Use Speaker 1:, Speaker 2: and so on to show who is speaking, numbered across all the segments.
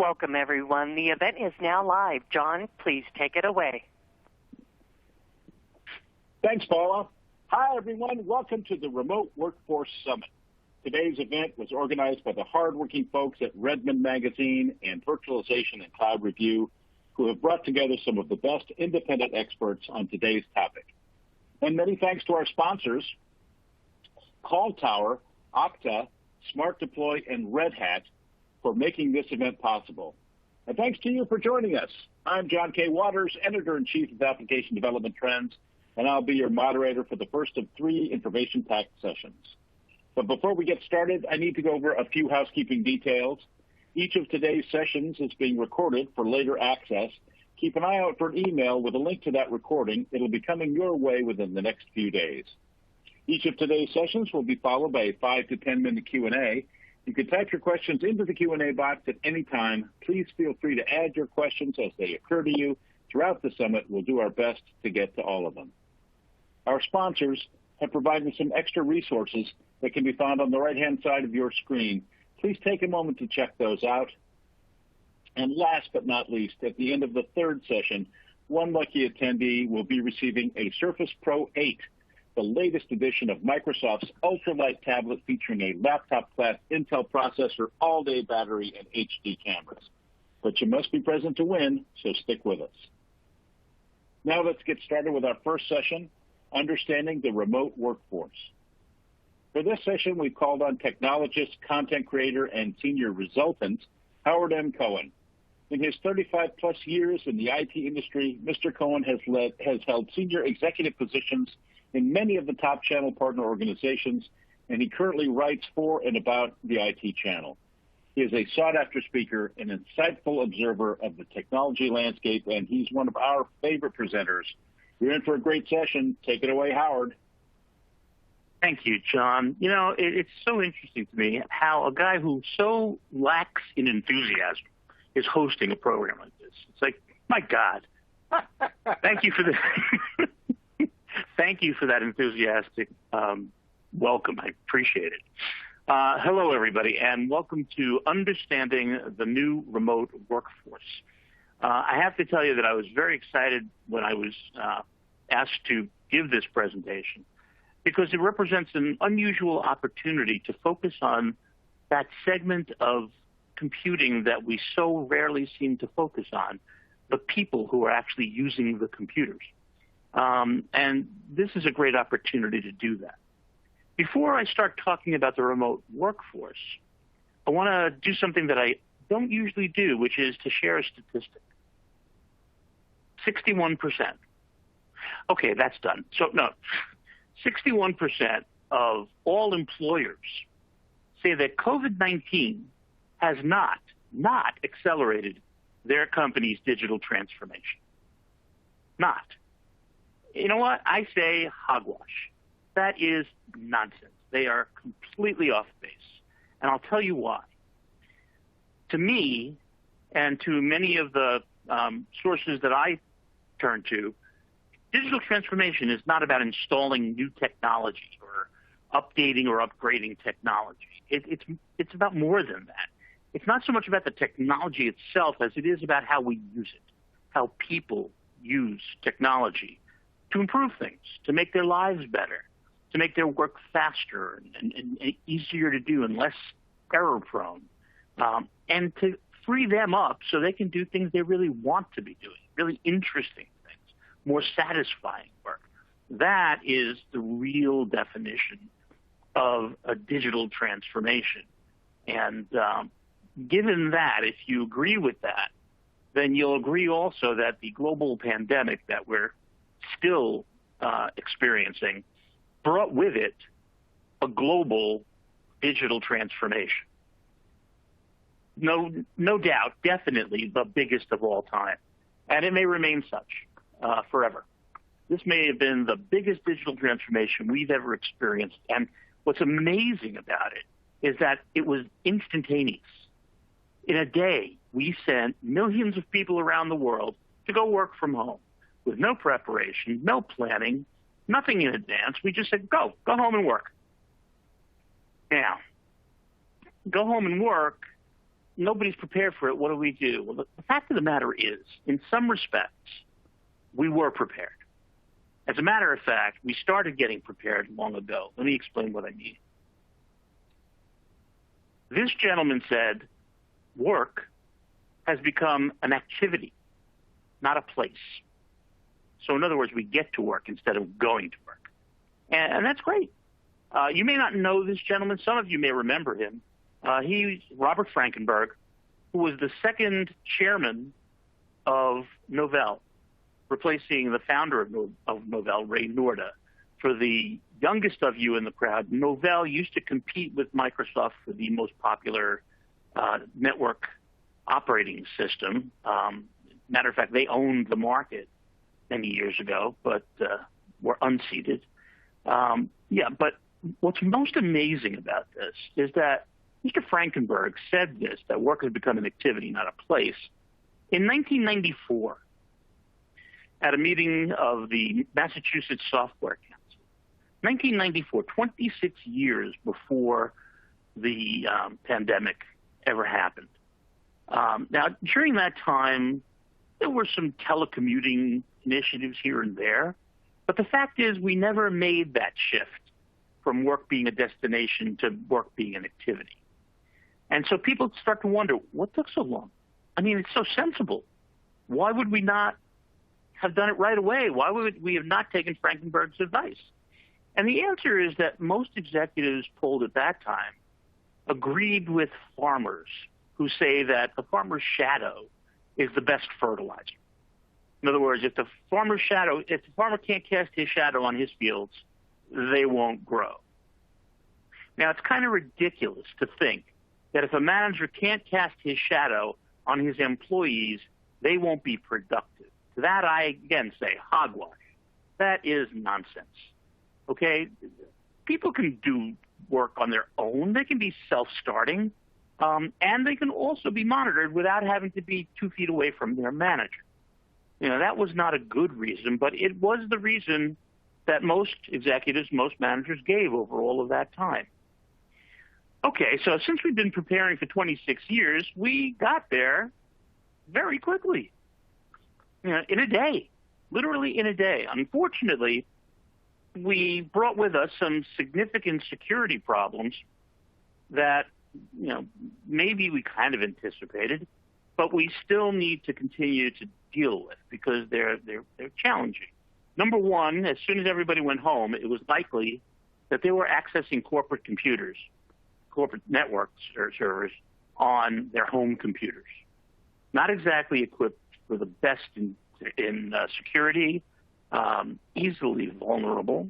Speaker 1: Welcome, everyone. The event is now live. John, please take it away.
Speaker 2: Thanks, Paula. Hi, everyone. Welcome to the Remote Workforce Summit. Today's event was organized by the hardworking folks at Redmond Magazine and Virtualization and Cloud Review, who have brought together some of the best independent experts on today's topic. And many thanks to our sponsors, Call Tower, Okta, Smart Deploy, and Red Hat for making this event possible. And thanks to you for joining us. I'm John K. Waters, Editor-in-Chief of Application Development Trends, and I'll be your moderator for the first of 3 information-packed sessions. But before we get started, I need to go over a few housekeeping details. Each of today's sessions is being recorded for later access. Keep an eye out for an email with a link to that recording. It'll be coming your way within the next few days. Each of today's sessions will be followed by a 5 to 10 minute Q&A. You can type your questions into the Q&A box at any time. Please feel free to add your questions as they occur to you. Throughout the summit, we'll do our best to get to all of them. Our sponsors have provided some extra resources that can be found on the right-hand side of your screen. Please take a moment to check those out. And last but not least, at the end of the 3rd session, one lucky attendee will be receiving a Surface Pro 8, the latest edition of Microsoft's ultralight tablet featuring a laptop-class Intel processor, all-day battery, and HD cameras. But you must be present to win, so stick with us. Now let's get started with our first session, Understanding the Remote Workforce. For this session, we've called on technologist, content creator, and senior resultant, Howard M. Cohen. In his 35-plus years in the IT industry, Mr. Cohen has held senior executive positions in many of the top channel partner organizations, and he currently writes for and about the IT channel. He is a sought-after speaker, an insightful observer of the technology landscape, and he's one of our favorite presenters. You're in for a great session. Take it away, Howard.
Speaker 3: Thank you, John. You know, it's so interesting to me how a guy who so lacks in enthusiasm is hosting a program like this. It's like, my God. Thank you for the thank you for that enthusiastic welcome. I appreciate it. Hello, everybody, and welcome to Understanding the New Remote Workforce. I have to tell you that I was very excited when I was asked to give this presentation, because it represents an unusual opportunity to focus on that segment of computing that we so rarely seem to focus on, the people who are actually using the computers. And this is a great opportunity to do that. Before I start talking about the remote workforce, I want to do something that I don't usually do, which is to share a statistic. 61%. Okay, that's done. So no, 61% of all employers say that COVID-19 has not accelerated their company's digital transformation. Not. You know what? I say hogwash. That is nonsense. They are completely off base. And I'll tell you why. To me, and to many of the sources that I turn to, digital transformation is not about installing new technology or updating or upgrading technology. It's about more than that. It's not so much about the technology itself as it is about how we use it, how people use technology to improve things, to make their lives better, to make their work faster and easier to do and less error-prone, and to free them up so they can do things they really want to be doing, really interesting things, more satisfying work. That is the real definition of a digital transformation. And given that, if you agree with that, then you'll agree also that the global pandemic that we're still experiencing brought with it a global digital transformation. No doubt, definitely the biggest of all time. And it may remain such forever. This may have been the biggest digital transformation we've ever experienced. And what's amazing about it is that it was instantaneous. In a day, we sent millions of people around the world to go work from home with no preparation, no planning, nothing in advance. We just said, go home and work. Now, go home and work nobody's prepared for it. What do we do? Well, the fact of the matter is, in some respects, we were prepared. As a matter of fact, we started getting prepared long ago. Let me explain what I mean. This gentleman said, work has become an activity, not a place. So in other words, we get to work instead of going to work. And that's great. You may not know this gentleman. Some of you may remember him. He's Robert Frankenberg, who was the second chairman of Novell, replacing the founder of Novell, Ray Norda. For the youngest of you in the crowd, Novell used to compete with Microsoft for the most popular network operating system. Matter of fact, they owned the market many years ago, but were unseated. But what's most amazing about this is that Mr. Frankenberg said this, that work has become an activity, not a place, in 1994 at a meeting of the Massachusetts Software Council. 1994, 26 years before the pandemic ever happened. Now, during that time, there were some telecommuting initiatives here and there, but the fact is we never made that shift from work being a destination to work being an activity. And so people start to wonder, what took so long? I mean, it's so sensible. Why would we not have done it right away? Why would we have not taken Frankenberg's advice? And the answer is that most executives polled at that time agreed with farmers who say that the farmer's shadow is the best fertilizer. In other words, if the farmer can't cast his shadow on his fields, they won't grow. Now, it's kind of ridiculous to think that if a manager can't cast his shadow on his employees, they won't be productive. To that, I again say hogwash. That is nonsense. Okay? People can do work on their own. They can be self-starting, and they can also be monitored without having to be 2 feet away from their manager. You know, that was not a good reason, but it was the reason that most executives, most managers gave over all of that time. Okay, so since we've been preparing for 26 years, we got there very quickly. You know, in a day, literally in a day. Unfortunately, we brought with us some significant security problems that, you know, maybe we kind of anticipated, but we still need to continue to deal with because they're challenging. Number one, as soon as everybody went home, it was likely that they were accessing corporate computers, corporate networks or servers on their home computers. Not exactly equipped for the best in security, easily vulnerable.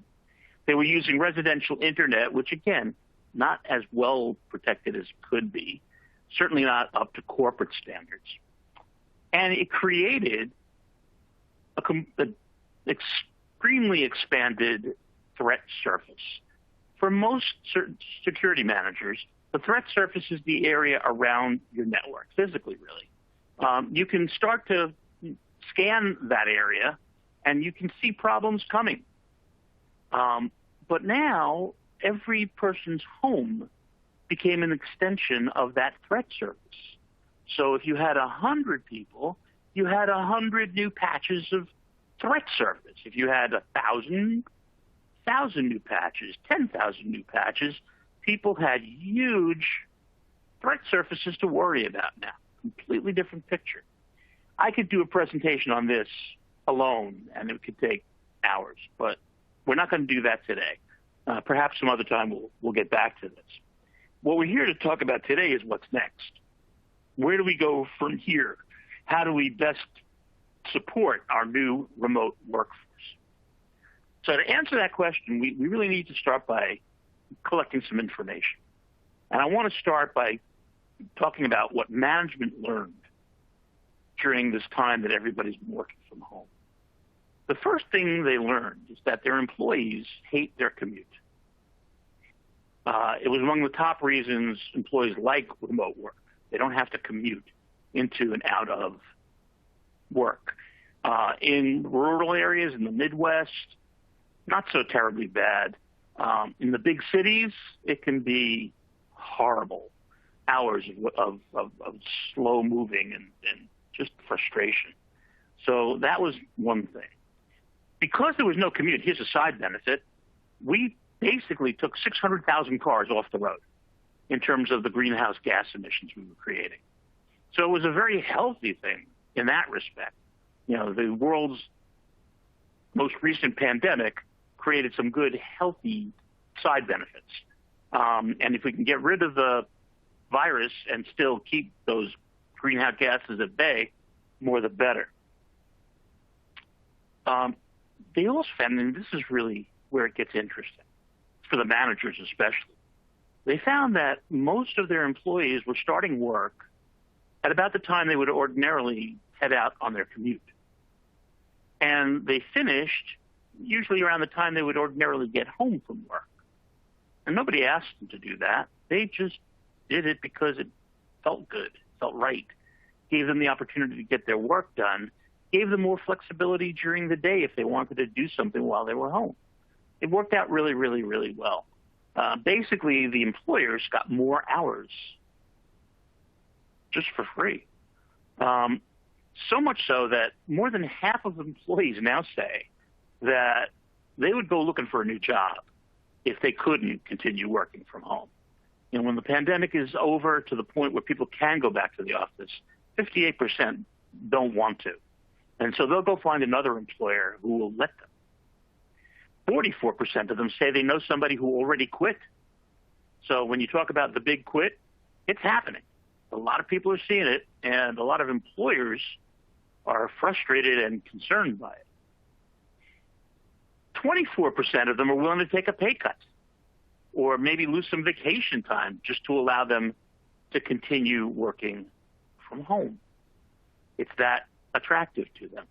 Speaker 3: They were using residential internet, which again, not as well protected as could be, certainly not up to corporate standards. And it created an extremely expanded threat surface. For most security managers, the threat surface is the area around your network, physically, really. You can start to scan that area, and you can see problems coming. But now, every person's home became an extension of that threat surface. So if you had 100 people, you had 100 new patches of threat surface. If you had 1,000 new patches, 10,000 new patches, people had huge threat surfaces to worry about now. Completely different picture. I could do a presentation on this alone, and it could take hours, but we're not going to do that today. Perhaps some other time we'll get back to this. What we're here to talk about today is what's next. Where do we go from here? How do we best support our new remote workforce? So to answer that question, we really need to start by collecting some information. And I want to start by talking about what management learned during this time that everybody's been working from home. The first thing they learned is that their employees hate their commute. It was among the top reasons employees like remote work. They don't have to commute into and out of work. In rural areas, in the Midwest, not so terribly bad. In the big cities, it can be horrible. hours of slow moving and just frustration. So that was one thing. Because there was no commute, here's a side benefit. We basically took 600,000 cars off the road in terms of the greenhouse gas emissions we were creating. So it was a very healthy thing in that respect. You know, the world's most recent pandemic created some good, healthy side benefits. And if we can get rid of the virus and still keep those greenhouse gases at bay, more the better. They also found, and this is really where it gets interesting, for the managers especially, they found that most of their employees were starting work at about the time they would ordinarily head out on their commute. And they finished usually around the time they would ordinarily get home from work. And nobody asked them to do that. They just did it because it felt good, felt right, gave them the opportunity to get their work done, gave them more flexibility during the day if they wanted to do something while they were home. It worked out really, really, really well. Basically, the employers got more hours just for free. So much so that more than half of employees now say that they would go looking for a new job if they couldn't continue working from home. You know, when the pandemic is over to the point where people can go back to the office, 58% don't want to. And so they'll go find another employer who will let them. 44% of them say they know somebody who already quit. So when you talk about the big quit, it's happening. A lot of people are seeing it, and a lot of employers are frustrated and concerned by it. 24% of them are willing to take a pay cut or maybe lose some vacation time just to allow them to continue working from home. It's that attractive to them.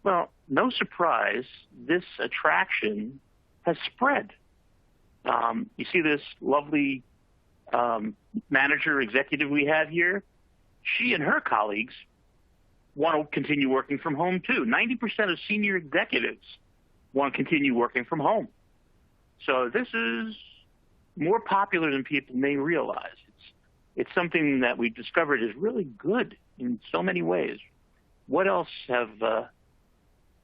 Speaker 3: Well, no surprise, this attraction has spread. You see this lovely manager executive we have here? She and her colleagues want to continue working from home too. 90% of senior executives want to continue working from home. So this is more popular than people may realize. It's something that we've discovered is really good in so many ways. What else have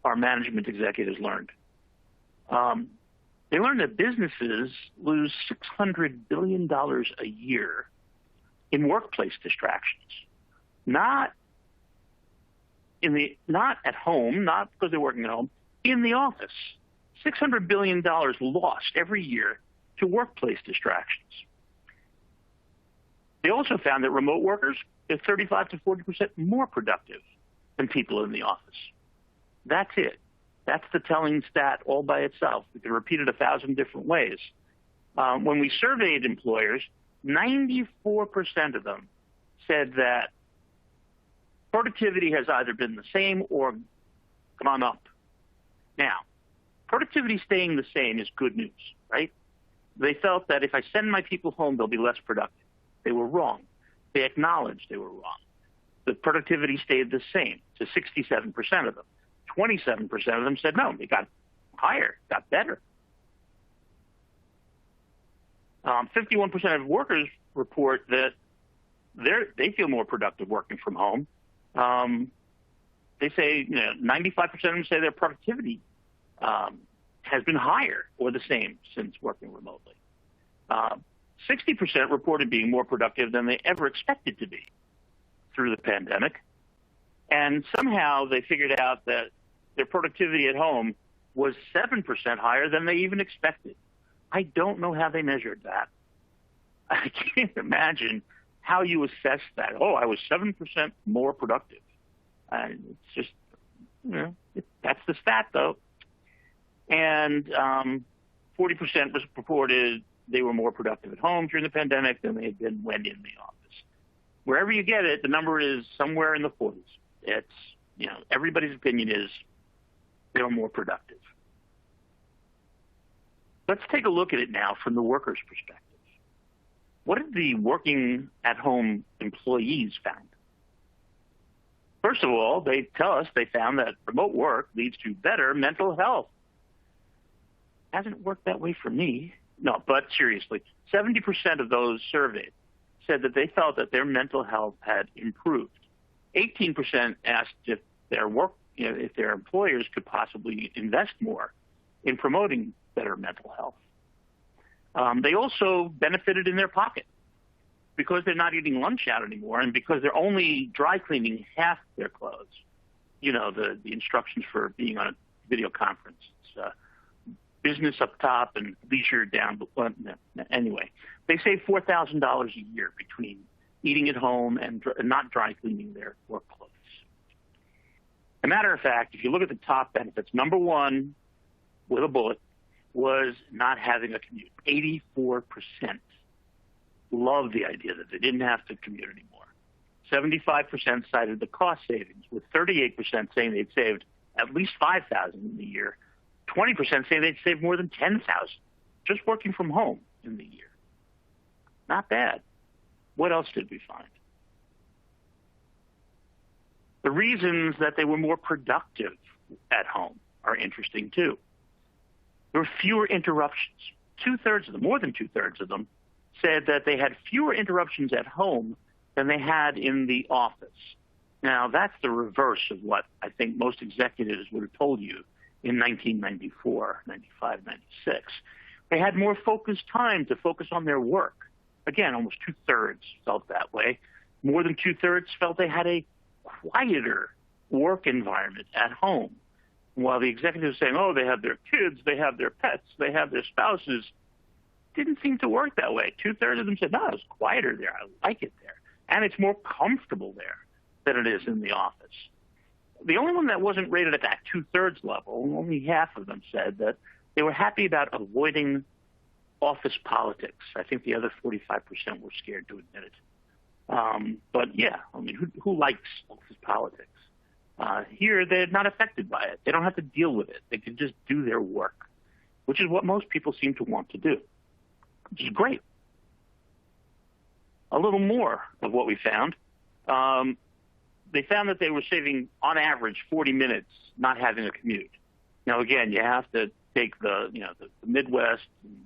Speaker 3: our management executives learned? They learned that businesses lose $600 billion a year in workplace distractions. Not at home, not because they're working at home, in the office. $600 billion lost every year to workplace distractions. They also found that remote workers are 35 to 40% more productive than people in the office. That's it. That's the telling stat all by itself. We can repeat it 1,000 different ways. When we surveyed employers, 94% of them said that productivity has either been the same or gone up. Now, productivity staying the same is good news, right? They felt that if I send my people home, they'll be less productive. They were wrong. They acknowledged they were wrong. The productivity stayed the same to 67% of them. 27% of them said no, it got higher, got better. 51% of workers report that they feel more productive working from home. They say 95% of them say their productivity has been higher or the same since working remotely. 60% reported being more productive than they ever expected to be through the pandemic. And somehow they figured out that their productivity at home was 7% higher than they even expected. I don't know how they measured that. I can't imagine how you assess that. Oh, I was 7% more productive. It's just, that's the stat, though. And 40% was reported they were more productive at home during the pandemic than they had been when in the office. Wherever you get it, the number is somewhere in the 40s. It's, everybody's opinion is they were more productive. Let's take a look at it now from the worker's perspective. What did the working at home employees found? First of all, they tell us they found that remote work leads to better mental health. Hasn't worked that way for me. No, but seriously, 70% of those surveyed said that they felt that their mental health had improved. 18% asked if if their employers could possibly invest more in promoting better mental health. They also benefited in their pocket because they're not eating lunch out anymore, and because they're only dry cleaning half their clothes. You know, the instructions for being on a video conference. It's business up top and leisure down. Anyway, they save $4,000 a year between eating at home and not dry cleaning their work clothes. As a matter of fact, if you look at the top benefits, number one, with a bullet, was not having a commute. 84% loved the idea that they didn't have to commute anymore. 75% cited the cost savings, with 38% saying they'd saved at least $5,000 in the year. 20% say they'd save more than $10,000 just working from home in the year. Not bad. What else did we find? The reasons that they were more productive at home are interesting too. There were fewer interruptions. More than two-thirds of them said that they had fewer interruptions at home than they had in the office. Now, that's the reverse of what I think most executives would have told you in 1994, 95, 96. They had more focused time to focus on their work. Again, almost two-thirds felt that way. More than two-thirds felt they had a quieter work environment at home. While the executives saying, oh, they have their kids, they have their pets, they have their spouses, didn't seem to work that way. Two-thirds of them said, no, it's quieter there. I like it there. And it's more comfortable there than it is in the office. The only one that wasn't rated at that two-thirds level, only half of them said that they were happy about avoiding office politics. I think the other 45% were scared to admit it. But yeah, I mean, who likes office politics? Here, they're not affected by it. They don't have to deal with it. They can just do their work, which is what most people seem to want to do, which is great. A little more of what we found. They found that they were saving, on average, 40 minutes not having a commute. Now, again, you have to take the Midwest and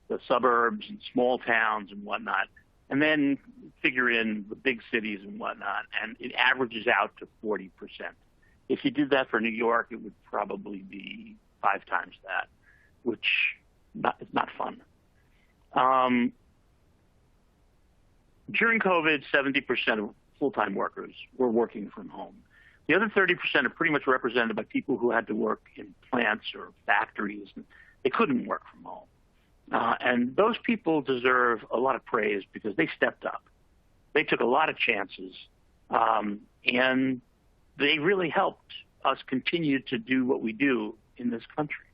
Speaker 3: the suburbs and small towns and whatnot, and then figure in the big cities and whatnot, and it averages out to 40%. If you did that for New York, it would probably be 5 times that, which is not fun. During COVID, 70% of full-time workers were working from home. The other 30% are pretty much represented by people who had to work in plants or factories, and they couldn't work from home. And those people deserve a lot of praise because they stepped up. They took a lot of chances, and they really helped us continue to do what we do in this country.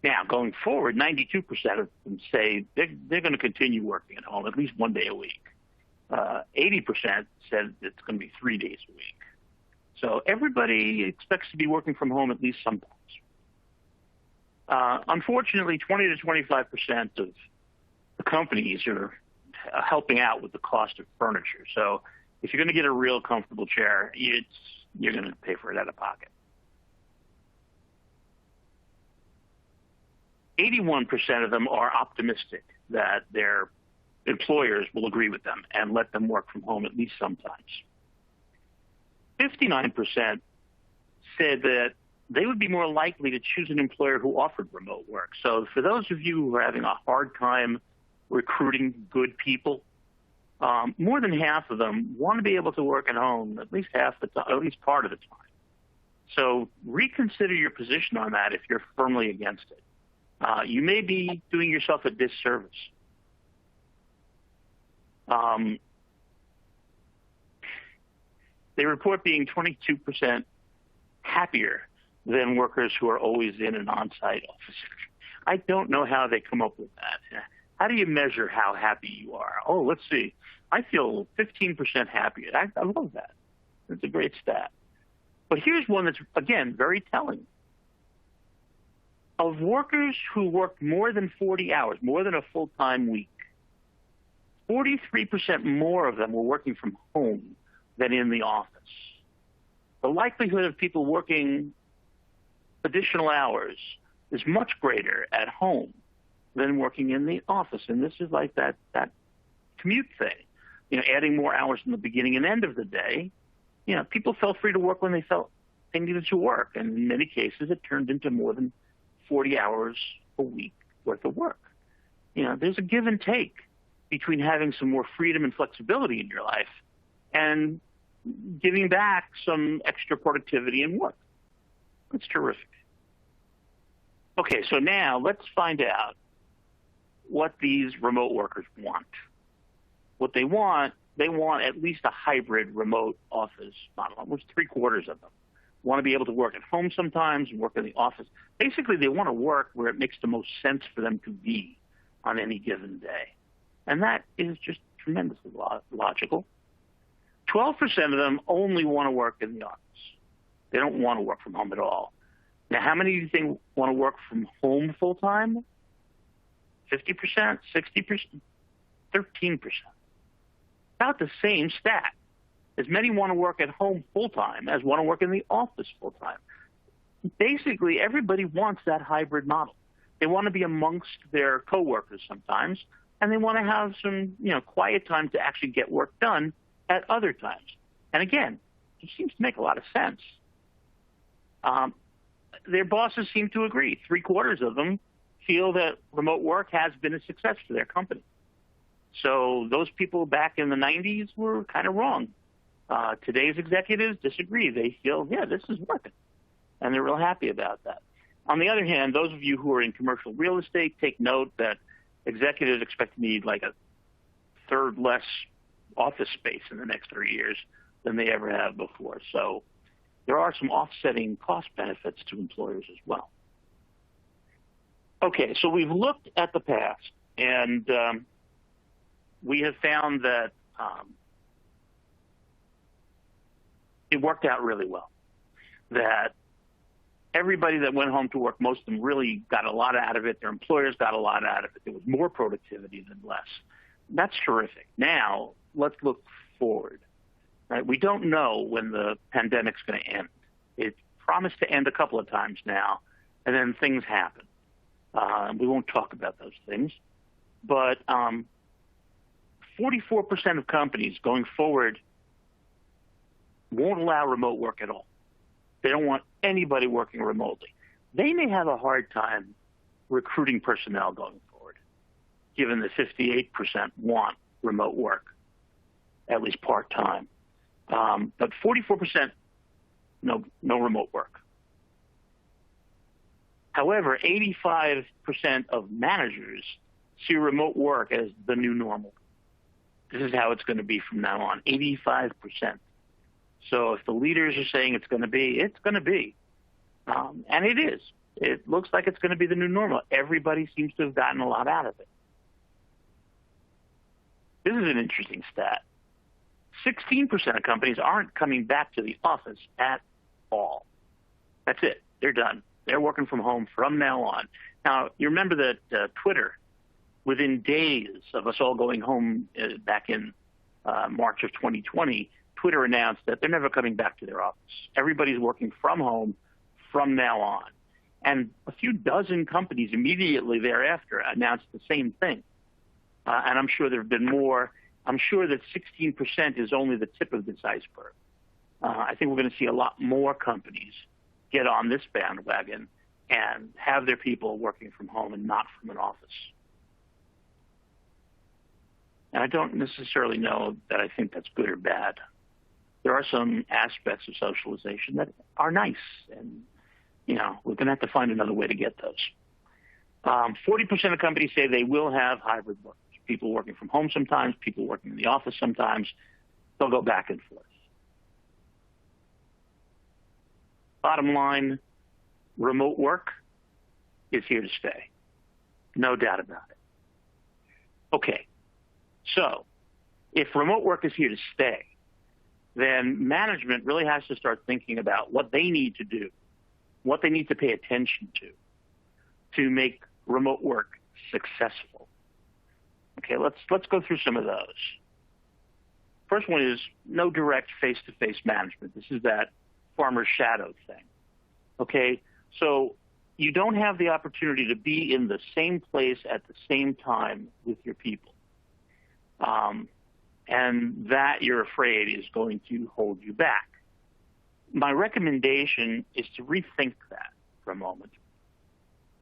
Speaker 3: Now, going forward, 92% of them say they're going to continue working at home at least one day a week. 80% said it's going to be 3 days a week. So everybody expects to be working from home at least sometimes. Unfortunately, 20 to 25% of the companies are helping out with the cost of furniture. So if you're going to get a real comfortable chair, you're going to pay for it out of pocket. 81% of them are optimistic that their employers will agree with them and let them work from home at least sometimes. 59% said that they would be more likely to choose an employer who offered remote work. So for those of you who are having a hard time recruiting good people, more than half of them want to be able to work at home at least half the time, at least part of the time. So reconsider your position on that if you're firmly against it. You may be doing yourself a disservice. They report being 22% happier than workers who are always in an on-site office. I don't know how they come up with that. How do you measure how happy you are? Oh, let's see. I feel 15% happier. I love that. That's a great stat. But here's one that's, again, very telling. Of workers who work more than 40 hours, more than a full-time week, 43% more of them were working from home than in the office. The likelihood of people working additional hours is much greater at home than working in the office. And this is like that commute thing, adding more hours in the beginning and end of the day. People felt free to work when they felt they needed to work. And in many cases, it turned into more than 40 hours a week worth of work. There's a give and take between having some more freedom and flexibility in your life and giving back some extra productivity and work. That's terrific. Okay, so now let's find out what these remote workers want. What they want at least a hybrid remote office model, which 3/4 of them want to be able to work at home sometimes and work in the office. Basically, they want to work where it makes the most sense for them to be on any given day. And that is just tremendously logical. 12% of them only want to work in the office. They don't want to work from home at all. Now, how many do you think want to work from home full-time? 50%, 60%, 13%. About the same stat. As many want to work at home full-time as want to work in the office full-time. Basically, everybody wants that hybrid model. They want to be amongst their coworkers sometimes, and they want to have some, quiet time to actually get work done at other times. And again, it seems to make a lot of sense. Their bosses seem to agree. 3/4 of them feel that remote work has been a success for their company. So those people back in the 90s were kind of wrong. Today's executives disagree. They feel, this is working. And they're real happy about that. On the other hand, those of you who are in commercial real estate, take note that executives expect to need like a third less office space in the next 3 years than they ever have before. So there are some offsetting cost benefits to employers as well. Okay, so we've looked at the past, and we have found that it worked out really well. That everybody that went home to work, most of them really got a lot out of it. Their employers got a lot out of it. There was more productivity than less. That's terrific. Now, let's look forward. Right? We don't know when the pandemic's going to end. It's promised to end a couple of times now, and then things happen. We won't talk about those things. But 44% of companies going forward won't allow remote work at all. They don't want anybody working remotely. They may have a hard time recruiting personnel going forward, given that 58% want remote work, at least part-time. But 44%, no remote work. However, 85% of managers see remote work as the new normal. This is how it's going to be from now on, 85%. So if the leaders are saying it's going to be, it's going to be. And it is. It looks like it's going to be the new normal. Everybody seems to have gotten a lot out of it. This is an interesting stat. 16% of companies aren't coming back to the office at all. That's it. They're done. They're working from home from now on. Now, you remember that Twitter, within days of us all going home back in March of 2020, Twitter announced that they're never coming back to their office. Everybody's working from home from now on. And a few dozen companies immediately thereafter announced the same thing. And I'm sure there have been more. I'm sure that 16% is only the tip of this iceberg. I think we're going to see a lot more companies get on this bandwagon and have their people working from home and not from an office. And I don't necessarily know that I think that's good or bad. There are some aspects of socialization that are nice, and we're going to have to find another way to get those. 40% of companies say they will have hybrid work. People working from home sometimes, people working in the office sometimes. They'll go back and forth. Bottom line, remote work is here to stay. No doubt about it. Okay, so if remote work is here to stay, then management really has to start thinking about what they need to do, what they need to pay attention to make remote work successful. Okay, let's go through some of those. First one is no direct face-to-face management. This is that farmer's shadow thing. Okay, so you don't have the opportunity to be in the same place at the same time with your people. And that, you're afraid, is going to hold you back. My recommendation is to rethink that for a moment.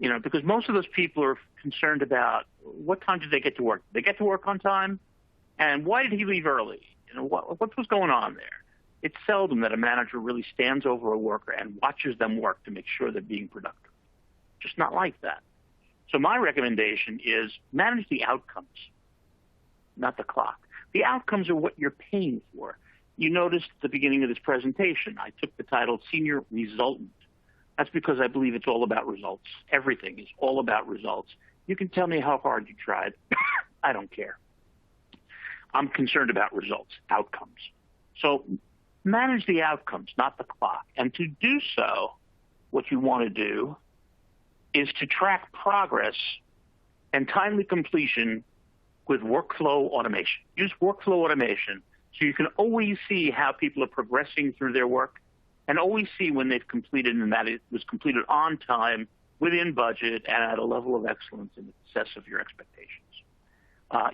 Speaker 3: Because most of those people are concerned about what time did they get to work? Did they get to work on time? And why did he leave early? What was going on there? It's seldom that a manager really stands over a worker and watches them work to make sure they're being productive. Just not like that. So my recommendation is manage the outcomes, not the clock. The outcomes are what you're paying for. You noticed at the beginning of this presentation, I took the title Senior Resultant. That's because I believe it's all about results. Everything is all about results. You can tell me how hard you tried. I don't care. I'm concerned about results, outcomes. So manage the outcomes, not the clock. And to do so, what you want to do is to track progress and timely completion with workflow automation. Use workflow automation so you can always see how people are progressing through their work and always see when they've completed and that it was completed on time, within budget, and at a level of excellence in excess of your expectations.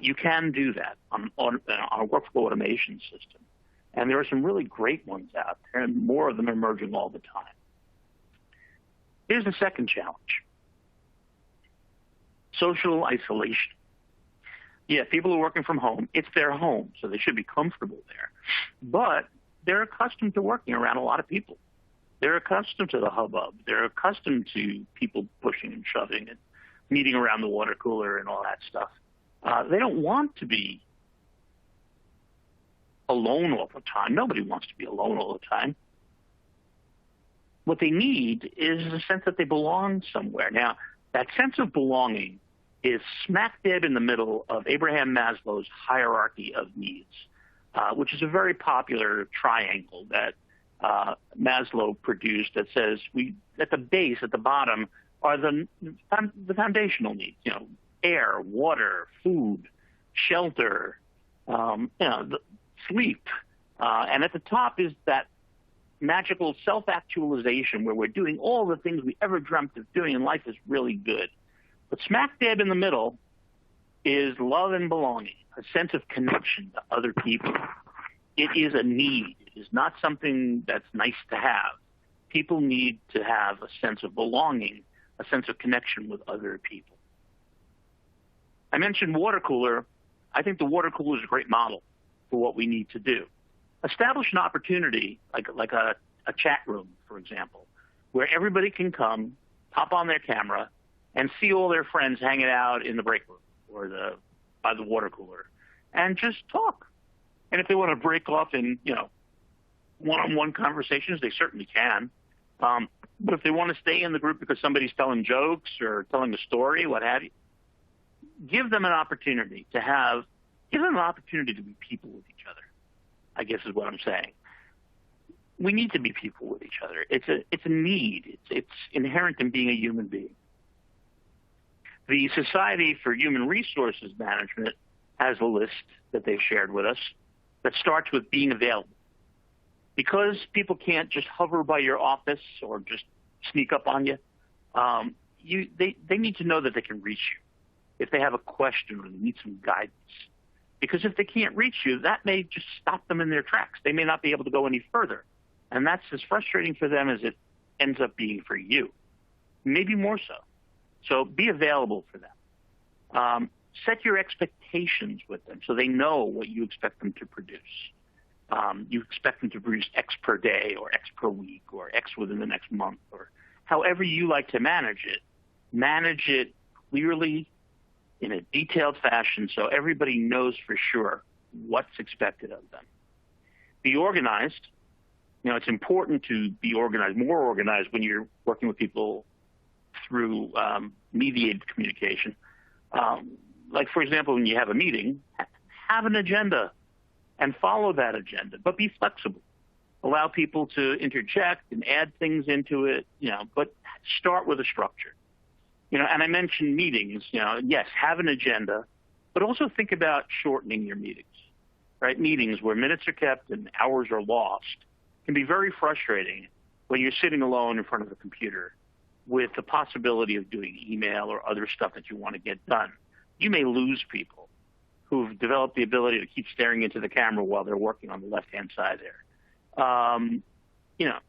Speaker 3: You can do that on a workflow automation system. And there are some really great ones out there, and more of them are emerging all the time. Here's the second challenge. Social isolation. Yeah, people are working from home. It's their home, so they should be comfortable there. But they're accustomed to working around a lot of people. They're accustomed to the hubbub. They're accustomed to people pushing and shoving and meeting around the water cooler and all that stuff. They don't want to be alone all the time. Nobody wants to be alone all the time. What they need is a sense that they belong somewhere. Now, that sense of belonging is smack dab in the middle of Abraham Maslow's hierarchy of needs, which is a very popular triangle that Maslow produced that says at the base, at the bottom, are the foundational needs, air, water, food, shelter, sleep. And at the top is that magical self-actualization where we're doing all the things we ever dreamt of doing and life is really good. But smack dab in the middle is love and belonging, a sense of connection to other people. It is a need. It is not something that's nice to have. People need to have a sense of belonging, a sense of connection with other people. I mentioned water cooler. I think the water cooler is a great model for what we need to do. Establish an opportunity, like a chat room, for example, where everybody can come, hop on their camera, and see all their friends hanging out in the break room or by the water cooler, and just talk. And if they want to break off in, one-on-one conversations, they certainly can. But if they want to stay in the group because somebody's telling jokes or telling a story, what have you, give them an opportunity to be people with each other, I guess is what I'm saying. We need to be people with each other. It's a need. It's inherent in being a human being. The Society for Human Resources Management has a list that they've shared with us that starts with being available. Because people can't just hover by your office or just sneak up on you, they need to know that they can reach you if they have a question or they need some guidance. Because if they can't reach you, that may just stop them in their tracks. They may not be able to go any further. And that's as frustrating for them as it ends up being for you, maybe more so. So be available for them. Set your expectations with them so they know what you expect them to produce. You expect them to produce X per day or X per week or X within the next month or however you like to manage it. Manage it clearly in a detailed fashion so everybody knows for sure what's expected of them. Be organized. It's important to be organized, more organized when you're working with people through mediated communication. Like, for example, when you have a meeting, have an agenda and follow that agenda, but be flexible. Allow people to interject and add things into it, but start with a structure. And I mentioned meetings, yes, have an agenda, but also think about shortening your meetings, right? Meetings where minutes are kept and hours are lost can be very frustrating when you're sitting alone in front of a computer with the possibility of doing email or other stuff that you want to get done, you may lose people who've developed the ability to keep staring into the camera while they're working on the left-hand side there.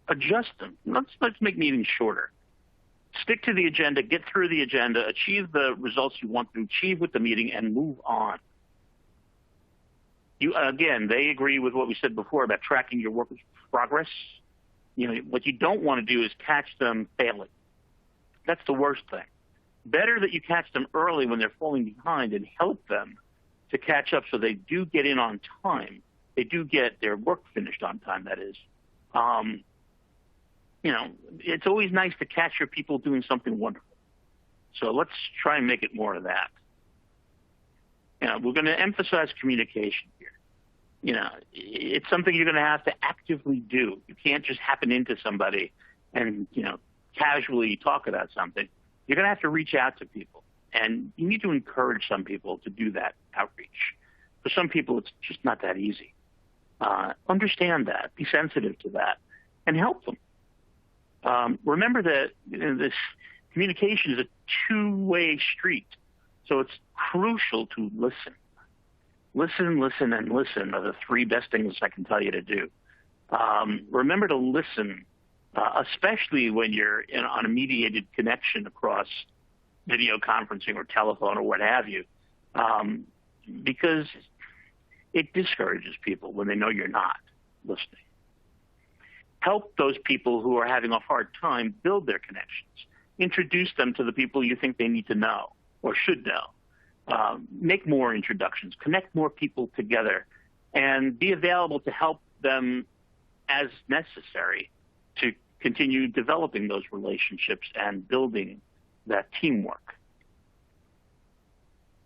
Speaker 3: Adjust them. Let's make meetings shorter. Stick to the agenda, get through the agenda, achieve the results you want to achieve with the meeting, and move on. They agree with what we said before about tracking your work progress. What you don't want to do is catch them failing. That's the worst thing. Better that you catch them early when they're falling behind and help them to catch up so they do get in on time. They do get their work finished on time, that is. It's always nice to catch your people doing something wonderful. So let's try and make it more of that. We're going to emphasize communication here. It's something you're going to have to actively do. You can't just happen into somebody and, casually talk about something. You're going to have to reach out to people. And you need to encourage some people to do that outreach. For some people, it's just not that easy. Understand that. Be sensitive to that. And help them. Remember that this communication is a two-way street. So it's crucial to listen. Listen, listen, and listen are the three best things I can tell you to do. Remember to listen, especially when you're on a mediated connection across video conferencing or telephone or what have you, because it discourages people when they know you're not listening. Help those people who are having a hard time build their connections. Introduce them to the people you think they need to know or should know. Make more introductions. Connect more people together. And be available to help them as necessary to continue developing those relationships and building that teamwork.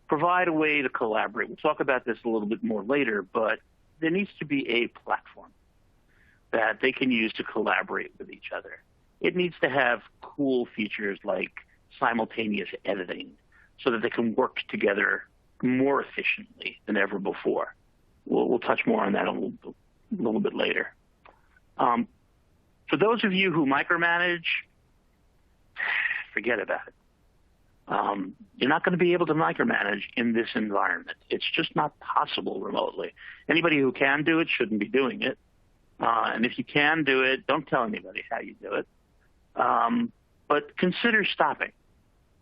Speaker 3: Provide a way to collaborate. We'll talk about this a little bit more later, but there needs to be a platform that they can use to collaborate with each other. It needs to have cool features like simultaneous editing so that they can work together more efficiently than ever before. We'll touch more on that a little bit later. For those of you who micromanage, forget about it. You're not going to be able to micromanage in this environment. It's just not possible remotely. Anybody who can do it shouldn't be doing it. And if you can do it, don't tell anybody how you do it. But consider stopping.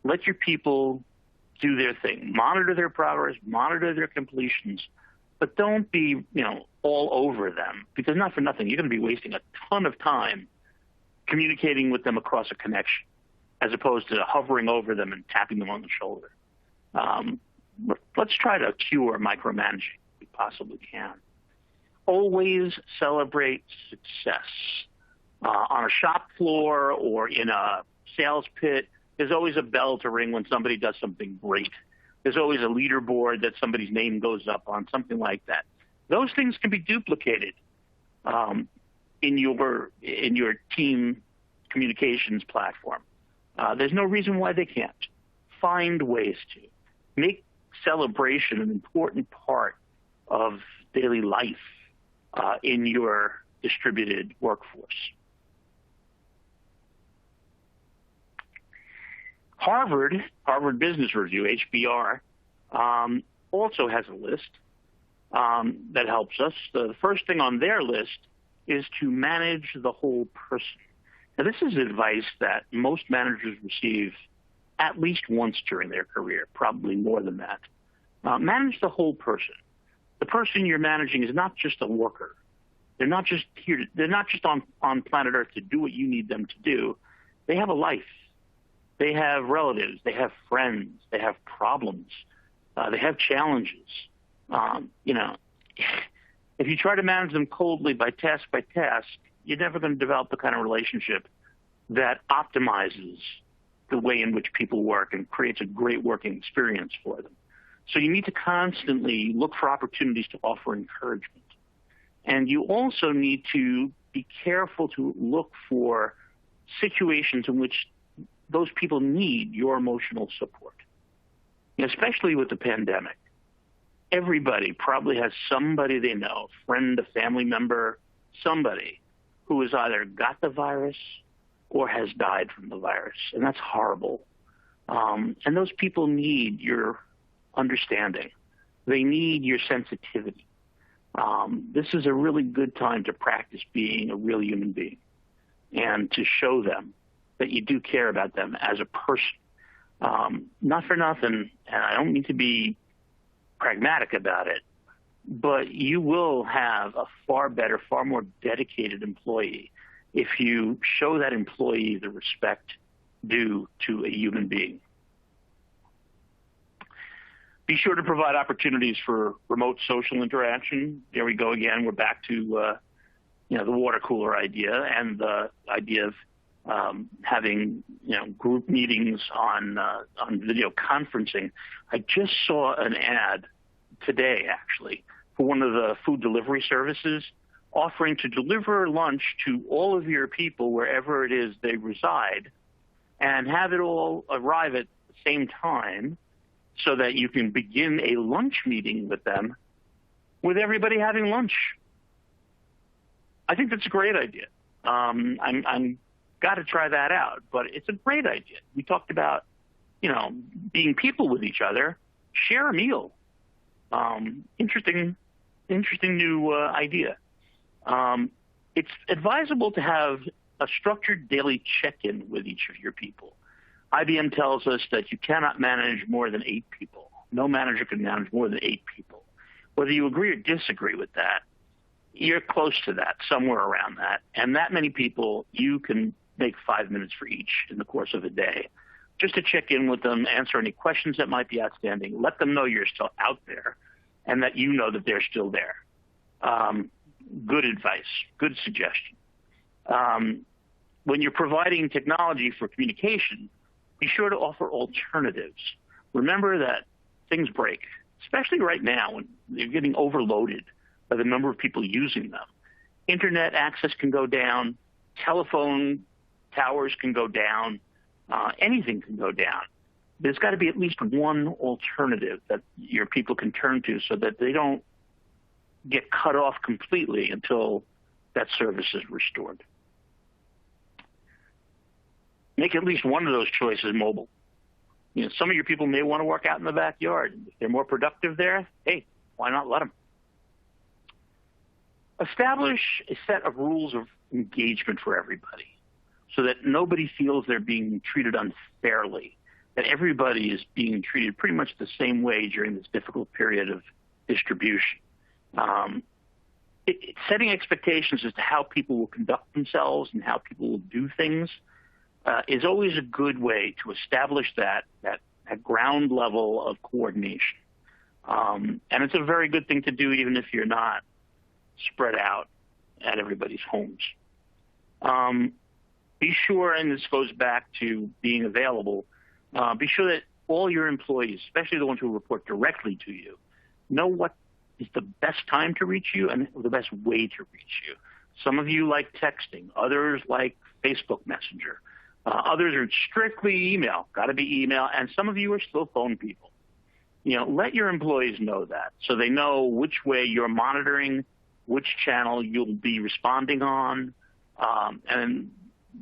Speaker 3: Let your people do their thing. Monitor their progress, monitor their completions, but don't be, all over them, because not for nothing, you're going to be wasting a ton of time communicating with them across a connection, as opposed to hovering over them and tapping them on the shoulder. Let's try to cure micromanaging if we possibly can. Always celebrate success. On a shop floor or in a sales pit, there's always a bell to ring when somebody does something great. There's always a leaderboard that somebody's name goes up on, something like that. Those things can be duplicated in your team communications platform. There's no reason why they can't. Find ways to. Make celebration an important part of daily life in your distributed workforce. Harvard Business Review, HBR, also has a list that helps us. The first thing on their list is to manage the whole person. Now, this is advice that most managers receive at least once during their career, probably more than that. Manage the whole person. The person you're managing is not just a worker. They're not just here. They're not just on planet Earth to do what you need them to do. They have a life. They have relatives. They have friends. They have problems. They have challenges. If you try to manage them coldly by task, you're never going to develop the kind of relationship that optimizes the way in which people work and creates a great working experience for them. So you need to constantly look for opportunities to offer encouragement. And you also need to be careful to look for situations in which those people need your emotional support, especially with the pandemic. Everybody probably has somebody they know, a friend, a family member, somebody who has either got the virus or has died from the virus, and that's horrible. And those people need your understanding. They need your sensitivity. This is a really good time to practice being a real human being and to show them that you do care about them as a person. Not for nothing, and I don't mean to be pragmatic about it, but you will have a far better, far more dedicated employee if you show that employee the respect due to a human being. Be sure to provide opportunities for remote social interaction. There we go again. We're back to the water cooler idea and the idea of having group meetings on video conferencing. I just saw an ad today, actually, for one of the food delivery services offering to deliver lunch to all of your people wherever it is they reside and have it all arrive at the same time so that you can begin a lunch meeting with them with everybody having lunch. I think that's a great idea. I'm got to try that out, but it's a great idea. We talked about, being people with each other. Share a meal. Interesting new idea. It's advisable to have a structured daily check-in with each of your people. IBM tells us that you cannot manage more than 8 people. No manager can manage more than 8 people. Whether you agree or disagree with that, you're close to that, somewhere around that. And that many people, you can make 5 minutes for each in the course of a day, just to check in with them, answer any questions that might be outstanding, let them know you're still out there, and that you know that they're still there. Good advice, good suggestion. When you're providing technology for communication, be sure to offer alternatives. Remember that things break, especially right now when they're getting overloaded by the number of people using them. Internet access can go down, telephone towers can go down, anything can go down. There's got to be at least one alternative that your people can turn to so that they don't get cut off completely until that service is restored. Make at least one of those choices mobile. Some of your people may want to work out in the backyard. If they're more productive there, hey, why not let them? Establish a set of rules of engagement for everybody so that nobody feels they're being treated unfairly, that everybody is being treated pretty much the same way during this difficult period of distribution. Setting expectations as to how people will conduct themselves and how people will do things is always a good way to establish that ground level of coordination. And it's a very good thing to do even if you're not spread out at everybody's homes. Be sure, and this goes back to being available, be sure that all your employees, especially the ones who report directly to you, know what is the best time to reach you and the best way to reach you. Some of you like texting. Others like Facebook Messenger. Others are strictly email, got to be email, and some of you are still phone people. Let your employees know that so they know which way you're monitoring, which channel you'll be responding on, and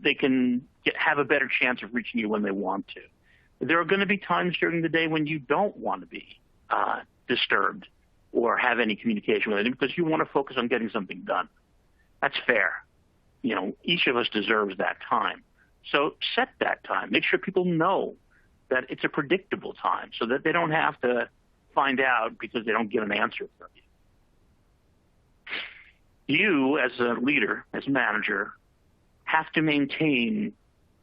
Speaker 3: they can have a better chance of reaching you when they want to. There are going to be times during the day when you don't want to be disturbed or have any communication with them because you want to focus on getting something done. That's fair. Each of us deserves that time. So set that time. Make sure people know that it's a predictable time so that they don't have to find out because they don't get an answer from you. You, as a leader, as a manager, have to maintain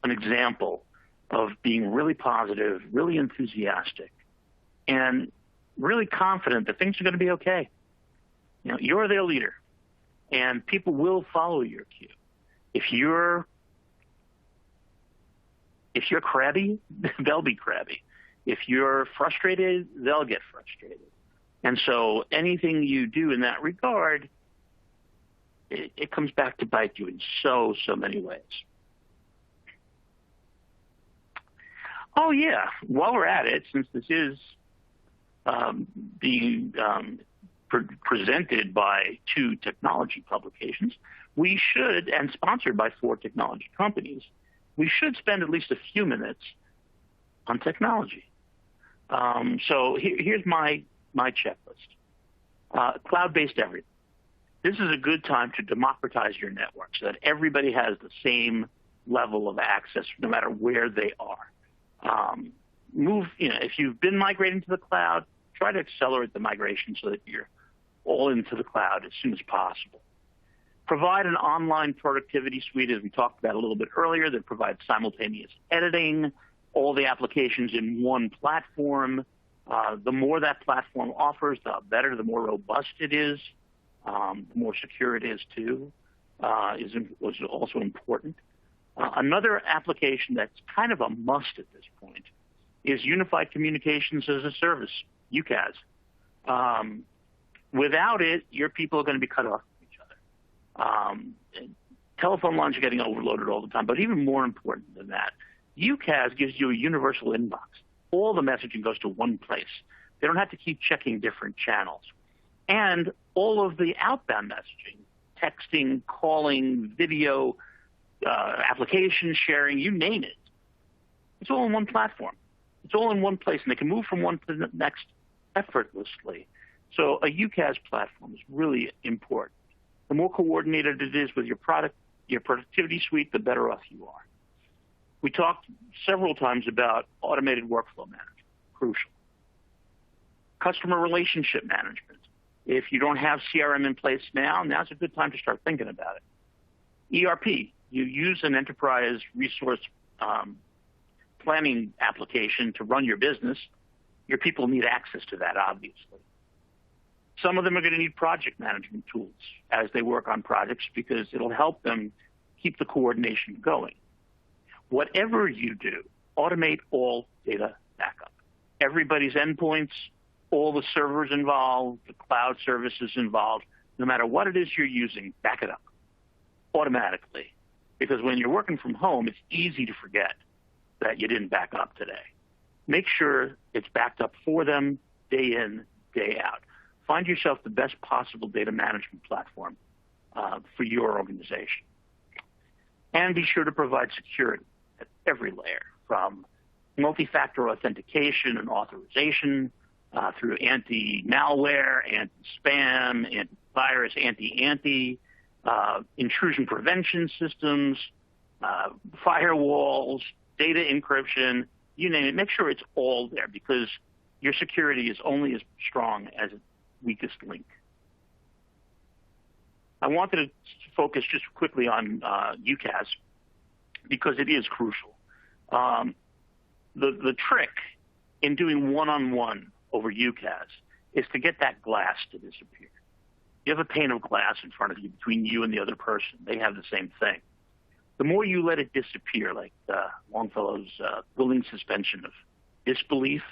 Speaker 3: an example of being really positive, really enthusiastic, and really confident that things are going to be okay. You're their leader, and people will follow your cue. If you're crabby, they'll be crabby. If you're frustrated, they'll get frustrated. And so anything you do in that regard, it comes back to bite you in so many ways. Oh, yeah. While we're at it, since this is being presented by 2 technology publications, we should, and sponsored by 4 technology companies, we should spend at least a few minutes on technology. So here's my checklist. Cloud-based everything. This is a good time to democratize your network so that everybody has the same level of access no matter where they are. If you've been migrating to the cloud, try to accelerate the migration so that you're all into the cloud as soon as possible. Provide an online productivity suite, as we talked about a little bit earlier, that provides simultaneous editing, all the applications in one platform. The more that platform offers, the better, the more robust it is, the more secure it is too, was also important. Another application that's kind of a must at this point is Unified Communications as a Service, UCaaS. Without it, your people are going to be cut off from each other. Telephone lines are getting overloaded all the time, but even more important than that, UCaaS gives you a universal inbox. All the messaging goes to one place. They don't have to keep checking different channels. And all of the outbound messaging, texting, calling, video, application sharing, you name it, it's all in one platform. It's all in one place, and they can move from one to the next effortlessly. So a UCaaS platform is really important. The more coordinated it is with your product, your productivity suite, the better off you are. We talked several times about automated workflow management, crucial. Customer relationship management. If you don't have CRM in place now's a good time to start thinking about it. ERP, you use an enterprise resource planning application to run your business. Your people need access to that, obviously. Some of them are going to need project management tools as they work on projects because it'll help them keep the coordination going. Whatever you do, automate all data backup. Everybody's endpoints, all the servers involved, the cloud services involved, no matter what it is you're using, back it up automatically. Because when you're working from home, it's easy to forget that you didn't back up today. Make sure it's backed up for them day in, day out. Find yourself the best possible data management platform for your organization. And be sure to provide security at every layer, from multi-factor authentication and authorization through anti-malware, anti-spam, anti-virus, anti-anti, intrusion prevention systems, firewalls, data encryption, you name it. Make sure it's all there because your security is only as strong as its weakest link. I wanted to focus just quickly on UCaaS because it is crucial. The trick in doing one-on-one over UCaaS is to get that glass to disappear. You have a pane of glass in front of you between you and the other person. They have the same thing. The more you let it disappear, like Longfellow's willing suspension of disbelief,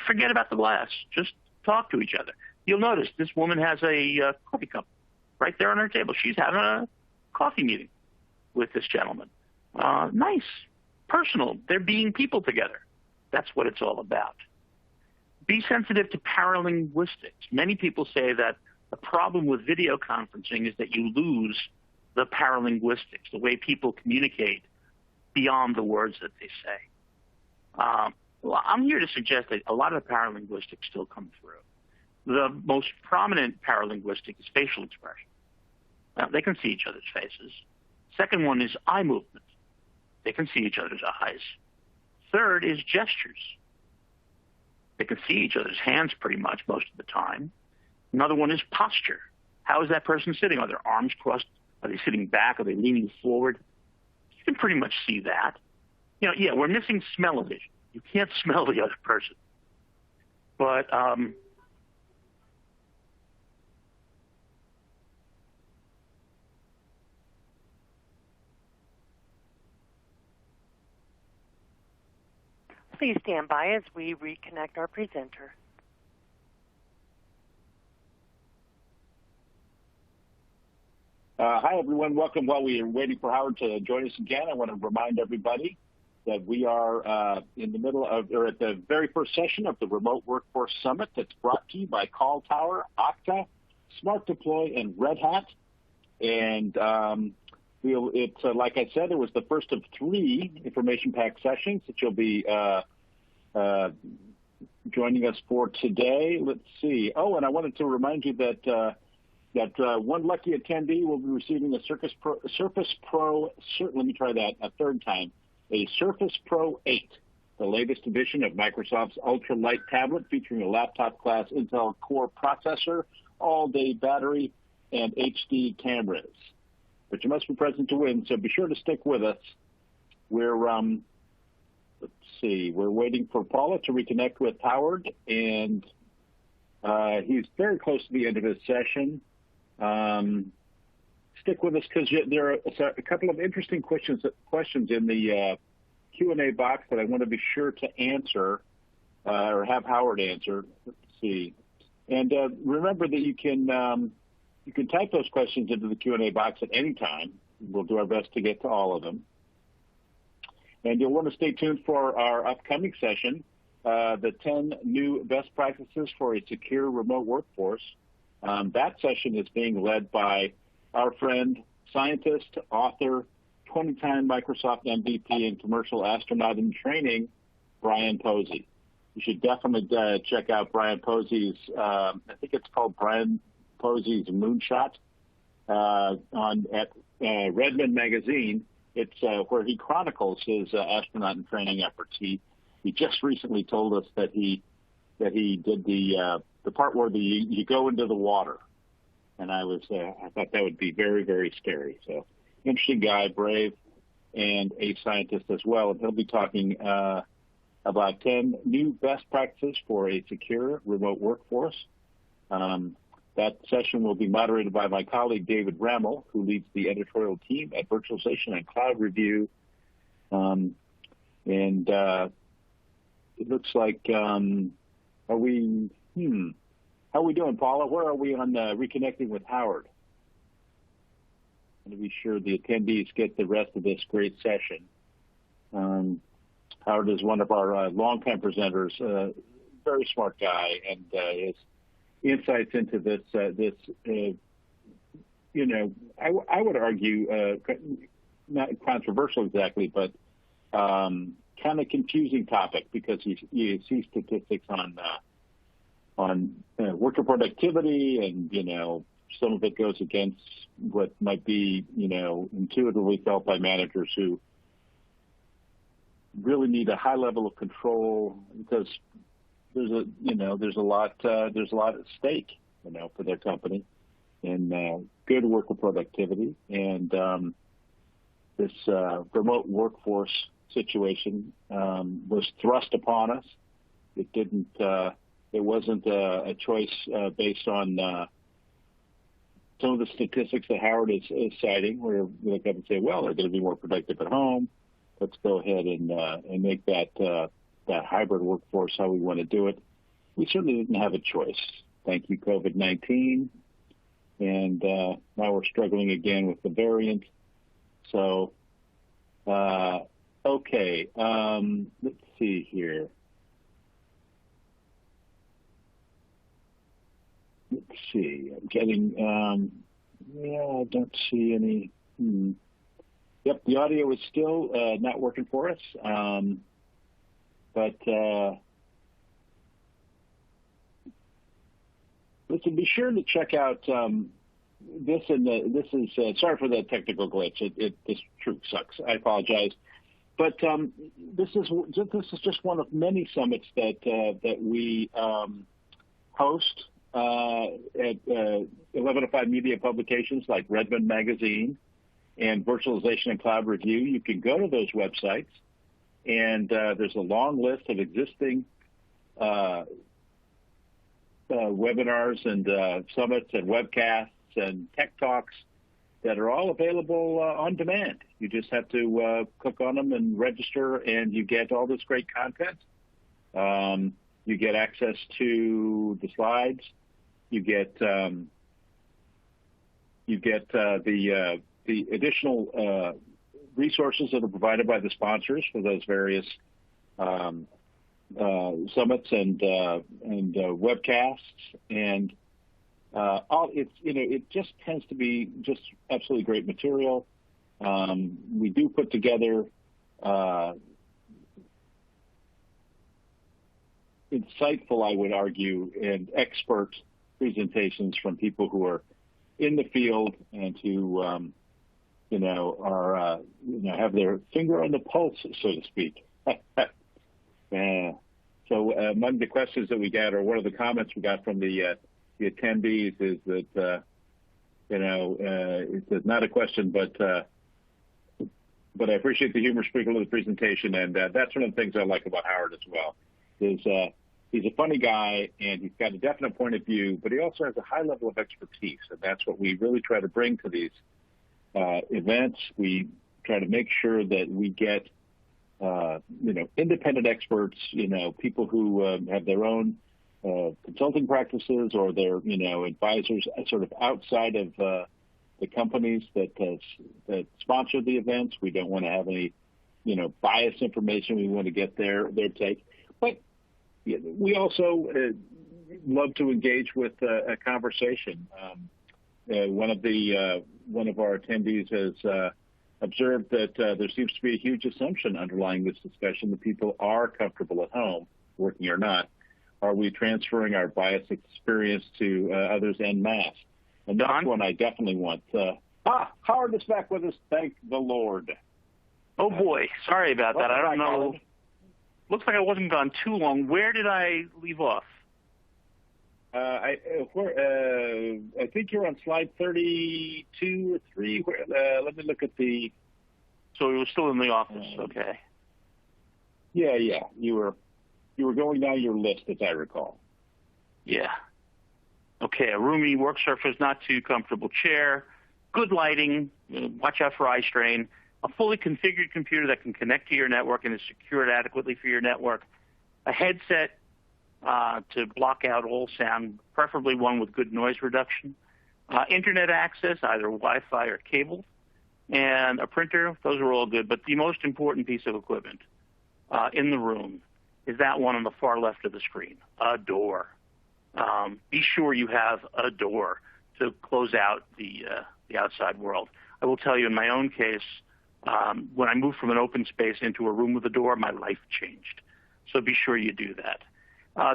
Speaker 3: forget about the glass. Just talk to each other. You'll notice this woman has a coffee cup right there on her table. She's having a coffee meeting with this gentleman. Nice, personal. They're being people together. That's what it's all about. Be sensitive to paralinguistics. Many people say that the problem with video conferencing is that you lose the paralinguistics, the way people communicate beyond the words that they say. Well, I'm here to suggest that a lot of the paralinguistics still come through. The most prominent paralinguistic is facial expression. Now, they can see each other's faces. Second one is eye movement. They can see each other's eyes. Third is gestures. They can see each other's hands pretty much most of the time. Another one is posture. How is that person sitting? Are their arms crossed? Are they sitting back? Are they leaning forward? You can pretty much see that. We're missing smell-o-vision. You can't smell the other person. But
Speaker 1: Please stand by as we reconnect our presenter.
Speaker 2: Hi, everyone. Welcome. While we are waiting for Howard to join us again, I want to remind everybody that we are in the middle of, or at the very first session of the Remote Workforce Summit that's brought to you by Call Tower, Okta, Smart Deploy, and Red Hat. And It's like I said, it was the first of 3 information-packed sessions that you'll be joining us for today. Let's see. Oh, and I wanted to remind you that one lucky attendee will be receiving a Surface Pro. Let me try that a third time. A Surface Pro 8, the latest edition of Microsoft's ultra-light tablet featuring a laptop-class Intel Core processor, all-day battery, and HD cameras. But you must be present to win, so be sure to stick with us. We're let's see. We're waiting for Paula to reconnect with Howard, and he's very close to the end of his session. Stick with us because there are a couple of interesting questions in the Q&A box that I want to be sure to answer or have Howard answer. Let's see. And remember that you can type those questions into the Q&A box at any time. We'll do our best to get to all of them. And you'll want to stay tuned for our upcoming session, the 10 new best practices for a secure remote workforce. That session is being led by our friend, scientist, author, 20-time Microsoft MVP and commercial astronaut in training, Brian Posey. You should definitely check out Brian Posey's, I think it's called Brian Posey's Moonshot at Redmond Magazine. It's where he chronicles his astronaut and training efforts. He just recently told us that he did the part where you go into the water, and I thought that would be very, very scary. So interesting guy, brave, and a scientist as well. And he'll be talking about 10 new best practices for a secure remote workforce. That session will be moderated by my colleague, David Rammel, who leads the editorial team at Virtualization and Cloud Review. And it looks like, how are we doing, Paula? Where are we on reconnecting with Howard? I want to be sure the attendees get the rest of this great session. Howard is one of our longtime presenters, very smart guy, and his insights into this, I would argue, not controversial exactly, but kind of confusing topic because you see statistics on worker productivity, and some of it goes against what might be intuitively felt by managers who really need a high level of control because there's a lot at stake, for their company, in good worker productivity, and this remote workforce situation was thrust upon us. It wasn't a choice based on some of the statistics that Howard is citing, where we look up and say, well, they're going to be more productive at home. Let's go ahead and make that hybrid workforce how we want to do it. We certainly didn't have a choice. Thank you, COVID-19. And now we're struggling again with the variant. So, okay, let's see here. Let's see. I'm getting, I don't see any. Yep, the audio is still not working for us. But listen, be sure to check out this. And this is sorry for the technical glitch. This truth sucks. I apologize. But this is just one of many summits that we host at 1105 Media Publications like Redmond Magazine and Virtualization and Cloud Review. You can go to those websites, and there's a long list of existing webinars and summits and webcasts and tech talks that are all available on demand. You just have to click on them and register, and you get all this great content. You get access to the slides. You get the additional resources that are provided by the sponsors for those various summits and webcasts, and it just tends to be just absolutely great material. We do put together insightful, I would argue, and expert presentations from people who are in the field and who, are, have their finger on the pulse, so to speak. So among the questions that we got, or one of the comments we got from the attendees, is that, it's not a question, but I appreciate the humor sprinkle of the presentation, and that's one of the things I like about Howard as well. Is he's a funny guy, and he's got a definite point of view, but he also has a high level of expertise, and that's what we really try to bring to these events. We try to make sure that we get independent experts, people who have their own consulting practices, or their advisors sort of outside of the companies that sponsor the events. We don't want to have any biased information. We want to get their take, but we also love to engage with a conversation. One of our attendees has observed that there seems to be a huge assumption underlying this discussion that people are comfortable at home, working or not. Are we transferring our biased experience to others en masse? And that's one I definitely want. Howard is back with us. Thank the Lord.
Speaker 3: Oh, boy. Sorry about that. I don't know. Howard. Looks like I wasn't gone too long. Where did I leave off? I think you're on slide 32 or 3. Let me look at the...
Speaker 2: So you were still in the office, okay. Yeah. You were going down your list, as I recall.
Speaker 3: Yeah. Okay, a roomy work surface, not too comfortable chair, good lighting, watch out for eye strain, a fully configured computer that can connect to your network and is secured adequately for your network, a headset to block out all sound, preferably one with good noise reduction, internet access, either Wi-Fi or cable, and a printer. Those are all good, but the most important piece of equipment in the room is that one on the far left of the screen, a door. Be sure you have a door to close out the outside world. I will tell you, in my own case, when I moved from an open space into a room with a door, my life changed. So be sure you do that.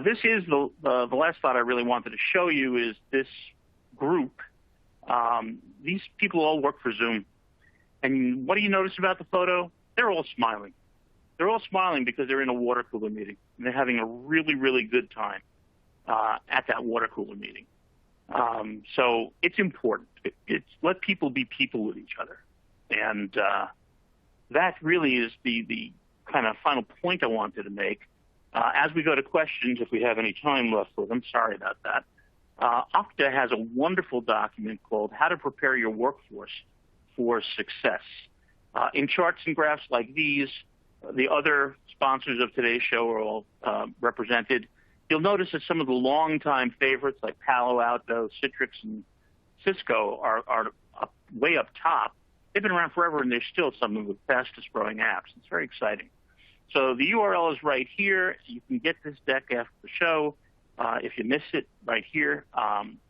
Speaker 3: This is the last thought I really wanted to show you is this group. These people all work for Zoom. And what do you notice about the photo? They're all smiling. They're all smiling because they're in a water cooler meeting. And they're having a really, really good time at that water cooler meeting. So it's important. It's let people be people with each other. And that really is the kind of final point I wanted to make. As we go to questions, if we have any time left for them, sorry about that. Okta has a wonderful document called How to Prepare Your Workforce for Success. In charts and graphs like these, the other sponsors of today's show are all represented. You'll notice that some of the longtime favorites like Palo Alto, Citrix, and Cisco are way up top. They've been around forever, and they're still some of the fastest growing apps. It's very exciting. So the URL is right here. You can get this deck after the show if you miss it right here.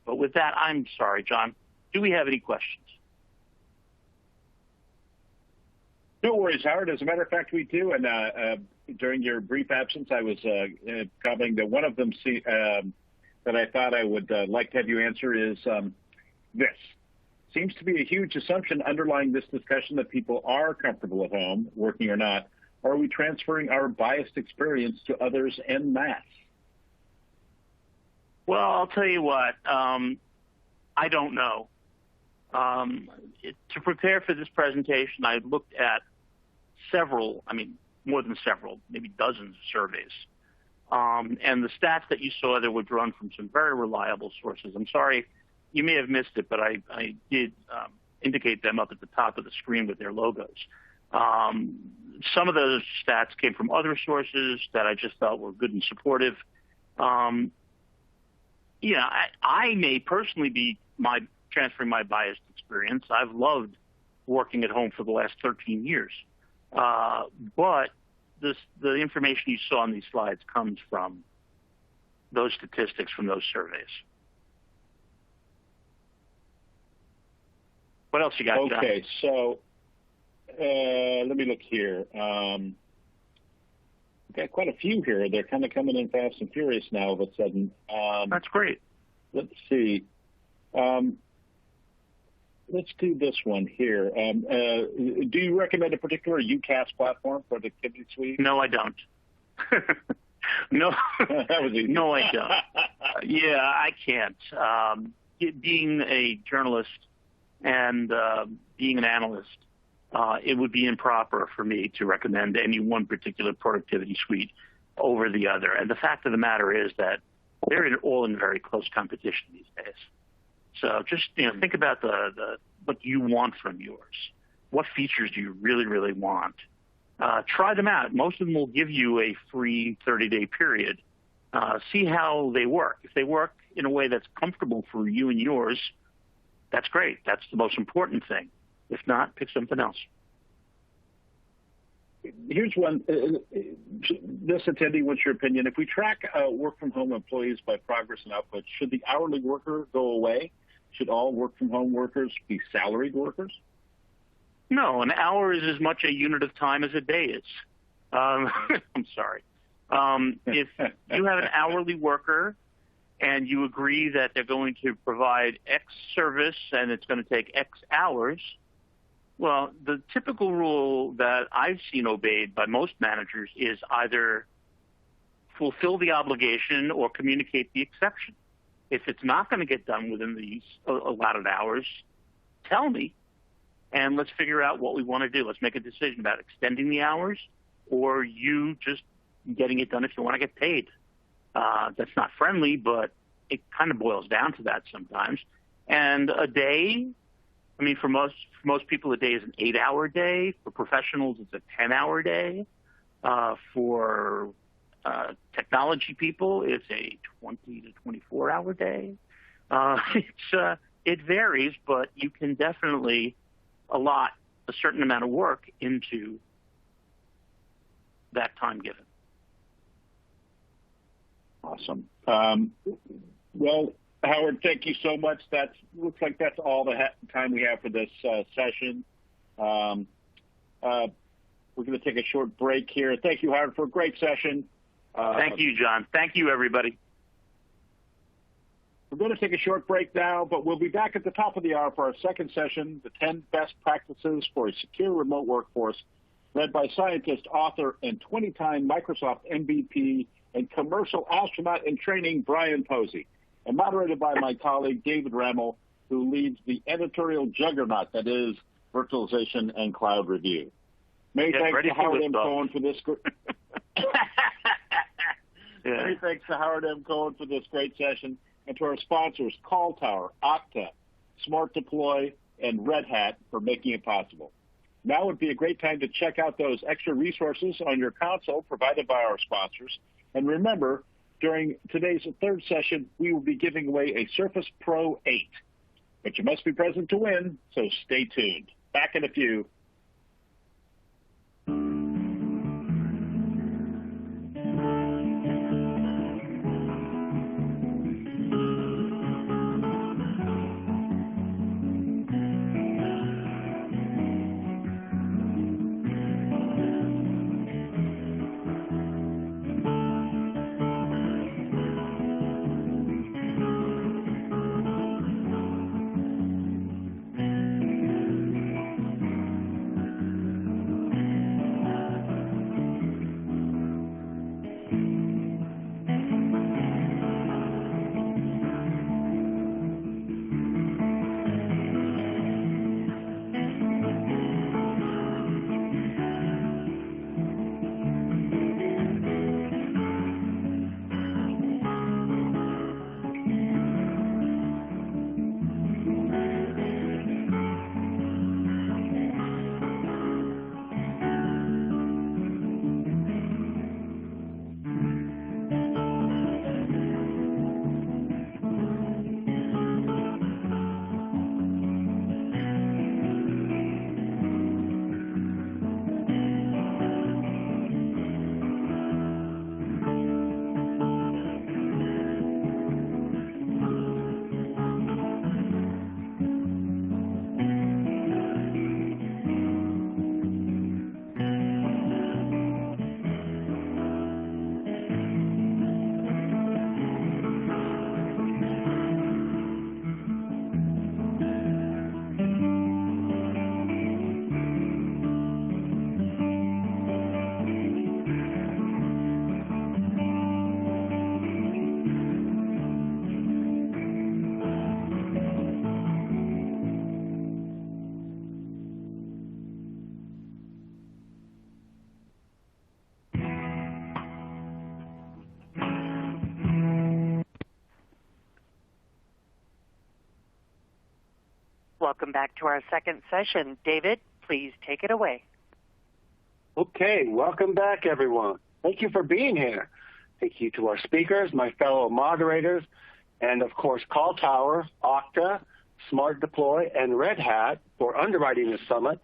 Speaker 3: But with that, I'm sorry, John. Do we have any questions?
Speaker 2: No worries, Howard. As a matter of fact, we do. And during your brief absence, I was commenting that one of them that I thought I would like to have you answer is this. Seems to be a huge assumption underlying this discussion that people are comfortable at home, working or not. Are we transferring our biased experience to others en masse?
Speaker 3: Well, I'll tell you what. I don't know. To prepare for this presentation, I looked at more than several, maybe dozens of surveys. And the stats that you saw there were drawn from some very reliable sources. I'm sorry, you may have missed it, but I did indicate them up at the top of the screen with their logos. Some of those stats came from other sources that I just thought were good and supportive. I may personally be transferring my biased experience. I've loved working at home for the last 13 years. But the information you saw on these slides comes from those statistics from those surveys. What else you got, John?
Speaker 2: Okay, so Let me look here. We've got quite a few here. They're kind of coming in fast and furious now all of a sudden.
Speaker 3: That's great.
Speaker 2: Let's see. Let's do this one here. Do you recommend a particular UCAS platform for the Activity Suite?
Speaker 3: No, I don't. No,
Speaker 2: That was easy.
Speaker 3: no, I don't. Yeah, I can't. Being a journalist and being an analyst, it would be improper for me to recommend any one particular productivity suite over the other. And the fact of the matter is that they're all in very close competition these days. So just think about what you want from yours. What features do you really, really want? Try them out. Most of them will give you a free 30-day period. See how they work. If they work in a way that's comfortable for you and yours, that's great. That's the most important thing. If not, pick something else.
Speaker 2: Here's one. This attendee, what's your opinion? If we track work-from-home employees by progress and output, should the hourly worker go away? Should all work-from-home workers be salaried workers?
Speaker 3: No, an hour is as much a unit of time as a day is. I'm sorry. If you have an hourly worker and you agree that they're going to provide X service and it's going to take X hours, well, the typical rule that I've seen obeyed by most managers is either fulfill the obligation or communicate the exception. If it's not going to get done within these allotted hours, tell me, and let's figure out what we want to do. Let's make a decision about extending the hours or you just getting it done if you want to get paid. That's not friendly, but it kind of boils down to that sometimes. And a day, I mean, for most people, a day is an 8-hour day. For professionals, it's a 10-hour day. For technology people, it's a 20 to 24-hour day. It varies, but you can definitely allot a certain amount of work into that time given.
Speaker 2: Awesome. Well, Howard, thank you so much. Looks like that's all the time we have for this session. We're going to take a short break here. Thank you, Howard, for a great session.
Speaker 3: Thank you, John. Thank you, everybody.
Speaker 2: We're going to take a short break now, but we'll be back at the top of the hour for our second session, the 10 best practices for a secure remote workforce, led by scientist, author, and 20-time Microsoft MVP and commercial astronaut in training, Brian Posey, and moderated by my colleague, David Ramel, who leads the editorial juggernaut that is Virtualization and Cloud Review. Many thanks to Howard M. Cohen for this. Many thanks to Howard M. Cohen for this great session, and to our sponsors, Call Tower, Okta, Smart Deploy, and Red Hat for making it possible. Now would be a great time to check out those extra resources on your console provided by our sponsors. And remember, during today's third session, we will be giving away a Surface Pro 8. But you must be present to win, so stay tuned. Back in a few.
Speaker 1: Welcome back to our second session. David, please take it away.
Speaker 4: Okay, welcome back, everyone. Thank you for being here. Thank you to our speakers, my fellow moderators, and of course, Call Tower, Okta, Smart Deploy, and Red Hat for underwriting this summit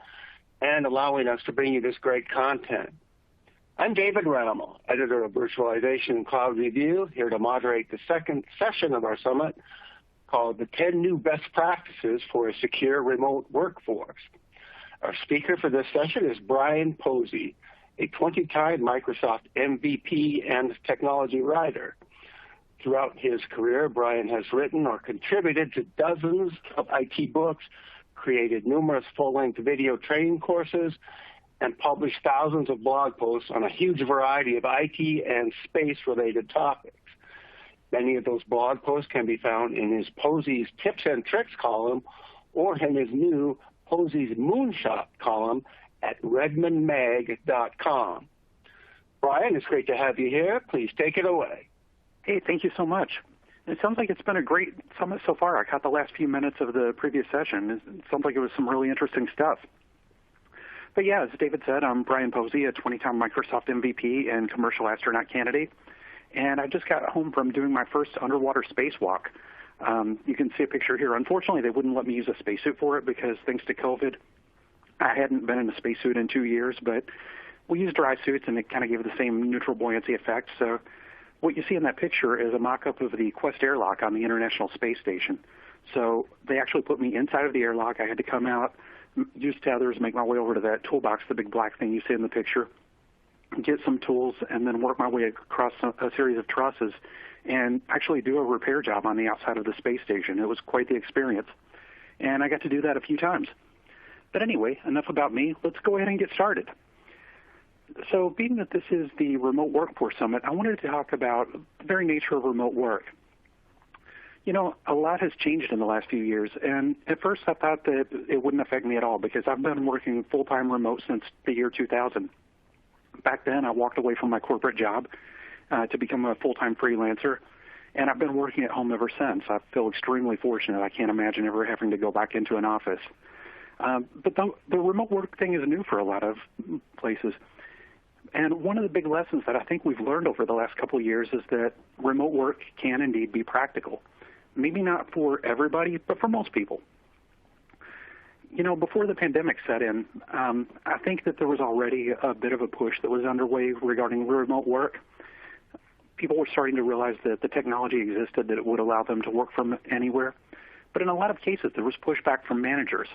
Speaker 4: and allowing us to bring you this great content. I'm David Rammel, editor of Virtualization and Cloud Review, here to moderate the second session of our summit called the 10 New Best Practices for a Secure Remote Workforce. Our speaker for this session is Brian Posey, a 20-time Microsoft MVP and technology writer. Throughout his career, Brian has written or contributed to dozens of IT books, created numerous full-length video training courses, and published thousands of blog posts on a huge variety of IT and space-related topics. Many of those blog posts can be found in his Posey's Tips and Tricks column or in his new Posey's Moonshot column at redmondmag.com. Brian, it's great to have you here. Please take it away.
Speaker 5: Hey, thank you so much. It sounds like it's been a great summit so far. I caught the last few minutes of the previous session. It sounds like it was some really interesting stuff. But yeah, as David said, I'm Brian Posey, a 20-time Microsoft MVP and commercial astronaut candidate. And I just got home from doing my first underwater spacewalk. You can see a picture here. Unfortunately, they wouldn't let me use a spacesuit for it because thanks to COVID, I hadn't been in a spacesuit in 2 years, but we used dry suits and it kind of gave the same neutral buoyancy effect. So what you see in that picture is a mock-up of the Quest airlock on the International Space Station. So they actually put me inside of the airlock. I had to come out, use tethers, make my way over to that toolbox, the big black thing you see in the picture, get some tools, and then work my way across a series of trusses and actually do a repair job on the outside of the space station. It was quite the experience, and I got to do that a few times. But anyway, enough about me. Let's go ahead and get started. So being that this is the Remote Workforce Summit, I wanted to talk about the very nature of remote work. You know, a lot has changed in the last few years, and at first I thought that it wouldn't affect me at all because I've been working full-time remote since the year 2000. Back then, I walked away from my corporate job to become a full-time freelancer, and I've been working at home ever since. I feel extremely fortunate. I can't imagine ever having to go back into an office. But the remote work thing is new for a lot of places. And one of the big lessons that I think we've learned over the last couple of years is that remote work can indeed be practical. Maybe not for everybody, but for most people. You know, before the pandemic set in, I think that there was already a bit of a push that was underway regarding remote work. People were starting to realize that the technology existed, that it would allow them to work from anywhere. But in a lot of cases, there was pushback from managers.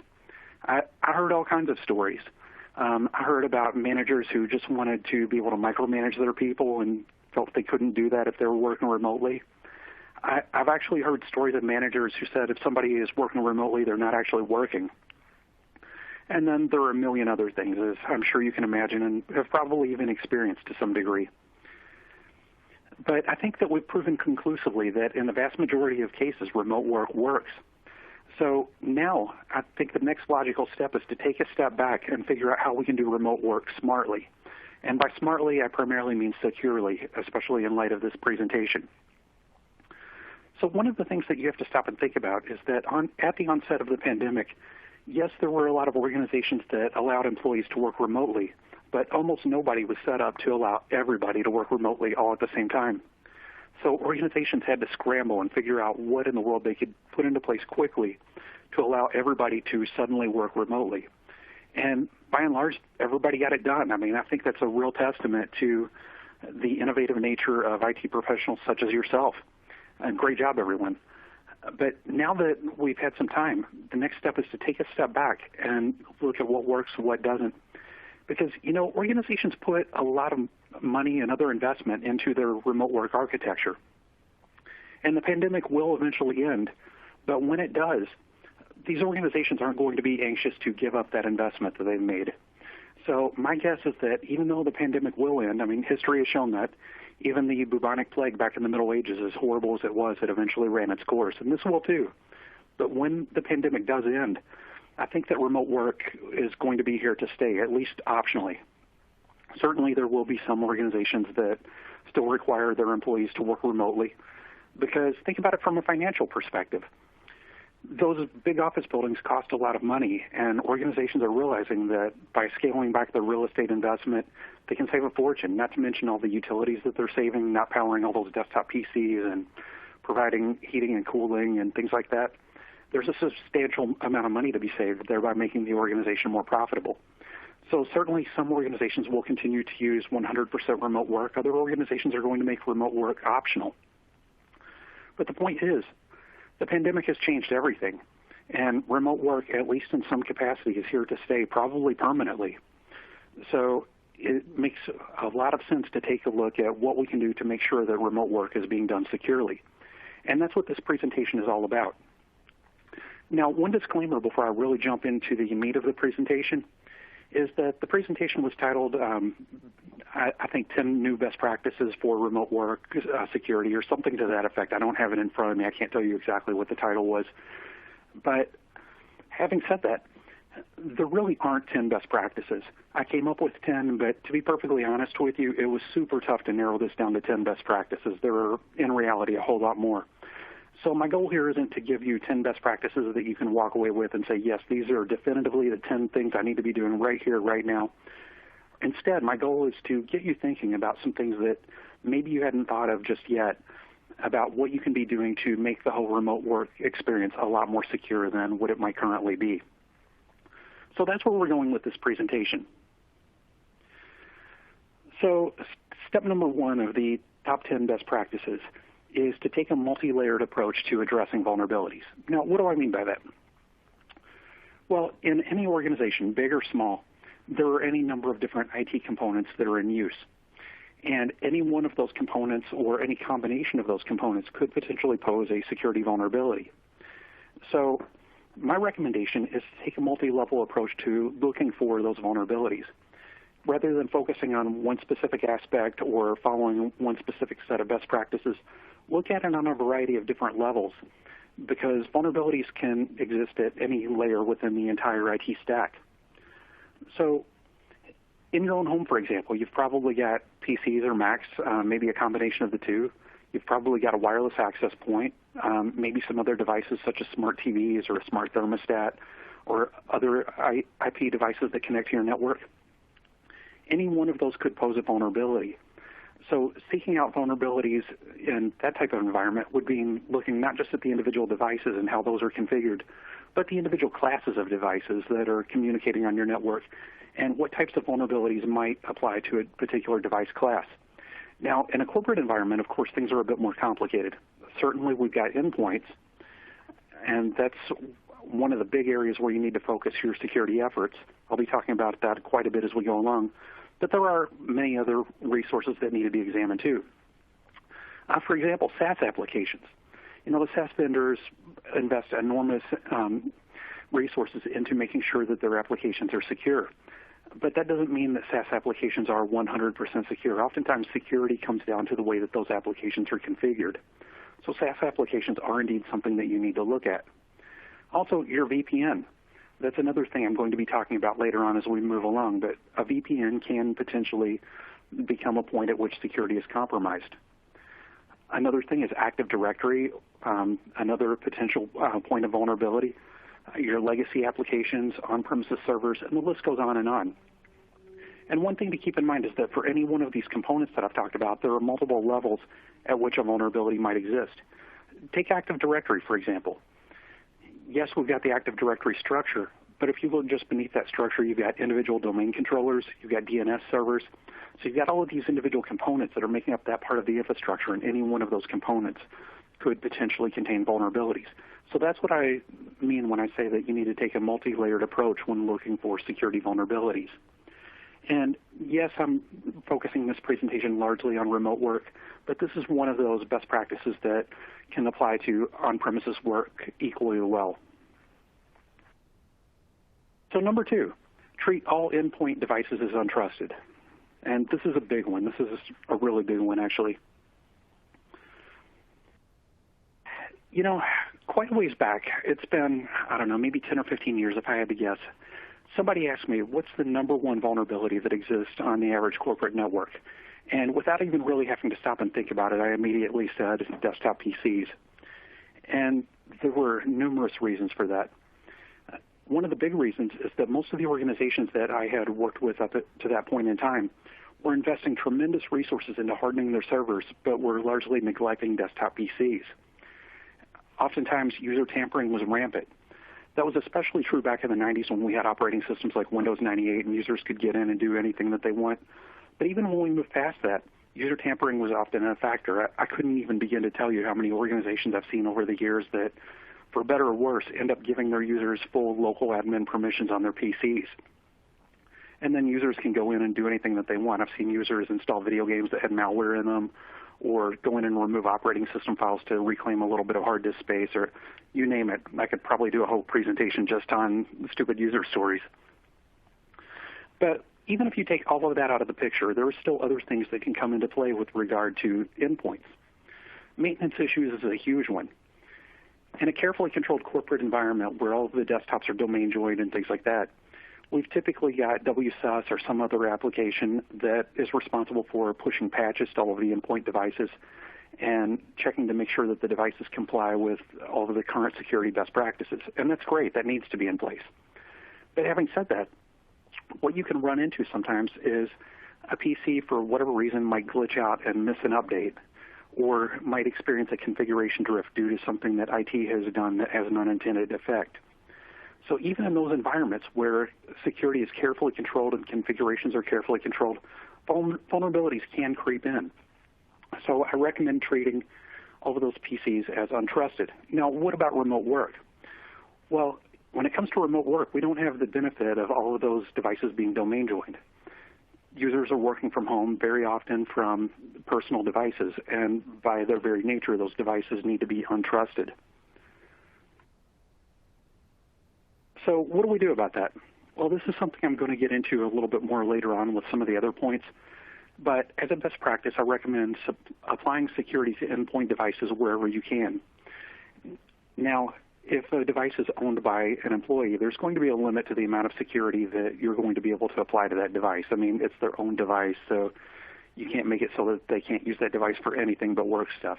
Speaker 5: I heard all kinds of stories. I heard about managers who just wanted to be able to micromanage their people and felt they couldn't do that if they were working remotely. I've actually heard stories of managers who said if somebody is working remotely, they're not actually working. And then there are a million other things, as I'm sure you can imagine, and have probably even experienced to some degree. But I think that we've proven conclusively that in the vast majority of cases, remote work works. So now I think the next logical step is to take a step back and figure out how we can do remote work smartly. And by smartly, I primarily mean securely, especially in light of this presentation. So one of the things that you have to stop and think about is that at the onset of the pandemic, yes, there were a lot of organizations that allowed employees to work remotely, but almost nobody was set up to allow everybody to work remotely all at the same time. So organizations had to scramble and figure out what in the world they could put into place quickly to allow everybody to suddenly work remotely. And by and large, everybody got it done. I mean, I think that's a real testament to the innovative nature of IT professionals such as yourself. And great job, everyone. But now that we've had some time, the next step is to take a step back and look at what works and what doesn't. Because, you know, organizations put a lot of money and other investment into their remote work architecture. And the pandemic will eventually end. But when it does, these organizations aren't going to be anxious to give up that investment that they've made. So my guess is that even though the pandemic will end, I mean, history has shown that, even the bubonic plague back in the Middle Ages, as horrible as it was, it eventually ran its course. And this will too. But when the pandemic does end, I think that remote work is going to be here to stay, at least optionally. Certainly there will be some organizations that still require their employees to work remotely, because think about it from a financial perspective. those big office buildings cost a lot of money, and organizations are realizing that by scaling back their real estate investment, they can save a fortune, not to mention all the utilities that they're saving, not powering all those desktop PCs and providing heating and cooling and things like that. There's a substantial amount of money to be saved, thereby making the organization more profitable. So certainly some organizations will continue to use 100% remote work. Other organizations are going to make remote work optional. But the point is, the pandemic has changed everything, and remote work, at least in some capacity, is here to stay, probably permanently. So it makes a lot of sense to take a look at what we can do to make sure that remote work is being done securely. And that's what this presentation is all about. Now, one disclaimer before I really jump into the meat of the presentation is that the presentation was titled, I think, 10 new best practices for remote work security or something to that effect. I don't have it in front of me. I can't tell you exactly what the title was. But having said that, there really aren't 10 best practices. I came up with 10, but to be perfectly honest with you, it was super tough to narrow this down to 10 best practices. There are, in reality, a whole lot more. So my goal here isn't to give you 10 best practices that you can walk away with and say, yes, these are definitively the 10 things I need to be doing right here, right now. Instead, my goal is to get you thinking about some things that maybe you hadn't thought of just yet, about what you can be doing to make the whole remote work experience a lot more secure than what it might currently be. So that's where we're going with this presentation. So step number one of the top 10 best practices is to take a multi-layered approach to addressing vulnerabilities. Now, what do I mean by that? Well, in any organization, big or small, there are any number of different IT components that are in use. And any one of those components or any combination of those components could potentially pose a security vulnerability. So my recommendation is to take a multi-level approach to looking for those vulnerabilities. Rather than focusing on one specific aspect or following one specific set of best practices, look at it on a variety of different levels, because vulnerabilities can exist at any layer within the entire IT stack. So in your own home, for example, you've probably got PCs or Macs, maybe a combination of the two. You've probably got a wireless access point, maybe some other devices such as smart TVs or a smart thermostat or other IP devices that connect to your network. Any one of those could pose a vulnerability. So seeking out vulnerabilities in that type of environment would be looking not just at the individual devices and how those are configured, but the individual classes of devices that are communicating on your network and what types of vulnerabilities might apply to a particular device class. Now, in a corporate environment, of course, things are a bit more complicated. Certainly, we've got endpoints, and that's one of the big areas where you need to focus your security efforts. I'll be talking about that quite a bit as we go along. But there are many other resources that need to be examined too. For example, SaaS applications. You know, the SaaS vendors invest enormous resources into making sure that their applications are secure. But that doesn't mean that SaaS applications are 100% secure. Oftentimes, security comes down to the way that those applications are configured. So SaaS applications are indeed something that you need to look at. Also, your VPN. That's another thing I'm going to be talking about later on as we move along, but a VPN can potentially become a point at which security is compromised. Another thing is Active Directory, another potential point of vulnerability. Your legacy applications, on-premises servers, and the list goes on and on. And one thing to keep in mind is that for any one of these components that I've talked about, there are multiple levels at which a vulnerability might exist. Take Active Directory, for example. Yes, we've got the Active Directory structure, but if you look just beneath that structure, you've got individual domain controllers, you've got DNS servers. So you've got all of these individual components that are making up that part of the infrastructure, and any one of those components could potentially contain vulnerabilities. So that's what I mean when I say that you need to take a multi-layered approach when looking for security vulnerabilities. And yes, I'm focusing this presentation largely on remote work, but this is one of those best practices that can apply to on-premises work equally well. So number 2, treat all endpoint devices as untrusted. And this is a big one. This is a really big one, actually. You know, quite a ways back, it's been, I don't know, maybe 10 or 15 years if I had to guess, somebody asked me, what's the number one vulnerability that exists on the average corporate network? And without even really having to stop and think about it, I immediately said desktop PCs. And there were numerous reasons for that. One of the big reasons is that most of the organizations that I had worked with up to that point in time were investing tremendous resources into hardening their servers, but were largely neglecting desktop PCs. Oftentimes, user tampering was rampant. That was especially true back in the 90s when we had operating systems like Windows 98 and users could get in and do anything that they want. But even when we moved past that, user tampering was often a factor. I couldn't even begin to tell you how many organizations I've seen over the years that, for better or worse, end up giving their users full local admin permissions on their PCs. And then users can go in and do anything that they want. I've seen users install video games that had malware in them, or go in and remove operating system files to reclaim a little bit of hard disk space, or you name it. I could probably do a whole presentation just on stupid user stories. But even if you take all of that out of the picture, there are still other things that can come into play with regard to endpoints. Maintenance issues is a huge one. In a carefully controlled corporate environment where all of the desktops are domain joined and things like that, we've typically got WSUS or some other application that is responsible for pushing patches to all of the endpoint devices and checking to make sure that the devices comply with all of the current security best practices. And that's great. That needs to be in place. But having said that, what you can run into sometimes is a PC, for whatever reason, might glitch out and miss an update, or might experience a configuration drift due to something that IT has done that has an unintended effect. So even in those environments where security is carefully controlled and configurations are carefully controlled, vulnerabilities can creep in. So I recommend treating all of those PCs as untrusted. Now, what about remote work? Well, when it comes to remote work, we don't have the benefit of all of those devices being domain joined. Users are working from home very often from personal devices, and by their very nature, those devices need to be untrusted. So what do we do about that? Well, this is something I'm going to get into a little bit more later on with some of the other points. But as a best practice, I recommend applying security to endpoint devices wherever you can. Now, if a device is owned by an employee, there's going to be a limit to the amount of security that you're going to be able to apply to that device. I mean, it's their own device, so you can't make it so that they can't use that device for anything but work stuff.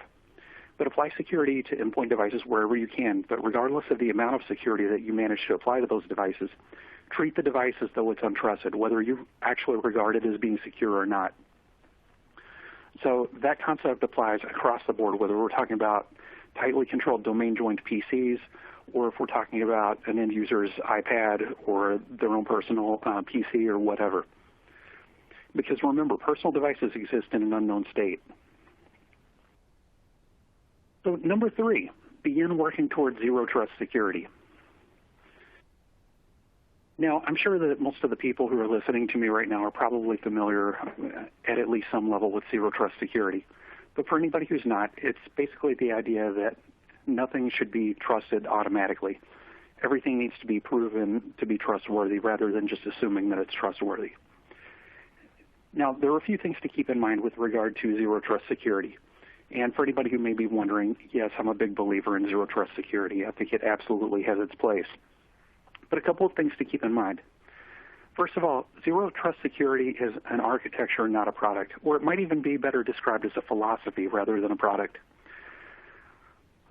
Speaker 5: But apply security to endpoint devices wherever you can. But regardless of the amount of security that you manage to apply to those devices, treat the device as though it's untrusted, whether you actually regard it as being secure or not. So that concept applies across the board, whether we're talking about tightly controlled domain-joined PCs, or if we're talking about an end user's iPad or their own personal PC or whatever. Because remember, personal devices exist in an unknown state. So number 3, begin working towards zero trust security. Now, I'm sure that most of the people who are listening to me right now are probably familiar at least some level with zero trust security. But for anybody who's not, it's basically the idea that nothing should be trusted automatically. Everything needs to be proven to be trustworthy rather than just assuming that it's trustworthy. Now, there are a few things to keep in mind with regard to zero trust security. And for anybody who may be wondering, yes, I'm a big believer in zero trust security. I think it absolutely has its place. But a couple of things to keep in mind. First of all, zero trust security is an architecture, not a product, or it might even be better described as a philosophy rather than a product.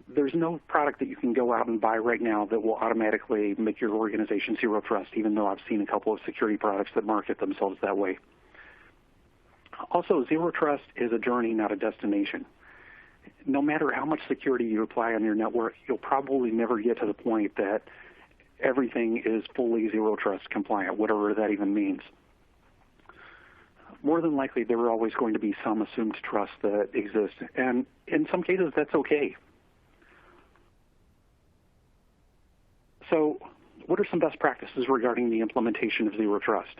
Speaker 5: There's no product that you can go out and buy right now that will automatically make your organization zero trust, even though I've seen a couple of security products that market themselves that way. Also, zero trust is a journey, not a destination. No matter how much security you apply on your network, you'll probably never get to the point that everything is fully zero trust compliant, whatever that even means. More than likely, there are always going to be some assumed trust that exists, and in some cases, that's okay. So, what are some best practices regarding the implementation of zero trust?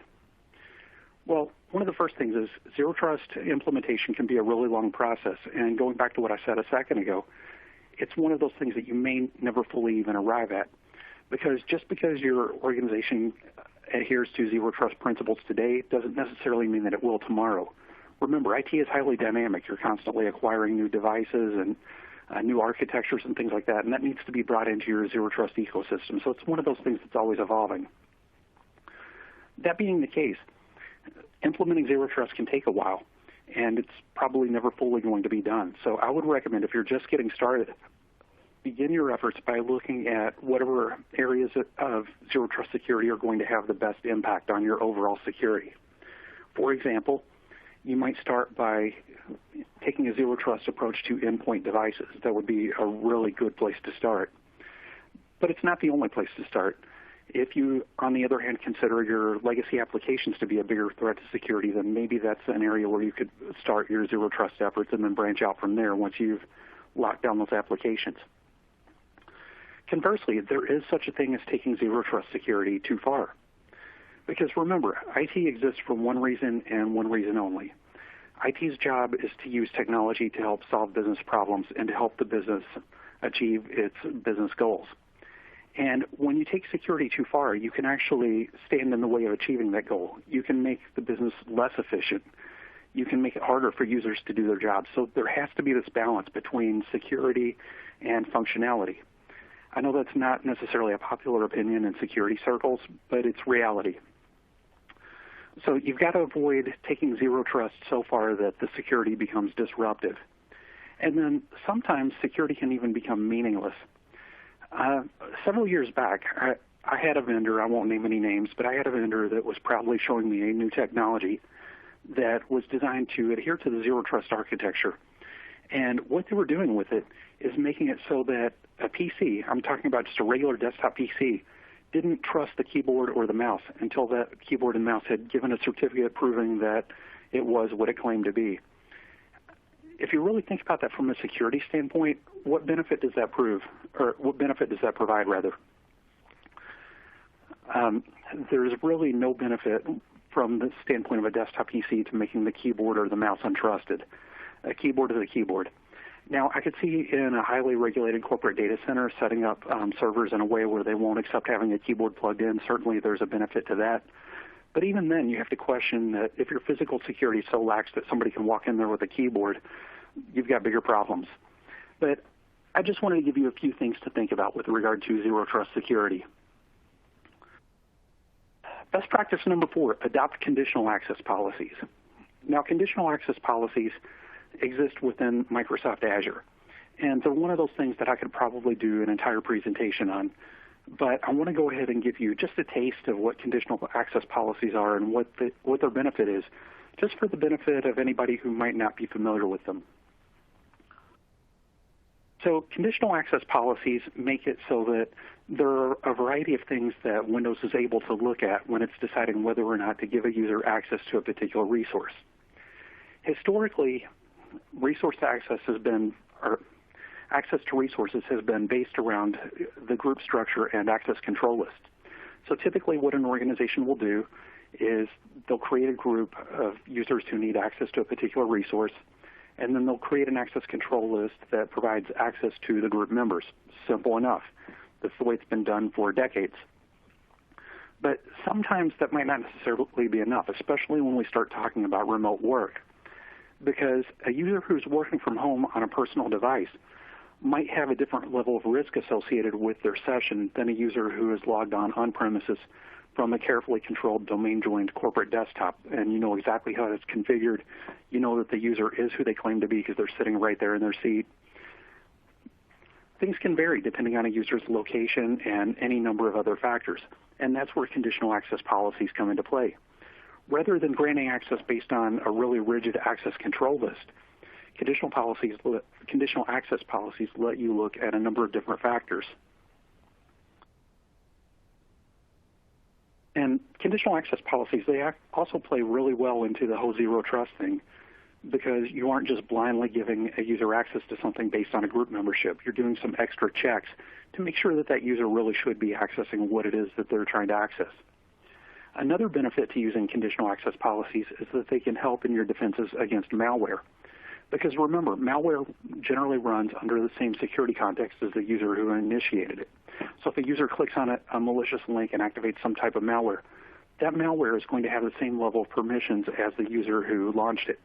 Speaker 5: Well, one of the first things is zero trust implementation can be a really long process, and going back to what I said a second ago, it's one of those things that you may never fully even arrive at. Because just because your organization adheres to zero trust principles today doesn't necessarily mean that it will tomorrow. Remember, IT is highly dynamic. You're constantly acquiring new devices and new architectures and things like that, and that needs to be brought into your zero trust ecosystem. So it's one of those things that's always evolving. That being the case, implementing zero trust can take a while, and it's probably never fully going to be done. So I would recommend, if you're just getting started, begin your efforts by looking at whatever areas of zero trust security are going to have the best impact on your overall security. For example, you might start by taking a zero trust approach to endpoint devices. That would be a really good place to start. But it's not the only place to start. If you, on the other hand, consider your legacy applications to be a bigger threat to security, then maybe that's an area where you could start your zero trust efforts and then branch out from there once you've locked down those applications. Conversely, there is such a thing as taking zero trust security too far. Because remember, IT exists for one reason and one reason only. IT's job is to use technology to help solve business problems and to help the business achieve its business goals. And when you take security too far, you can actually stand in the way of achieving that goal. You can make the business less efficient. You can make it harder for users to do their jobs. So there has to be this balance between security and functionality. I know that's not necessarily a popular opinion in security circles, but it's reality. So you've got to avoid taking zero trust so far that the security becomes disruptive. And then sometimes security can even become meaningless. Several years back, I had a vendor, I won't name any names, but I had a vendor that was proudly showing me a new technology that was designed to adhere to the zero trust architecture. And what they were doing with it is making it so that a PC, I'm talking about just a regular desktop PC, didn't trust the keyboard or the mouse until that keyboard and mouse had given a certificate proving that it was what it claimed to be. If you really think about that from a security standpoint, what benefit does that prove, or what benefit does that provide, rather? There's really no benefit from the standpoint of a desktop PC to making the keyboard or the mouse untrusted. A keyboard is a keyboard. Now, I could see in a highly regulated corporate data center setting up servers in a way where they won't accept having a keyboard plugged in. Certainly there's a benefit to that. But even then, you have to question that if your physical security is so lax that somebody can walk in there with a keyboard, you've got bigger problems. But I just wanted to give you a few things to think about with regard to zero trust security. Best practice number 4, adopt conditional access policies. Now, conditional access policies exist within Microsoft Azure, and they're one of those things that I could probably do an entire presentation on. But I want to go ahead and give you just a taste of what conditional access policies are and what their benefit is, just for the benefit of anybody who might not be familiar with them. So conditional access policies make it so that there are a variety of things that Windows is able to look at when it's deciding whether or not to give a user access to a particular resource. Historically, resource access has been, or access to resources has been based around the group structure and access control list. So typically what an organization will do is they'll create a group of users who need access to a particular resource, and then they'll create an access control list that provides access to the group members. Simple enough. That's the way it's been done for decades. But sometimes that might not necessarily be enough, especially when we start talking about remote work, because a user who's working from home on a personal device might have a different level of risk associated with their session than a user who is logged on premises from a carefully controlled domain-joined corporate desktop, and you know exactly how it's configured. You know that the user is who they claim to be because they're sitting right there in their seat. Things can vary depending on a user's location and any number of other factors, and that's where conditional access policies come into play. Rather than granting access based on a really rigid access control list, conditional access policies let you look at a number of different factors. And conditional access policies, they also play really well into the whole zero trust thing, because you aren't just blindly giving a user access to something based on a group membership. You're doing some extra checks to make sure that that user really should be accessing what it is that they're trying to access. Another benefit to using conditional access policies is that they can help in your defenses against malware. Because remember, malware generally runs under the same security context as the user who initiated it. So if a user clicks on a malicious link and activates some type of malware, that malware is going to have the same level of permissions as the user who launched it.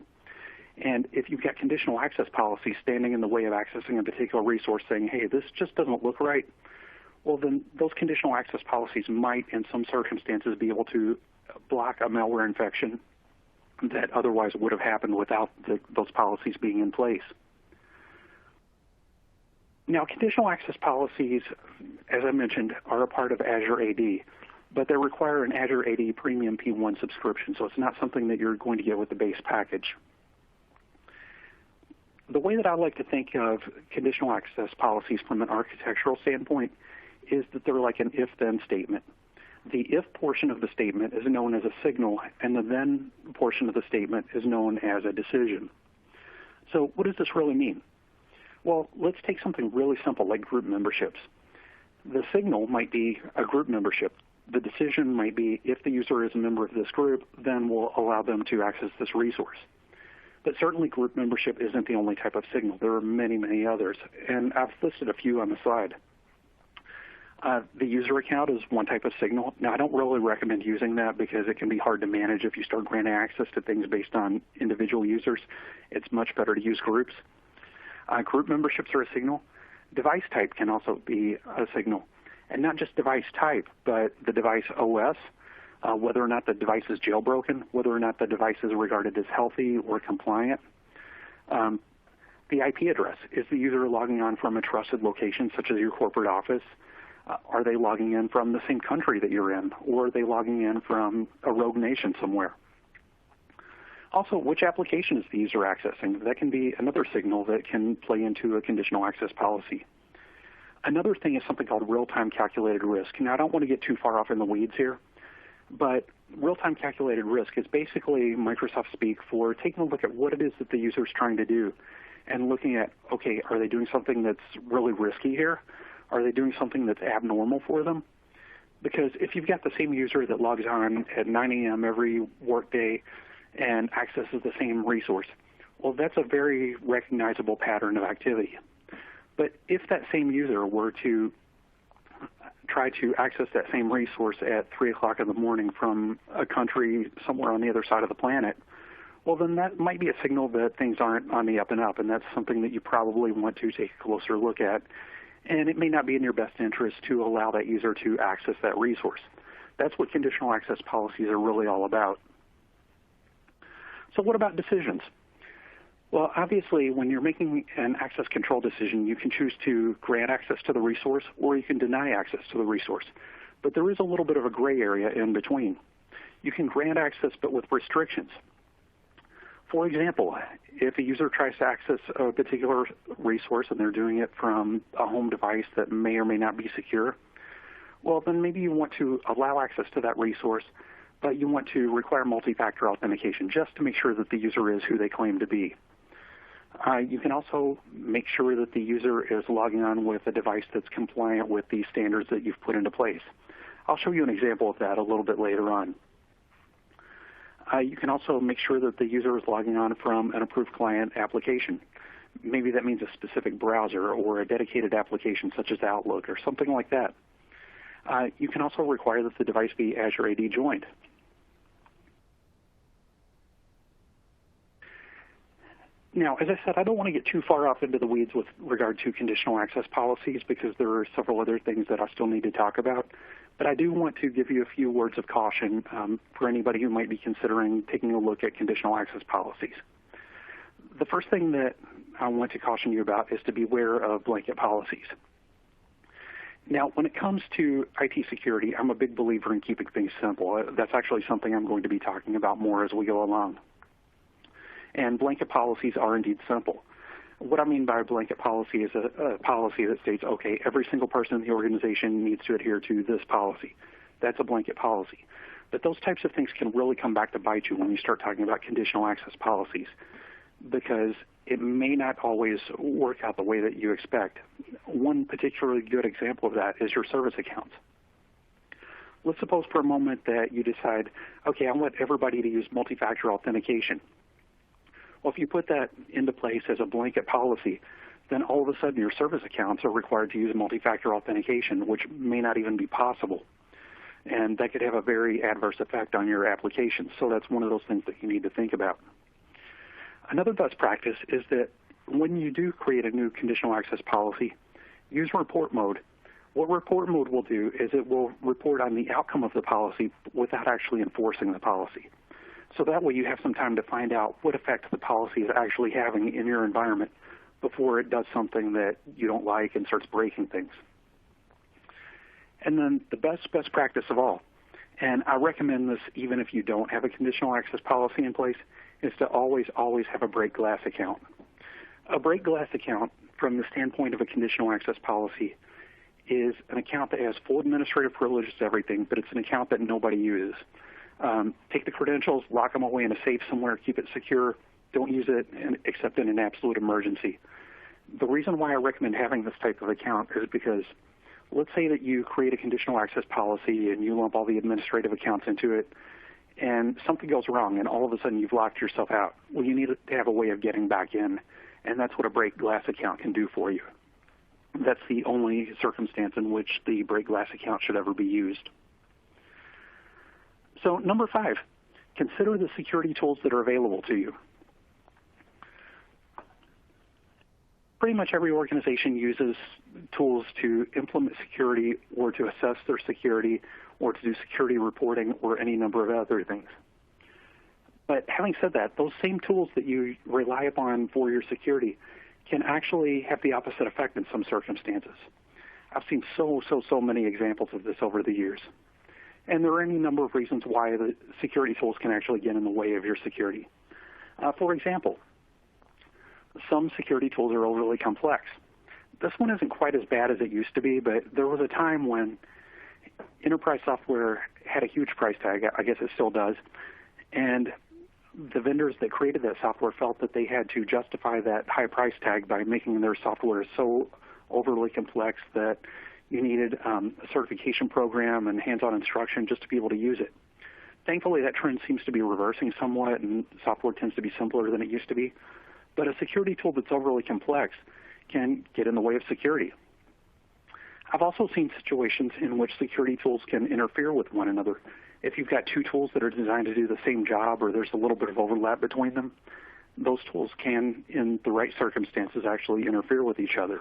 Speaker 5: And if you've got conditional access policies standing in the way of accessing a particular resource saying, hey, this just doesn't look right, well, then those conditional access policies might, in some circumstances, be able to block a malware infection that otherwise would have happened without those policies being in place. Now, conditional access policies, as I mentioned, are a part of Azure AD, but they require an Azure AD Premium P1 subscription, so it's not something that you're going to get with the base package. The way that I like to think of conditional access policies from an architectural standpoint is that they're like an if-then statement. The if portion of the statement is known as a signal, and the then portion of the statement is known as a decision. So what does this really mean? Well, let's take something really simple like group memberships. The signal might be a group membership. The decision might be if the user is a member of this group, then we'll allow them to access this resource. But certainly group membership isn't the only type of signal. There are many, many others, and I've listed a few on the slide. The user account is one type of signal. Now, I don't really recommend using that because it can be hard to manage if you start granting access to things based on individual users. It's much better to use groups. Group memberships are a signal. Device type can also be a signal. And not just device type, but the device OS, whether or not the device is jailbroken, whether or not the device is regarded as healthy or compliant. The IP address, is the user logging on from a trusted location such as your corporate office? Are they logging in from the same country that you're in, or are they logging in from a rogue nation somewhere? Also, which application is the user accessing? That can be another signal that can play into a conditional access policy. Another thing is something called real-time calculated risk. Now, I don't want to get too far off in the weeds here, but real-time calculated risk is basically Microsoft speak for taking a look at what it is that the user is trying to do and looking at, okay, are they doing something that's really risky here? Are they doing something that's abnormal for them? Because if you've got the same user that logs on at 9 a.m. every workday and accesses the same resource, well, that's a very recognizable pattern of activity. But if that same user were to try to access that same resource at 3 o'clock in the morning from a country somewhere on the other side of the planet, well, then that might be a signal that things aren't on the up and up, and that's something that you probably want to take a closer look at. And it may not be in your best interest to allow that user to access that resource. That's what conditional access policies are really all about. So what about decisions? Well, obviously, when you're making an access control decision, you can choose to grant access to the resource or you can deny access to the resource. But there is a little bit of a gray area in between. You can grant access but with restrictions. For example, if a user tries to access a particular resource and they're doing it from a home device that may or may not be secure, well, then maybe you want to allow access to that resource, but you want to require multi-factor authentication just to make sure that the user is who they claim to be. You can also make sure that the user is logging on with a device that's compliant with the standards that you've put into place. I'll show you an example of that a little bit later on. You can also make sure that the user is logging on from an approved client application. Maybe that means a specific browser or a dedicated application such as Outlook or something like that. You can also require that the device be Azure AD joined. Now, as I said, I don't want to get too far off into the weeds with regard to conditional access policies because there are several other things that I still need to talk about. But I do want to give you a few words of caution for anybody who might be considering taking a look at conditional access policies. The first thing that I want to caution you about is to beware of blanket policies. Now, when it comes to IT security, I'm a big believer in keeping things simple. That's actually something I'm going to be talking about more as we go along. And blanket policies are indeed simple. What I mean by a blanket policy is a policy that states, okay, every single person in the organization needs to adhere to this policy. That's a blanket policy. But those types of things can really come back to bite you when you start talking about conditional access policies because it may not always work out the way that you expect. One particularly good example of that is your service accounts. Let's suppose for a moment that you decide, okay, I want everybody to use multi-factor authentication. Well, if you put that into place as a blanket policy, then all of a sudden your service accounts are required to use multi-factor authentication, which may not even be possible. And that could have a very adverse effect on your application. So that's one of those things that you need to think about. Another best practice is that when you do create a new conditional access policy, use report mode. What report mode will do is it will report on the outcome of the policy without actually enforcing the policy. So that way you have some time to find out what effect the policy is actually having in your environment before it does something that you don't like and starts breaking things. And then the best practice of all, and I recommend this even if you don't have a conditional access policy in place, is to always have a break glass account. A break glass account, from the standpoint of a conditional access policy, is an account that has full administrative privileges to everything, but it's an account that nobody uses. Take the credentials, lock them away in a safe somewhere, keep it secure. Don't use it except in an absolute emergency. The reason why I recommend having this type of account is because let's say that you create a conditional access policy and you lump all the administrative accounts into it, and something goes wrong and all of a sudden you've locked yourself out. Well, you need to have a way of getting back in, and that's what a break glass account can do for you. That's the only circumstance in which the break glass account should ever be used. So number 5, consider the security tools that are available to you. Pretty much every organization uses tools to implement security or to assess their security or to do security reporting or any number of other things. But having said that, those same tools that you rely upon for your security can actually have the opposite effect in some circumstances. I've seen so many examples of this over the years. And there are any number of reasons why the security tools can actually get in the way of your security. For example, some security tools are overly complex. This one isn't quite as bad as it used to be, but there was a time when enterprise software had a huge price tag. I guess it still does. And the vendors that created that software felt that they had to justify that high price tag by making their software so overly complex that you needed a certification program and hands-on instruction just to be able to use it. Thankfully, that trend seems to be reversing somewhat, and software tends to be simpler than it used to be. But a security tool that's overly complex can get in the way of security. I've also seen situations in which security tools can interfere with one another. If you've got two tools that are designed to do the same job or there's a little bit of overlap between them, those tools can, in the right circumstances, actually interfere with each other.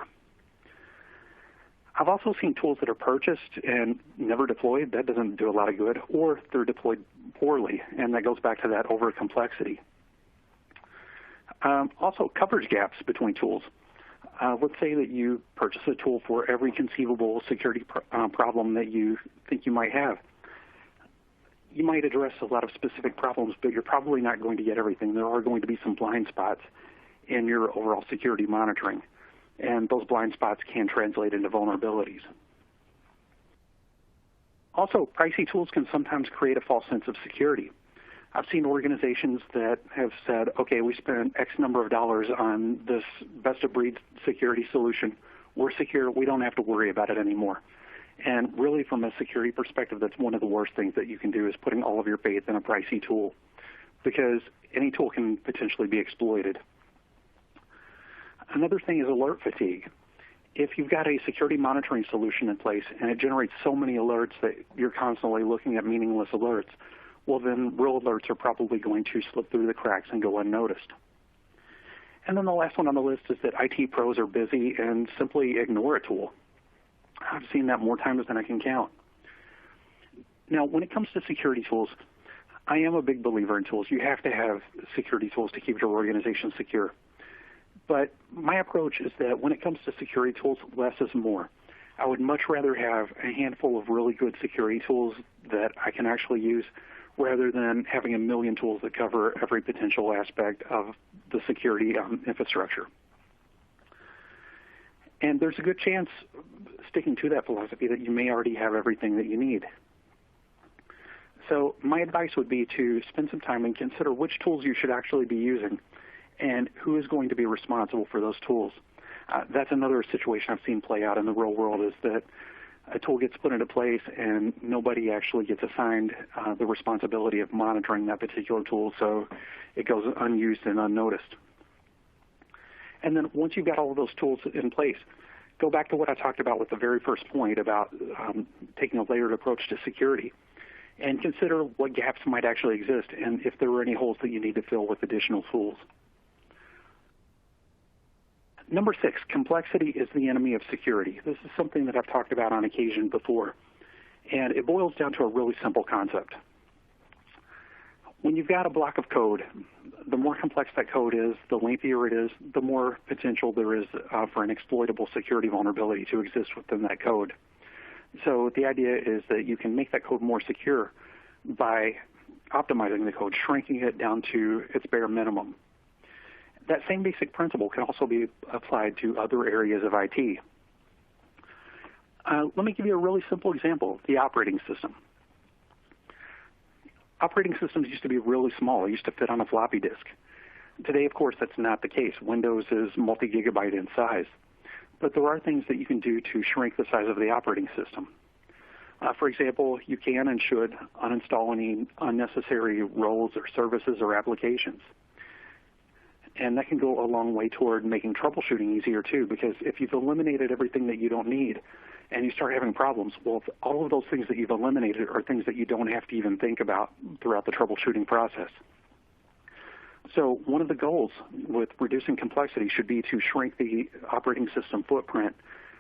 Speaker 5: I've also seen tools that are purchased and never deployed. That doesn't do a lot of good, or they're deployed poorly, and that goes back to that over-complexity. Also, coverage gaps between tools. Let's say that you purchase a tool for every conceivable security problem that you think you might have. You might address a lot of specific problems, but you're probably not going to get everything. There are going to be some blind spots in your overall security monitoring, and those blind spots can translate into vulnerabilities. Also, pricey tools can sometimes create a false sense of security. I've seen organizations that have said, okay, we spent X number of dollars on this best-of-breed security solution. We're secure. We don't have to worry about it anymore. And really, from a security perspective, that's one of the worst things that you can do, is putting all of your faith in a pricey tool, because any tool can potentially be exploited. Another thing is alert fatigue. If you've got a security monitoring solution in place and it generates so many alerts that you're constantly looking at meaningless alerts, well, then real alerts are probably going to slip through the cracks and go unnoticed. And then the last one on the list is that IT pros are busy and simply ignore a tool. I've seen that more times than I can count. Now, when it comes to security tools, I am a big believer in tools. You have to have security tools to keep your organization secure. But my approach is that when it comes to security tools, less is more. I would much rather have a handful of really good security tools that I can actually use rather than having a million tools that cover every potential aspect of the security infrastructure. And there's a good chance, sticking to that philosophy, that you may already have everything that you need. So my advice would be to spend some time and consider which tools you should actually be using and who is going to be responsible for those tools. That's another situation I've seen play out in the real world, is that a tool gets put into place and nobody actually gets assigned the responsibility of monitoring that particular tool, so it goes unused and unnoticed. And then once you've got all of those tools in place, go back to what I talked about with the very first point about taking a layered approach to security, and consider what gaps might actually exist and if there are any holes that you need to fill with additional tools. Number 6, complexity is the enemy of security. This is something that I've talked about on occasion before, and it boils down to a really simple concept. When you've got a block of code, the more complex that code is, the lengthier it is, the more potential there is for an exploitable security vulnerability to exist within that code. So the idea is that you can make that code more secure by optimizing the code, shrinking it down to its bare minimum. That same basic principle can also be applied to other areas of IT. Let me give you a really simple example, the operating system. Operating systems used to be really small. They used to fit on a floppy disk. Today, of course, that's not the case. Windows is multi-gigabyte in size. But there are things that you can do to shrink the size of the operating system. For example, you can and should uninstall any unnecessary roles or services or applications. And that can go a long way toward making troubleshooting easier too, because if you've eliminated everything that you don't need and you start having problems, well, all of those things that you've eliminated are things that you don't have to even think about throughout the troubleshooting process. So one of the goals with reducing complexity should be to shrink the operating system footprint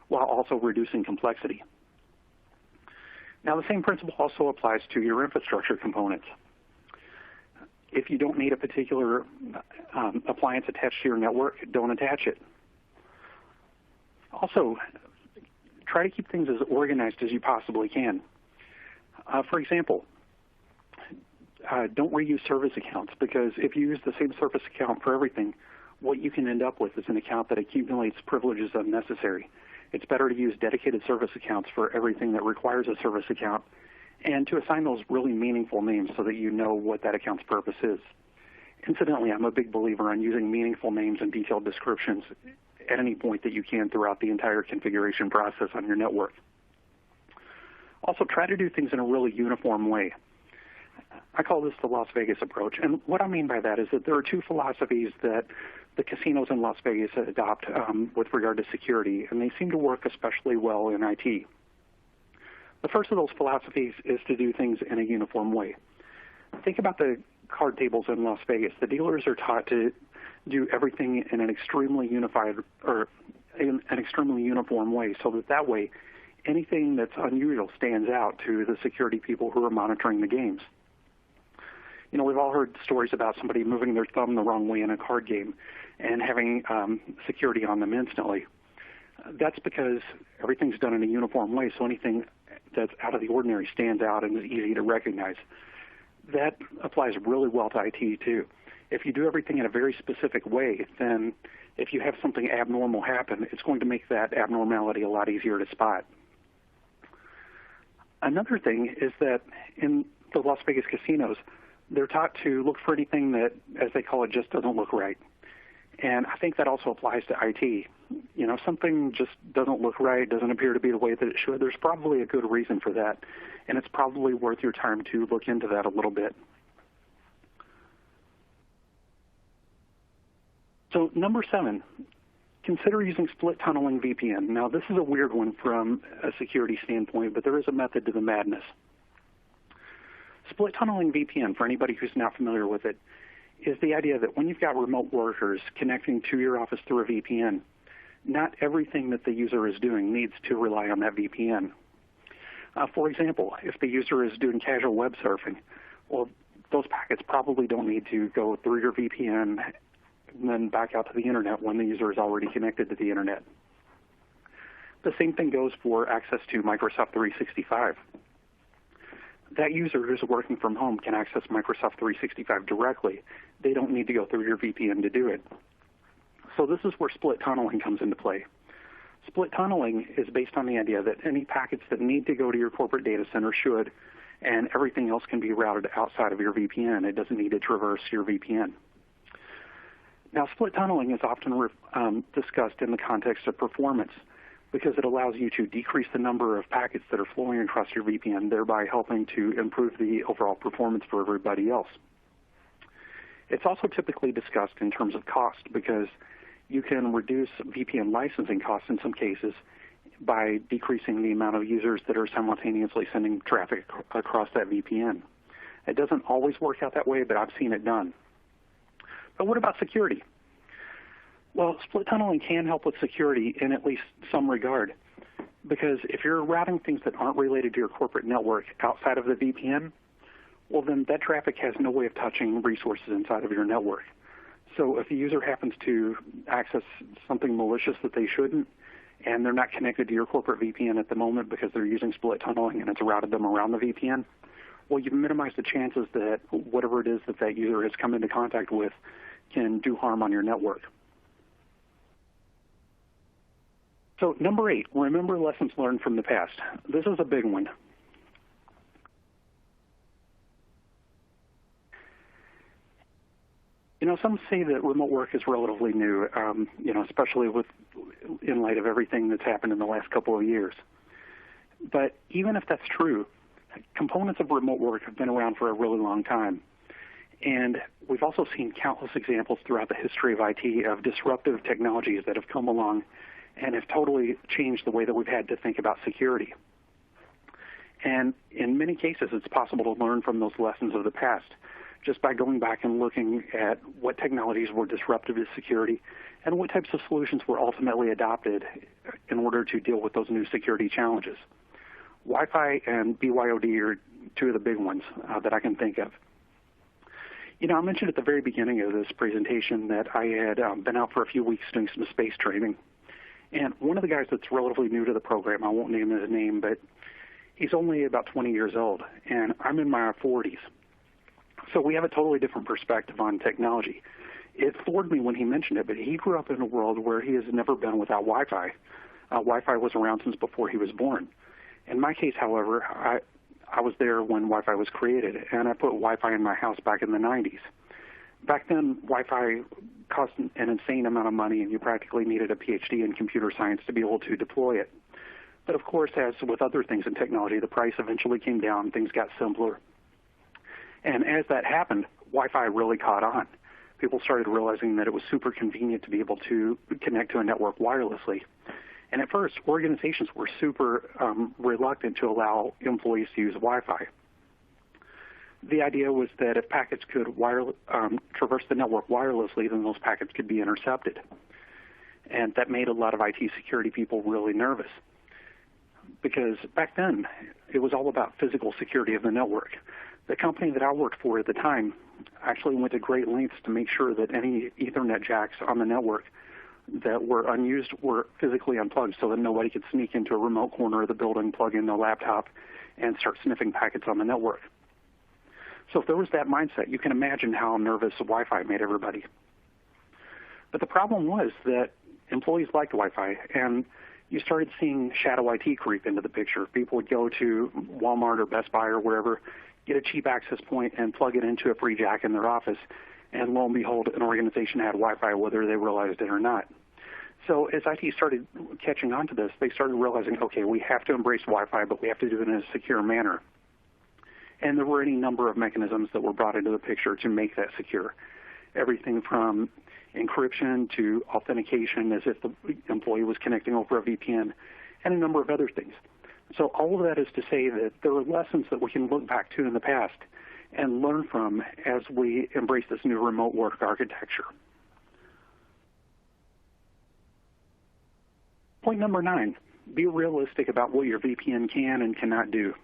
Speaker 5: while also reducing complexity. Now, the same principle also applies to your infrastructure components. If you don't need a particular appliance attached to your network, don't attach it. Also, try to keep things as organized as you possibly can. For example, don't reuse service accounts, because if you use the same service account for everything, what you can end up with is an account that accumulates privileges unnecessary. It's better to use dedicated service accounts for everything that requires a service account and to assign those really meaningful names so that you know what that account's purpose is. Incidentally, I'm a big believer in using meaningful names and detailed descriptions at any point that you can throughout the entire configuration process on your network. Also, try to do things in a really uniform way. I call this the Las Vegas approach. And what I mean by that is that there are two philosophies that the casinos in Las Vegas adopt with regard to security, and they seem to work especially well in IT. The first of those philosophies is to do things in a uniform way. Think about the card tables in Las Vegas. The dealers are taught to do everything in an extremely unified or in an extremely uniform way, so that way anything that's unusual stands out to the security people who are monitoring the games. You know, we've all heard stories about somebody moving their thumb the wrong way in a card game and having security on them instantly. That's because everything's done in a uniform way, so anything that's out of the ordinary stands out and is easy to recognize. That applies really well to IT too. If you do everything in a very specific way, then if you have something abnormal happen, it's going to make that abnormality a lot easier to spot. Another thing is that in the Las Vegas casinos, they're taught to look for anything that, as they call it, just doesn't look right. And I think that also applies to IT. You know, something just doesn't look right, doesn't appear to be the way that it should. There's probably a good reason for that, and it's probably worth your time to look into that a little bit. So number 7, consider using split tunneling VPN. Now, this is a weird one from a security standpoint, but there is a method to the madness. Split tunneling VPN, for anybody who's not familiar with it, is the idea that when you've got remote workers connecting to your office through a VPN, not everything that the user is doing needs to rely on that VPN. For example, if the user is doing casual web surfing, well, those packets probably don't need to go through your VPN and then back out to the internet when the user is already connected to the internet. The same thing goes for access to Microsoft 365. That user who's working from home can access Microsoft 365 directly. They don't need to go through your VPN to do it. So this is where split tunneling comes into play. Split tunneling is based on the idea that any packets that need to go to your corporate data center should, and everything else can be routed outside of your VPN. It doesn't need to traverse your VPN. Now, split tunneling is often discussed in the context of performance, because it allows you to decrease the number of packets that are flowing across your VPN, thereby helping to improve the overall performance for everybody else. It's also typically discussed in terms of cost, because you can reduce VPN licensing costs in some cases by decreasing the amount of users that are simultaneously sending traffic across that VPN. It doesn't always work out that way, but I've seen it done. But what about security? Well, split tunneling can help with security in at least some regard, because if you're routing things that aren't related to your corporate network outside of the VPN, well, then that traffic has no way of touching resources inside of your network. So if a user happens to access something malicious that they shouldn't, and they're not connected to your corporate VPN at the moment because they're using split tunneling and it's routed them around the VPN, well, you've minimized the chances that whatever it is that that user has come into contact with can do harm on your network. So number 8, remember lessons learned from the past. This is a big one. You know, some say that remote work is relatively new, especially in light of everything that's happened in the last couple of years. But even if that's true, components of remote work have been around for a really long time. And we've also seen countless examples throughout the history of IT of disruptive technologies that have come along and have totally changed the way that we've had to think about security. And in many cases, it's possible to learn from those lessons of the past just by going back and looking at what technologies were disruptive to security and what types of solutions were ultimately adopted in order to deal with those new security challenges. Wi-Fi and BYOD are two of the big ones that I can think of. You know, I mentioned at the very beginning of this presentation that I had been out for a few weeks doing some space training. And one of the guys that's relatively new to the program, I won't name his name, but he's only about 20 years old, and I'm in my 40s. So we have a totally different perspective on technology. It floored me when he mentioned it, but he grew up in a world where he has never been without Wi-Fi. Wi-Fi was around since before he was born. In my case, however, I was there when Wi-Fi was created, and I put Wi-Fi in my house back in the 90s. Back then, Wi-Fi cost an insane amount of money, and you practically needed a PhD in computer science to be able to deploy it. But of course, as with other things in technology, the price eventually came down, things got simpler. And as that happened, Wi-Fi really caught on. People started realizing that it was super convenient to be able to connect to a network wirelessly. And at first, organizations were super reluctant to allow employees to use Wi-Fi. The idea was that if packets could traverse the network wirelessly, then those packets could be intercepted. And that made a lot of IT security people really nervous. Because back then, it was all about physical security of the network. The company that I worked for at the time actually went to great lengths to make sure that any Ethernet jacks on the network that were unused were physically unplugged so that nobody could sneak into a remote corner of the building, plug in their laptop, and start sniffing packets on the network. So if there was that mindset, you can imagine how nervous Wi-Fi made everybody. But the problem was that employees liked Wi-Fi, and you started seeing shadow IT creep into the picture. People would go to Walmart or Best Buy or wherever, get a cheap access point, and plug it into a free jack in their office, and lo and behold, an organization had Wi-Fi whether they realized it or not. So as IT started catching on to this, they started realizing, okay, we have to embrace Wi-Fi, but we have to do it in a secure manner. And there were any number of mechanisms that were brought into the picture to make that secure. Everything from encryption to authentication as if the employee was connecting over a VPN, and a number of other things. So all of that is to say that there are lessons that we can look back to in the past and learn from as we embrace this new remote work architecture. Point number 9, be realistic about what your VPN can and cannot do.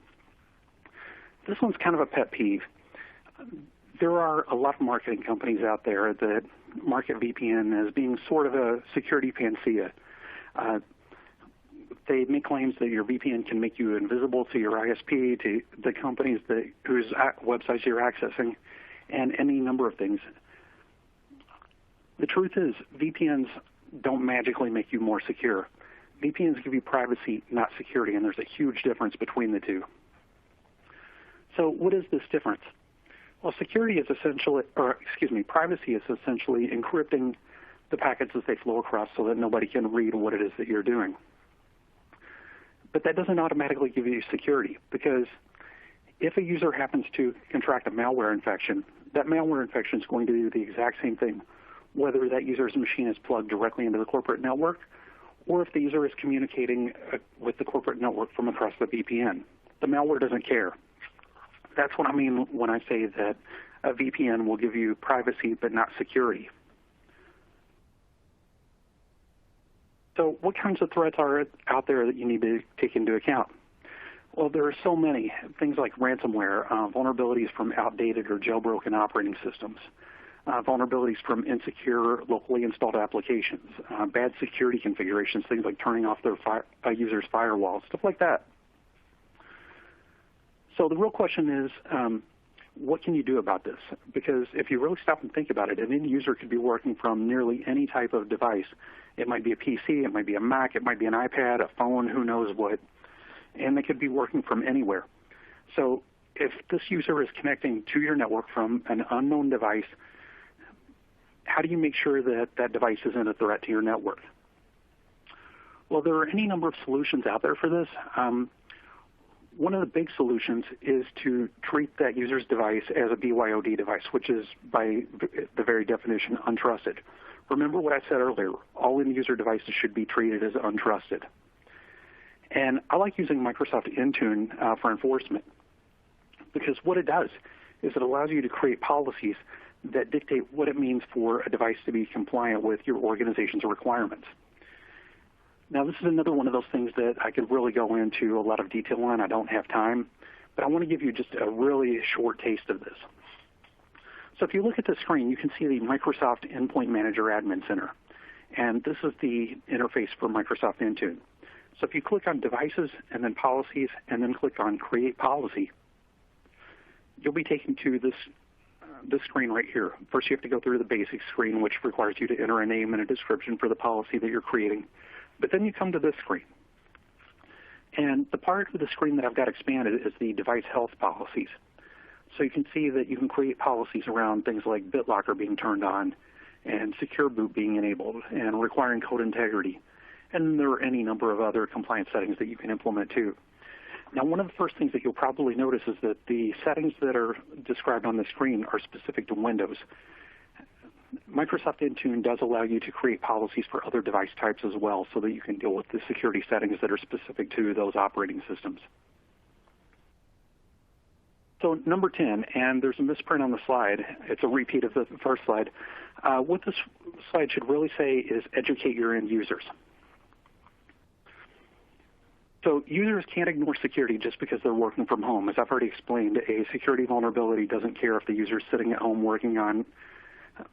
Speaker 5: This one's kind of a pet peeve. There are a lot of marketing companies out there that market VPN as being sort of a security panacea. They make claims that your VPN can make you invisible to your ISP, to the companies whose websites you're accessing, and any number of things. The truth is, VPNs don't magically make you more secure. VPNs give you privacy, not security, and there's a huge difference between the two. So what is this difference? Well, privacy is essentially encrypting the packets as they flow across so that nobody can read what it is that you're doing. But that doesn't automatically give you security, because if a user happens to contract a malware infection, that malware infection is going to do the exact same thing, whether that user's machine is plugged directly into the corporate network or if the user is communicating with the corporate network from across the VPN. The malware doesn't care. That's what I mean when I say that a VPN will give you privacy but not security. So what kinds of threats are out there that you need to take into account? Well, there are so many things like ransomware, vulnerabilities from outdated or jailbroken operating systems, vulnerabilities from insecure locally installed applications, bad security configurations, things like turning off their user's firewall, stuff like that. So the real question is, what can you do about this? Because if you really stop and think about it, an end user could be working from nearly any type of device. It might be a PC, it might be a Mac, it might be an iPad, a phone, who knows what. And they could be working from anywhere. So if this user is connecting to your network from an unknown device, how do you make sure that that device isn't a threat to your network? Well, there are any number of solutions out there for this. One of the big solutions is to treat that user's device as a BYOD device, which is by the very definition untrusted. Remember what I said earlier, all end user devices should be treated as untrusted. And I like using Microsoft Intune for enforcement, because what it does is it allows you to create policies that dictate what it means for a device to be compliant with your organization's requirements. Now, this is another one of those things that I could really go into a lot of detail on. I don't have time, but I want to give you just a really short taste of this. So if you look at the screen, you can see the Microsoft Endpoint Manager Admin Center, and this is the interface for Microsoft Intune. So if you click on Devices and then Policies and then click on Create Policy, you'll be taken to this screen right here. First, you have to go through the basic screen, which requires you to enter a name and a description for the policy that you're creating. But then you come to this screen. And the part of the screen that I've got expanded is the device health policies. So you can see that you can create policies around things like BitLocker being turned on and Secure Boot being enabled and requiring code integrity. And there are any number of other compliance settings that you can implement too. Now, one of the first things that you'll probably notice is that the settings that are described on the screen are specific to Windows. Microsoft Intune does allow you to create policies for other device types as well, so that you can deal with the security settings that are specific to those operating systems. So number 10, and there's a misprint on the slide. It's a repeat of the first slide. What this slide should really say is educate your end users. So users can't ignore security just because they're working from home. As I've already explained, a security vulnerability doesn't care if the user's sitting at home working on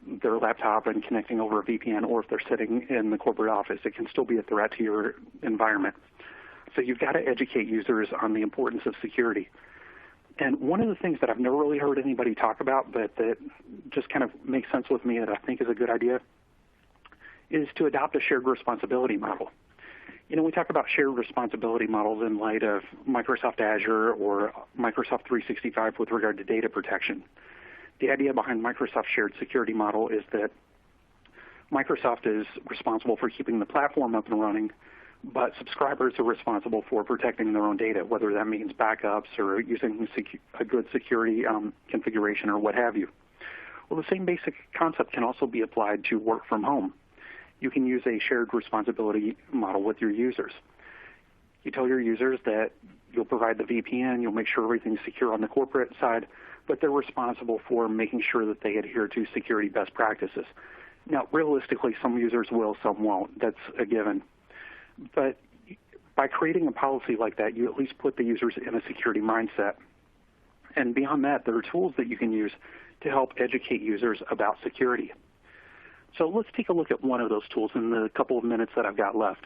Speaker 5: their laptop and connecting over a VPN, or if they're sitting in the corporate office. It can still be a threat to your environment. So you've got to educate users on the importance of security. And one of the things that I've never really heard anybody talk about, but that just kind of makes sense with me that I think is a good idea, is to adopt a shared responsibility model. You know, we talk about shared responsibility models in light of Microsoft Azure or Microsoft 365 with regard to data protection. The idea behind Microsoft's shared security model is that Microsoft is responsible for keeping the platform up and running, but subscribers are responsible for protecting their own data, whether that means backups or using a good security configuration or what have you. Well, the same basic concept can also be applied to work from home. You can use a shared responsibility model with your users. You tell your users that you'll provide the VPN, you'll make sure everything's secure on the corporate side, but they're responsible for making sure that they adhere to security best practices. Now, realistically, some users will, some won't. That's a given. But by creating a policy like that, you at least put the users in a security mindset. And beyond that, there are tools that you can use to help educate users about security. So let's take a look at one of those tools in the couple of minutes that I've got left.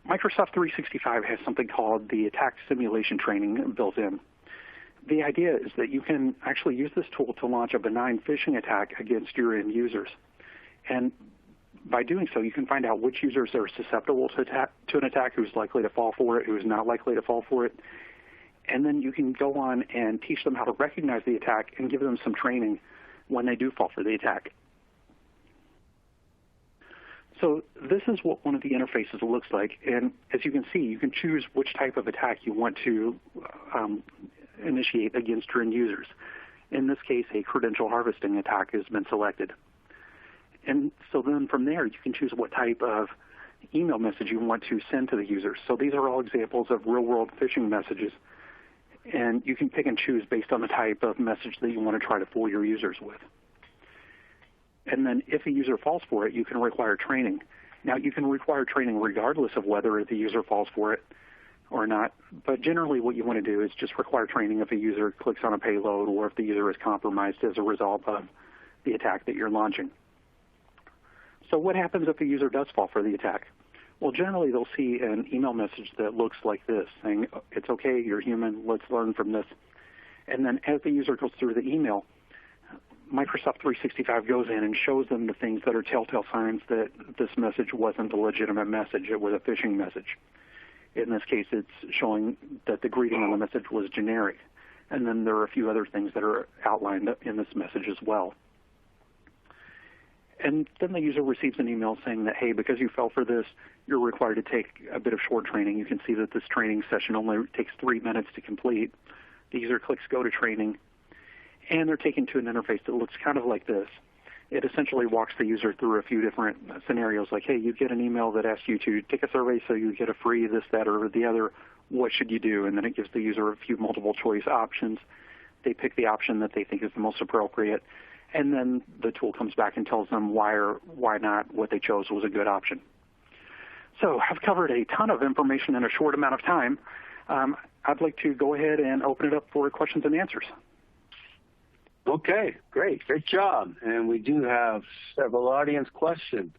Speaker 5: Microsoft 365 has something called the attack simulation training built in. The idea is that you can actually use this tool to launch a benign phishing attack against your end users. And by doing so, you can find out which users are susceptible to an attack, who's likely to fall for it, who's not likely to fall for it. And then you can go on and teach them how to recognize the attack and give them some training when they do fall for the attack. So this is what one of the interfaces looks like. And as you can see, you can choose which type of attack you want to initiate against your end users. In this case, a credential harvesting attack has been selected. And so then from there, you can choose what type of email message you want to send to the users. So these are all examples of real-world phishing messages. And you can pick and choose based on the type of message that you want to try to fool your users with. And then if a user falls for it, you can require training. Now, you can require training regardless of whether the user falls for it. or not. But generally what you want to do is just require training if a user clicks on a payload or if the user is compromised as a result of the attack that you're launching. So what happens if a user does fall for the attack? Well, generally they'll see an email message that looks like this, saying, it's okay, you're human, let's learn from this. And then as the user goes through the email, Microsoft 365 goes in and shows them the things that are telltale signs that this message wasn't a legitimate message, it was a phishing message. In this case, it's showing that the greeting on the message was generic. And then there are a few other things that are outlined in this message as well. And then the user receives an email saying that, hey, because you fell for this, you're required to take a bit of short training. You can see that this training session only takes 3 minutes to complete. The user clicks go to training, and they're taken to an interface that looks kind of like this. It essentially walks the user through a few different scenarios, like, hey, you get an email that asks you to take a survey so you get a free this, that, or the other. What should you do? And then it gives the user a few multiple choice options. They pick the option that they think is the most appropriate, and then the tool comes back and tells them why or why not what they chose was a good option. So I've covered a ton of information in a short amount of time. I'd like to go ahead and open it up for questions and answers.
Speaker 4: Okay, great job. And we do have several audience questions.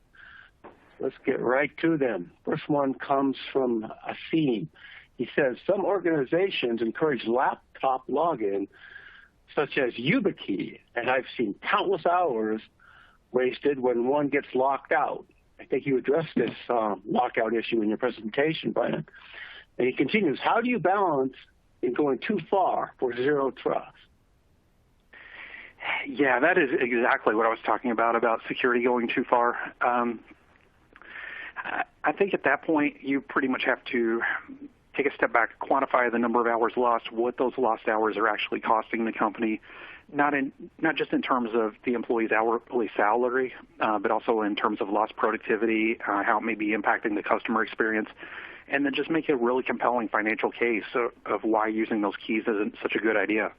Speaker 4: Let's get right to them. First one comes from Asim. He says, some organizations encourage laptop login, such as YubiKey, and I've seen countless hours wasted when one gets locked out. I think you addressed this lockout issue in your presentation, Brian. And he continues, how do you balance in going too far for zero trust?
Speaker 5: Yeah, that is exactly what I was talking about security going too far. I think at that point, you pretty much have to take a step back, quantify the number of hours lost, what those lost hours are actually costing the company, not just in terms of the employee's hourly salary, but also in terms of lost productivity, how it may be impacting the customer experience, and then just make a really compelling financial case of why using those keys isn't such a good idea.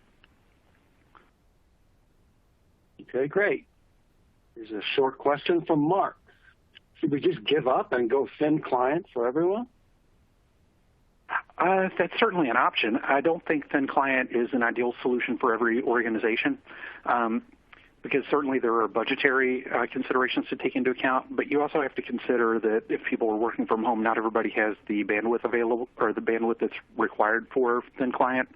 Speaker 4: Okay, great. Here's a short question from Mark. Should we just give up and go thin client for everyone?
Speaker 5: That's certainly an option. I don't think thin client is an ideal solution for every organization because certainly there are budgetary considerations to take into account, but you also have to consider that if people are working from home, not everybody has the bandwidth available or the bandwidth that's required for thin client.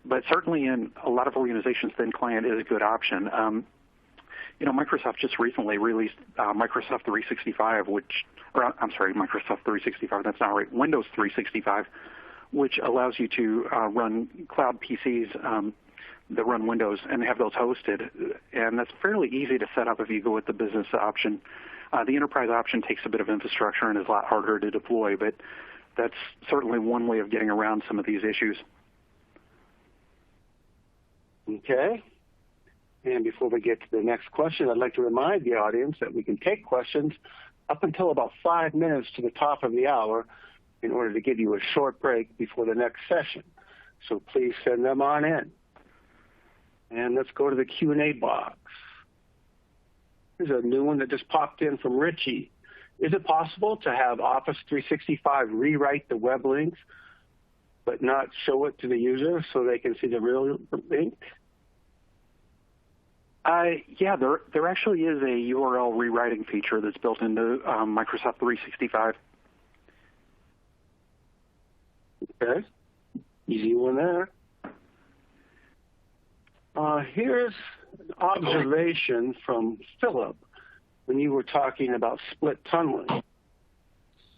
Speaker 5: But certainly in a lot of organizations, thin client is a good option. Microsoft just recently released Microsoft 365, Microsoft 365, that's not right, Windows 365, which allows you to run cloud PCs that run Windows and have those hosted. And that's fairly easy to set up if you go with the business option. The enterprise option takes a bit of infrastructure and is a lot harder to deploy, but that's certainly one way of getting around some of these issues.
Speaker 4: Okay. And before we get to the next question, I'd like to remind the audience that we can take questions up until about 5 minutes to the top of the hour in order to give you a short break before the next session. So please send them on in. And let's go to the Q&A box. Here's a new one that just popped in from Richie. Is it possible to have Office 365 rewrite the web links but not show it to the user so they can see the real link?
Speaker 5: Yeah, there actually is a URL rewriting feature that's built into Microsoft 365.
Speaker 4: Okay, easy one there. Here's an observation from Philip when you were talking about split tunneling.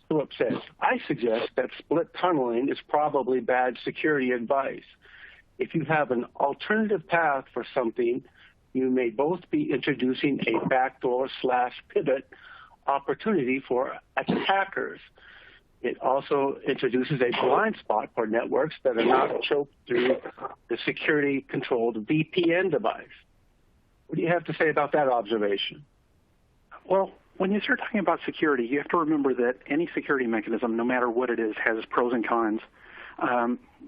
Speaker 4: Philip says, I suggest that split tunneling is probably bad security advice. If you have an alternative path for something, you may both be introducing a backdoor/pivot opportunity for attackers. It also introduces a blind spot for networks that are not choked through the security-controlled VPN device. What do you have to say about that observation?
Speaker 5: Well, when you start talking about security, you have to remember that any security mechanism, no matter what it is, has pros and cons.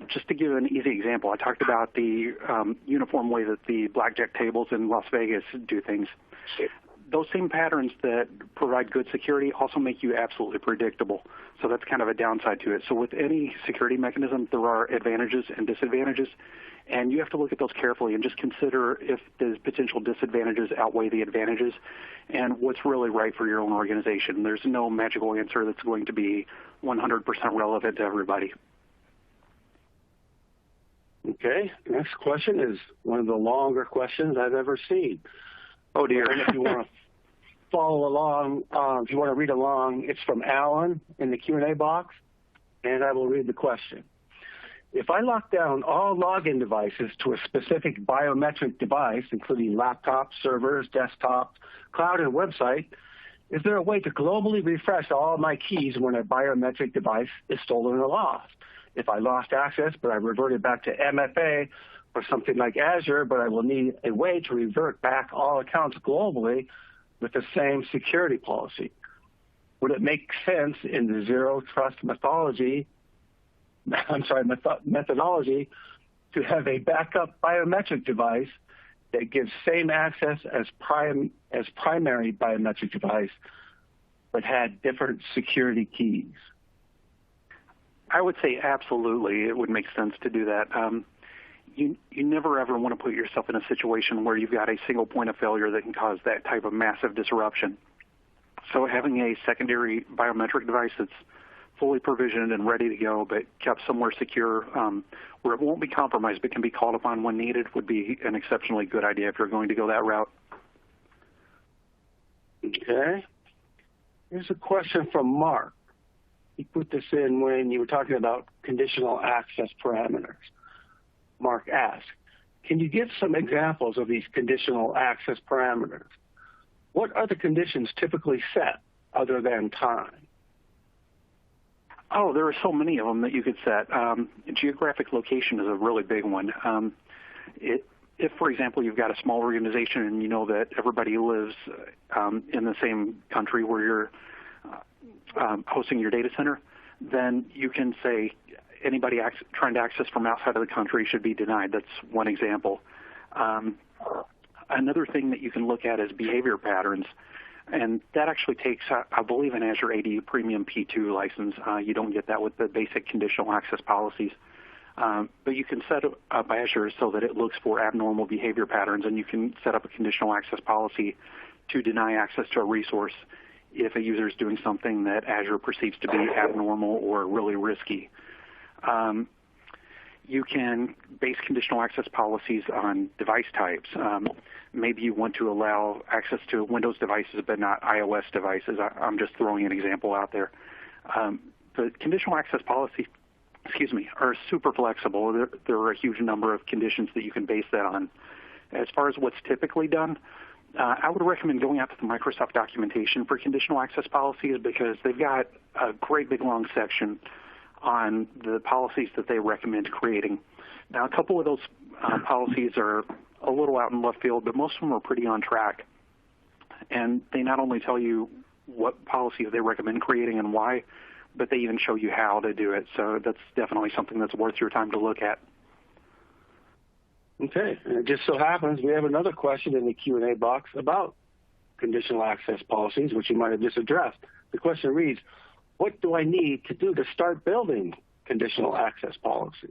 Speaker 5: Just to give an easy example, I talked about the uniform way that the blackjack tables in Las Vegas do things. those same patterns that provide good security also make you absolutely predictable. So that's kind of a downside to it. So with any security mechanism, there are advantages and disadvantages, and you have to look at those carefully and just consider if the potential disadvantages outweigh the advantages and what's really right for your own organization. There's no magical answer that's going to be 100% relevant to everybody.
Speaker 4: Okay, next question is one of the longer questions I've ever seen.
Speaker 5: Oh, dear.
Speaker 4: And if you want to follow along, if you want to read along, it's from Alan in the Q&A box, and I will read the question. If I lock down all login devices to a specific biometric device, including laptops, servers, desktops, cloud, and website, is there a way to globally refresh all my keys when a biometric device is stolen or lost? If I lost access, but I reverted back to MFA or something like Azure, but I will need a way to revert back all accounts globally with the same security policy. Would it make sense in the zero trust methodology to have a backup biometric device that gives same access as primary biometric device, but had different security keys?
Speaker 5: I would say absolutely it would make sense to do that. You never ever want to put yourself in a situation where you've got a single point of failure that can cause that type of massive disruption. So having a secondary biometric device that's fully provisioned and ready to go but kept somewhere secure where it won't be compromised but can be called upon when needed would be an exceptionally good idea if you're going to go that route.
Speaker 4: Okay. Here's a question from Mark. He put this in when you were talking about conditional access parameters. Mark asked, can you give some examples of these conditional access parameters? What are the conditions typically set other than time?
Speaker 5: Oh, there are so many of them that you could set. Geographic location is a really big one. If, for example, you've got a small organization and you know that everybody lives in the same country where you're hosting your data center, then you can say anybody trying to access from outside of the country should be denied. That's one example. Another thing that you can look at is behavior patterns, and that actually takes, I believe, an Azure AD Premium P2 license. You don't get that with the basic conditional access policies. But you can set up Azure so that it looks for abnormal behavior patterns, and you can set up a conditional access policy to deny access to a resource if a user is doing something that Azure perceives to be abnormal or really risky. You can base conditional access policies on device types. Maybe you want to allow access to Windows devices but not iOS devices. I'm just throwing an example out there. The conditional access policies, are super flexible. There are a huge number of conditions that you can base that on. As far as what's typically done, I would recommend going out to the Microsoft documentation for conditional access policies because they've got a great big long section on the policies that they recommend creating. Now, a couple of those policies are a little out in left field, but most of them are pretty on track. And they not only tell you what policies they recommend creating and why, but they even show you how to do it. So that's definitely something that's worth your time to look at.
Speaker 4: Okay, and it just so happens we have another question in the Q&A box about conditional access policies, which you might have just addressed. The question reads, what do I need to do to start building conditional access policy?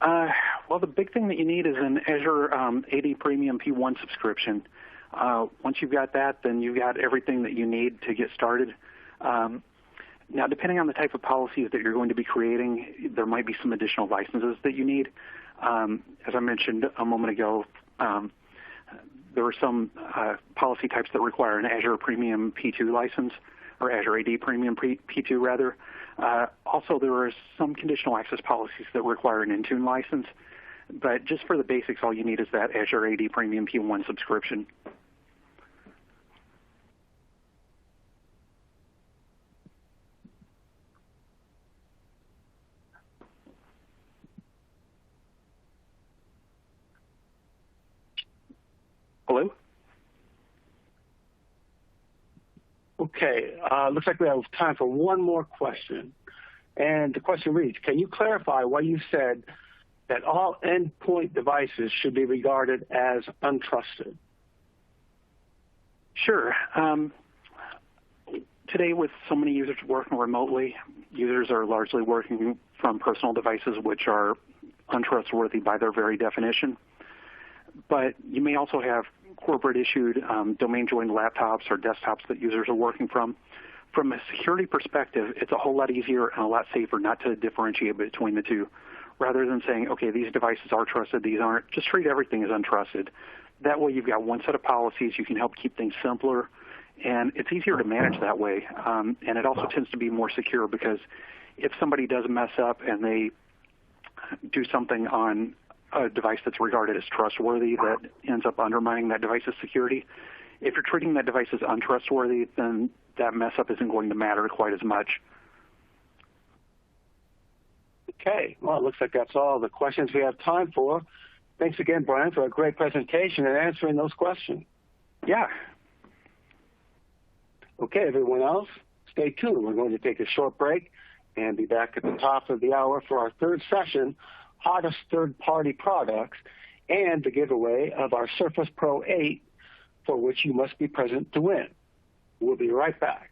Speaker 5: Well, the big thing that you need is an Azure AD Premium P1 subscription. Once you've got that, then you've got everything that you need to get started. Now, depending on the type of policies that you're going to be creating, there might be some additional licenses that you need. As I mentioned a moment ago, there are some policy types that require an Azure Premium P2 license, or Azure AD Premium P2 rather. Also, there are some conditional access policies that require an Intune license. But just for the basics, all you need is that Azure AD Premium P1 subscription. Hello?
Speaker 4: Okay, looks like we have time for one more question. And the question reads, can you clarify why you said that all endpoint devices should be regarded as untrusted?
Speaker 5: Sure. Today, with so many users working remotely, users are largely working from personal devices, which are untrustworthy by their very definition. But you may also have corporate-issued domain-joined laptops or desktops that users are working from. From a security perspective, it's a whole lot easier and a lot safer not to differentiate between the two. Rather than saying, okay, these devices are trusted, these aren't, just treat everything as untrusted. That way you've got one set of policies, you can help keep things simpler, and it's easier to manage that way. And it also tends to be more secure because if somebody does mess up and they do something on a device that's regarded as trustworthy that ends up undermining that device's security, if you're treating that device as untrustworthy, then that mess up isn't going to matter quite as much.
Speaker 4: Okay, well, it looks like that's all the questions we have time for. Thanks again, Brian, for a great presentation and answering those questions.
Speaker 5: Yeah.
Speaker 4: Okay, everyone else, stay tuned. We're going to take a short break and be back at the top of the hour for our third session, Hottest Third-Party Products, and the giveaway of our Surface Pro 8, for which you must be present to win. We'll be right back.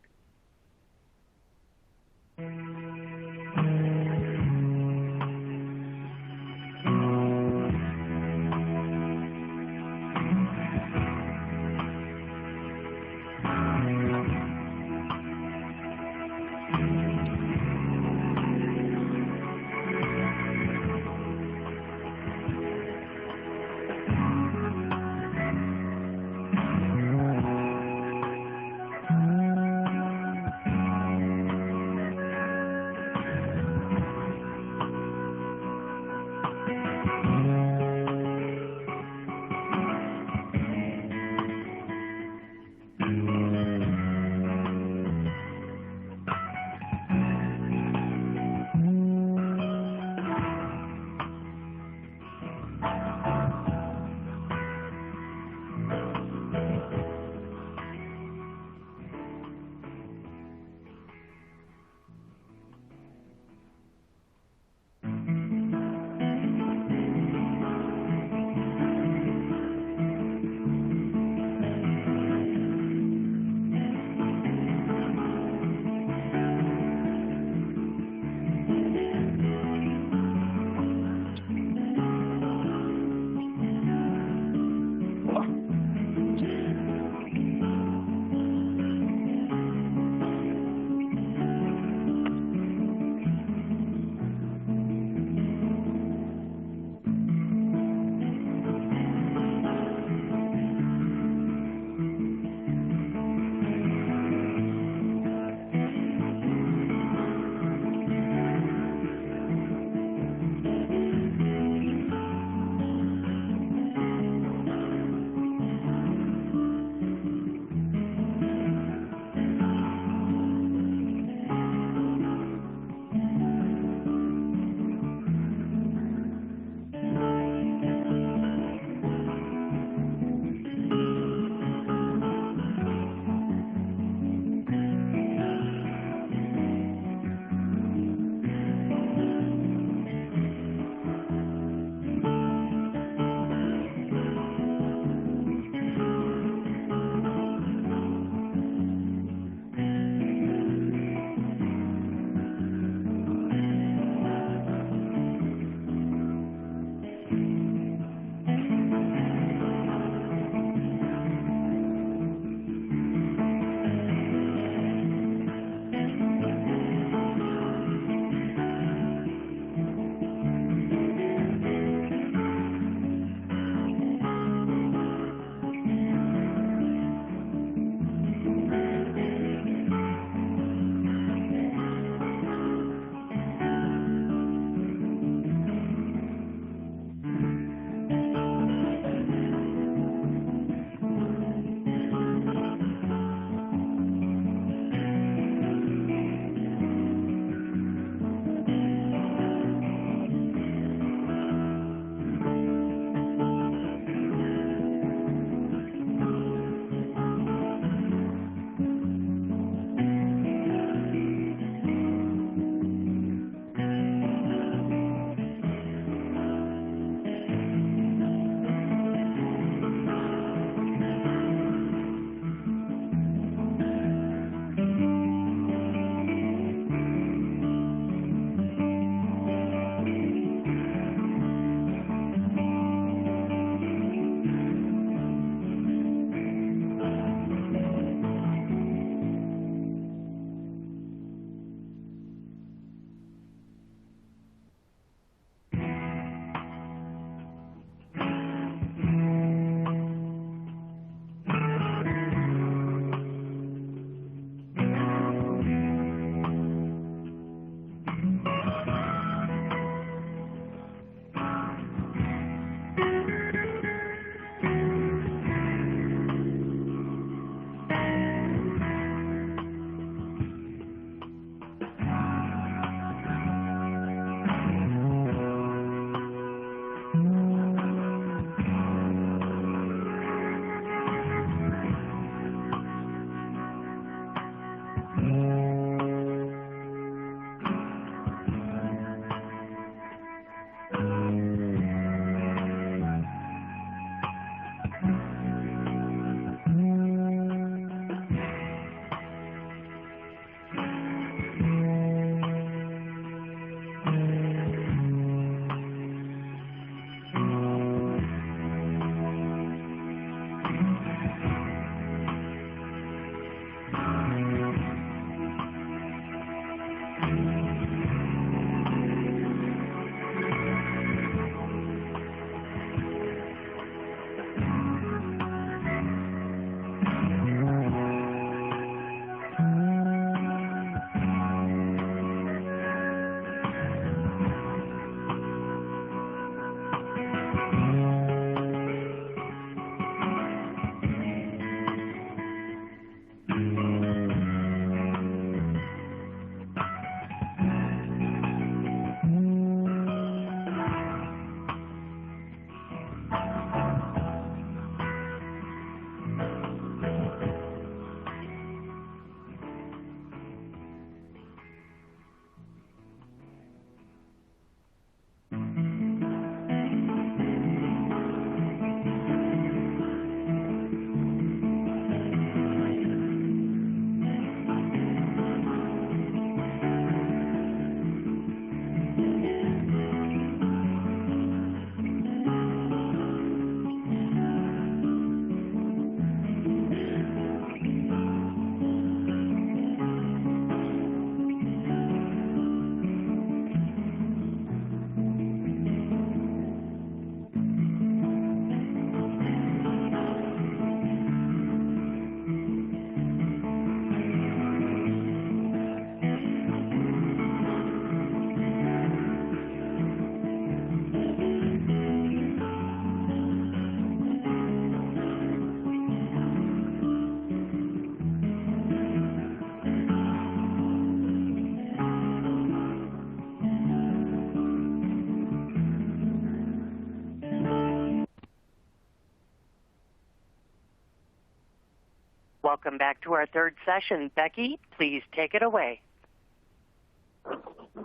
Speaker 1: Welcome back to our third session. Becky, please take it away.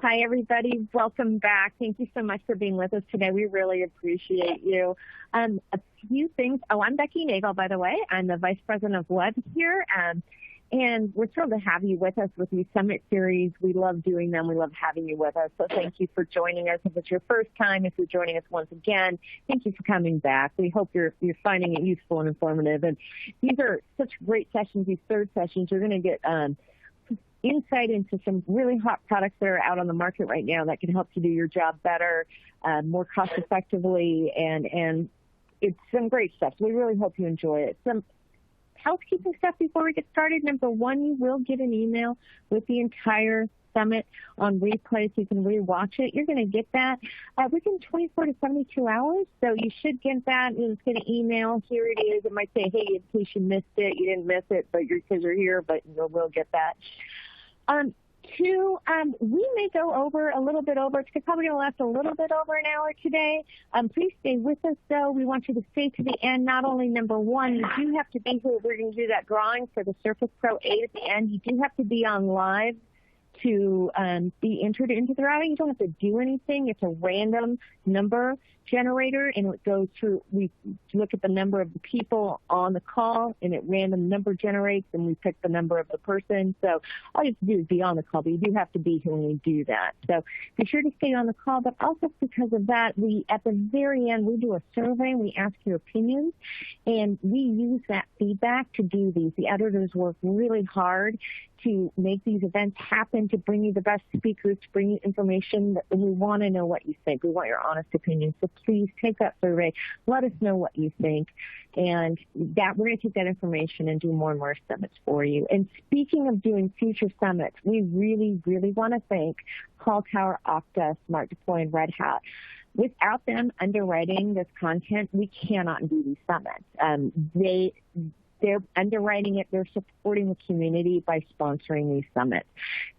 Speaker 6: Hi, everybody. Welcome back. Thank you so much for being with us today. We really appreciate you. A few things. Oh, I'm Becky Nagel, by the way. I'm the Vice President of Web here. And we're thrilled to have you with us with these summit series. We love doing them. We love having you with us. So thank you for joining us. If it's your first time, if you're joining us once again, thank you for coming back. We hope you're finding it useful and informative. And these are such great sessions, these third sessions. You're going to get insight into some really hot products that are out on the market right now that can help you do your job better, more cost effectively, and it's some great stuff. So we really hope you enjoy it. Some housekeeping stuff before we get started. Number one, you will get an email with the entire summit on replay, so you can rewatch it. You're going to get that within 24 to 72 hours, so you should get that. It's going to email. Here it is. It might say, hey, in case you missed it, you didn't miss it, but because you're here, but you will get that. Two, we may go over a little bit over. It's probably going to last a little bit over an hour today. Please stay with us, though. We want you to stay to the end. Not only, number one, you do have to be here. We're going to do that drawing for the Surface Pro 8 at the end. You do have to be on live to be entered into the drawing. You don't have to do anything. It's a random number generator, and it goes through. We look at the number of the people on the call, and it random number generates, and we pick the number of the person. So all you have to do is be on the call, but you do have to be here when we do that. So be sure to stay on the call, but also because of that, at the very end, we do a survey. We ask your opinions, and we use that feedback to do these. The editors work really hard to make these events happen, to bring you the best speakers, to bring you information. And we want to know what you think. We want your honest opinion. So please take that survey. Let us know what you think. And that we're going to take that information and do more and more summits for you. And speaking of doing future summits, we really, really want to thank Call Tower, Okta, Smart Deploy, and Red Hat. Without them underwriting this content, we cannot do these summits. They're underwriting it. They're supporting the community by sponsoring these summits.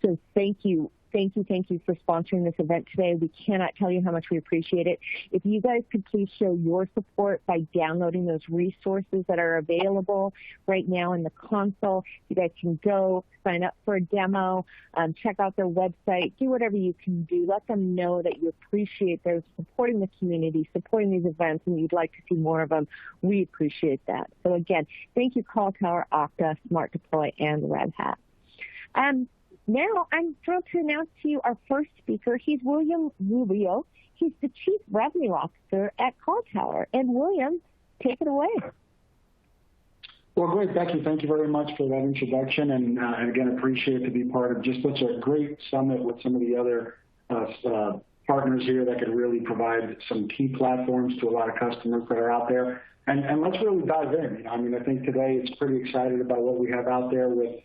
Speaker 6: So thank you. Thank you for sponsoring this event today. We cannot tell you how much we appreciate it. If you guys could please show your support by downloading those resources that are available right now in the console. You guys can go sign up for a demo, check out their website, do whatever you can do. Let them know that you appreciate their supporting the community, supporting these events, and you'd like to see more of them. We appreciate that. So again, thank you, Call Tower, Okta, Smart Deploy, and Red Hat. Now, I'm thrilled to announce to you our first speaker. He's William Rubio. He's the Chief Revenue Officer at Call Tower. And William, take it away.
Speaker 7: Well, great, Becky. Thank you very much for that introduction. And again, appreciate to be part of just such a great summit with some of the other partners here that could really provide some key platforms to a lot of customers that are out there. And let's really dive in. I think today it's pretty excited about what we have out there with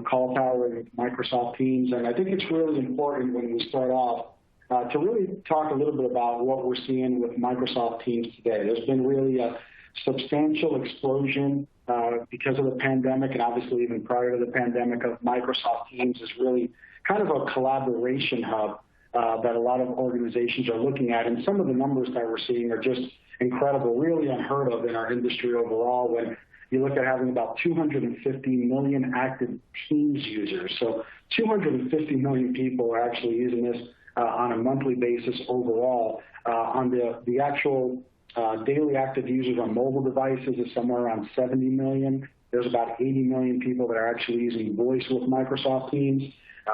Speaker 7: Call Tower and Microsoft Teams. And I think it's really important when we start off to really talk a little bit about what we're seeing with Microsoft Teams today. There's been really a substantial explosion because of the pandemic, and obviously even prior to the pandemic, of Microsoft Teams is really kind of a collaboration hub that a lot of organizations are looking at. And some of the numbers that we're seeing are just incredible, really unheard of in our industry overall. When you look at having about 250 million active Teams users. So 250 million people are actually using this on a monthly basis overall. On the actual daily active users on mobile devices is somewhere around 70 million. There's about 80 million people that are actually using voice with Microsoft Teams.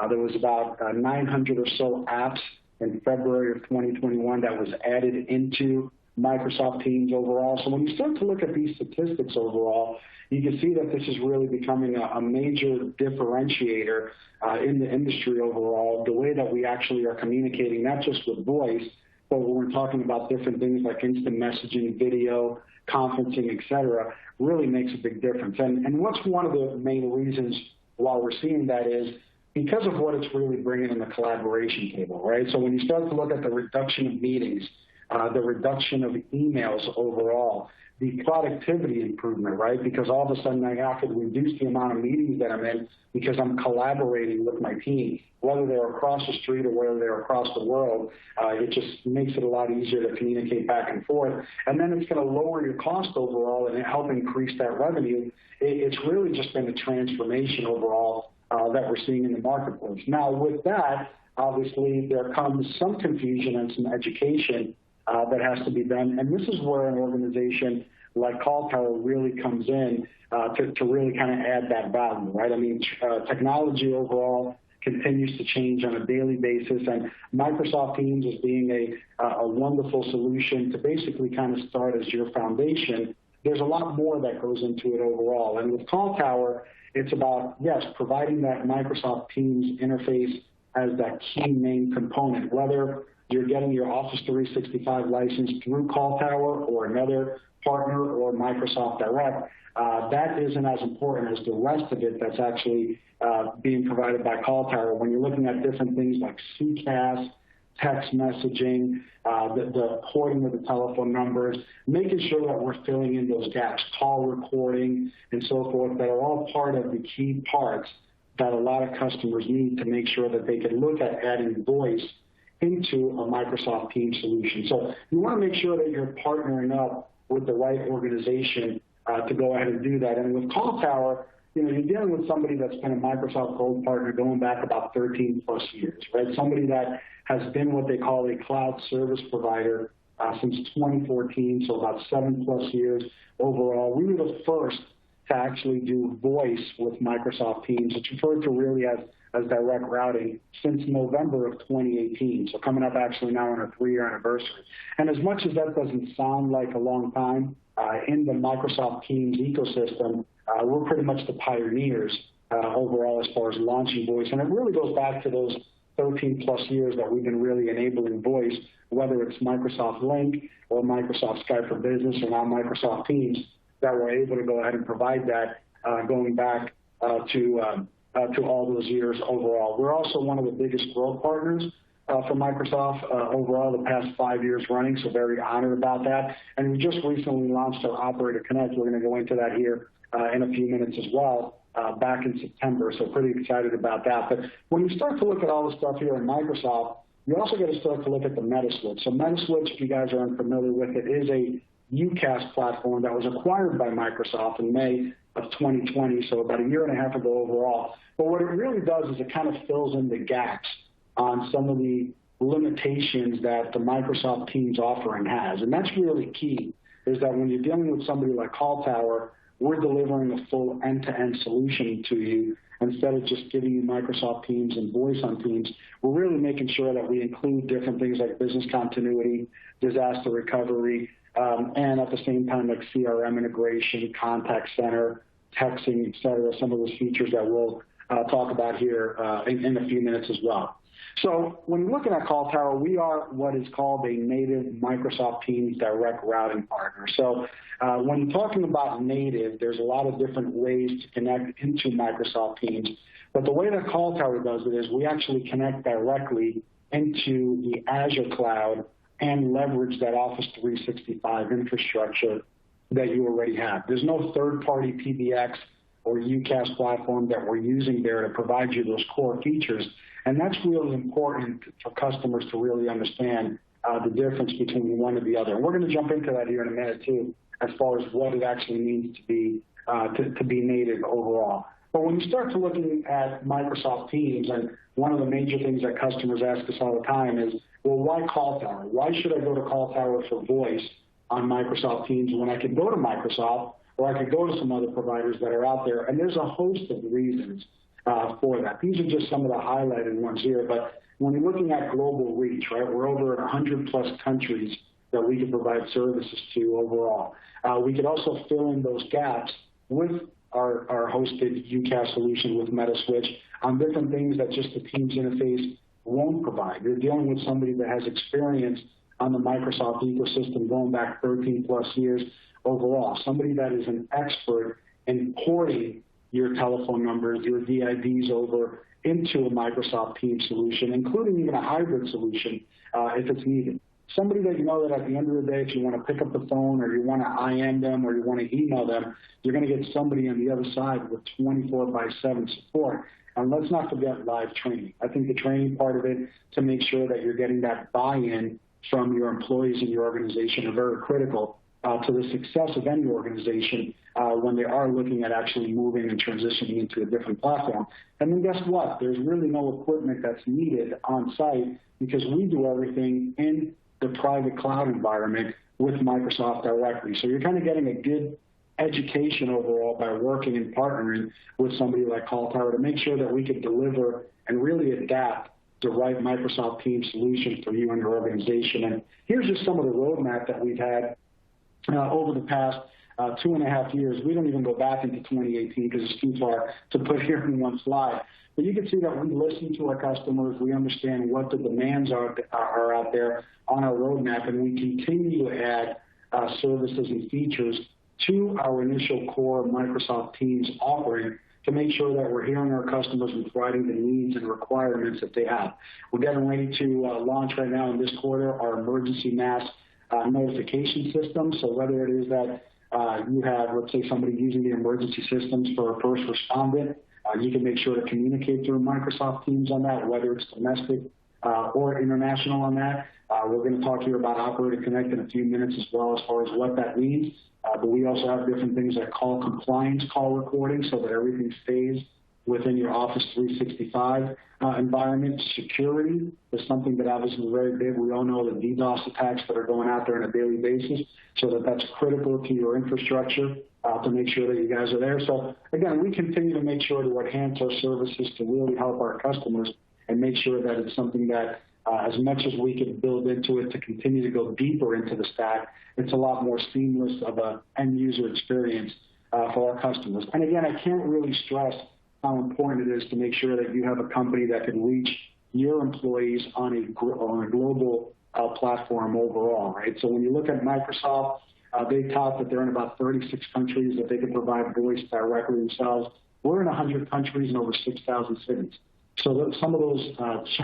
Speaker 7: There was about 900 or so apps in February of 2021 that was added into Microsoft Teams overall. So when you start to look at these statistics overall, you can see that this is really becoming a major differentiator in the industry overall. The way that we actually are communicating, not just with voice, but when we're talking about different things like instant messaging, video, conferencing, et cetera, really makes a big difference. And what's one of the main reasons why we're seeing that is because of what it's really bringing in the collaboration table, right? So when you start to look at the reduction of meetings, the reduction of emails overall, the productivity improvement, right? Because all of a sudden I have to reduce the amount of meetings that I'm in because I'm collaborating with my team, whether they're across the street or whether they're across the world. It just makes it a lot easier to communicate back and forth. And then it's going to lower your cost overall and help increase that revenue. It's really just been a transformation overall that we're seeing in the marketplace. Now, with that, obviously, there comes some confusion and some education that has to be done. And this is where an organization like Call Tower really comes in to really kind of add that value, right? I mean, technology overall continues to change on a daily basis, and Microsoft Teams is being a wonderful solution to basically kind of start as your foundation. There's a lot more that goes into it overall. And with Call Tower, it's about, yes, providing that Microsoft Teams interface as that key main component, whether you're getting your Office 365 license through Call Tower or another partner or Microsoft Direct. That isn't as important as the rest of it that's actually being provided by Call Tower. When you're looking at different things like CCAS, text messaging, the porting of the telephone numbers, making sure that we're filling in those gaps, call recording and so forth, that are all part of the key parts that a lot of customers need to make sure that they can look at adding voice into a Microsoft Teams solution. So you want to make sure that you're partnering up with the right organization to go ahead and do that. And with Call Tower, you're dealing with somebody that's been a Microsoft Gold partner going back about 13 plus years, right? Somebody that has been what they call a cloud service provider since 2014, so about 7+ years overall. We were the first to actually do voice with Microsoft Teams. It's referred to really as direct routing since November of 2018, so coming up actually now on our 3-year anniversary. And as much as that doesn't sound like a long time, in the Microsoft Teams ecosystem, we're pretty much the pioneers overall as far as launching voice. And it really goes back to those 13+ years that we've been really enabling voice, whether it's Microsoft Lync or Microsoft Skype for Business or now Microsoft Teams, that we're able to go ahead and provide that going back to all those years overall. We're also one of the biggest growth partners for Microsoft overall the past 5 years running, so very honored about that. And we just recently launched our Operator Connect. We're going to go into that here in a few minutes as well, back in September, so pretty excited about that. But when you start to look at all the stuff here in Microsoft, you also got to start to look at the Metaswitch. So Metaswitch, if you guys are unfamiliar with it, is a UCaaS platform that was acquired by Microsoft in May of 2020, so about a year and a half ago overall. But what it really does is it kind of fills in the gaps on some of the limitations that the Microsoft Teams offering has. And that's really key, is that when you're dealing with somebody like Call Tower, we're delivering a full end-to-end solution to you. Instead of just giving you Microsoft Teams and voice on Teams, we're really making sure that we include different things like business continuity, disaster recovery, and at the same time like CRM integration, contact center, texting, et cetera, some of those features that we'll talk about here in a few minutes as well. So when you're looking at Call Tower, we are what is called a native Microsoft Teams direct routing partner. So when you're talking about native, there's a lot of different ways to connect into Microsoft Teams. But the way that Call Tower does it is we actually connect directly into the Azure cloud and leverage that Office 365 infrastructure that you already have. There's no third-party PBX or UCaaS platform that we're using there to provide you those core features. And that's really important for customers to really understand the difference between one and the other. And we're going to jump into that here in a minute too, as far as what it actually means to be native overall. But when you start to looking at Microsoft Teams, and one of the major things that customers ask us all the time is, well, why Call Tower? Why should I go to Call Tower for voice on Microsoft Teams when I could go to Microsoft or I could go to some other providers that are out there? And there's a host of reasons for that. These are just some of the highlighted ones here. But when you're looking at global reach, right, we're over 100+ countries that we can provide services to overall. We could also fill in those gaps with our hosted UCaaS solution with Metaswitch on different things that just the Teams interface won't provide. You're dealing with somebody that has experience on the Microsoft ecosystem going back 13+ years overall, somebody that is an expert in porting your telephone numbers, your VIDs over into a Microsoft Teams solution, including even a hybrid solution if it's needed. somebody that you know that at the end of the day, if you want to pick up the phone or you want to IM them or you want to email them, you're going to get somebody on the other side with 24/7 support. And let's not forget live training. I think the training part of it to make sure that you're getting that buy-in from your employees in your organization are very critical to the success of any organization when they are looking at actually moving and transitioning into a different platform. And then guess what? There's really no equipment that's needed on site because we do everything in the private cloud environment with Microsoft directly. So you're kind of getting a good education overall by working and partnering with somebody like Call Tower to make sure that we could deliver and really adapt the right Microsoft Teams solution for you and your organization. And here's just some of the roadmap that we've had over the past 2.5 years. We don't even go back into 2018 because it's too far to put here in one slide. But you can see that we listen to our customers. We understand what the demands are out there on our roadmap, and we continue to add services and features to our initial core Microsoft Teams offering to make sure that we're hearing our customers and providing the needs and requirements that they have. We're getting ready to launch right now in this quarter our emergency mass notification system. So whether it is that you have, let's say, somebody using the emergency systems for a first respondent, you can make sure to communicate through Microsoft Teams on that, whether it's domestic or international on that. We're going to talk to you about Operator Connect in a few minutes as well as far as what that means. But we also have different things like call compliance, call recording, so that everything stays within your Office 365 environment. Security is something that obviously is very big. We all know the DDoS attacks that are going out there on a daily basis, so that's critical to your infrastructure to make sure that you guys are there. So again, we continue to make sure to enhance our services to really help our customers and make sure that it's something that as much as we can build into it to continue to go deeper into the stack, it's a lot more seamless of an end user experience for our customers. And again, I can't really stress how important it is to make sure that you have a company that can reach your employees on a global platform overall, right? So when you look at Microsoft, they tout that they're in about 36 countries that they can provide voice directly themselves. We're in 100 countries and over 6,000 cities. So some of those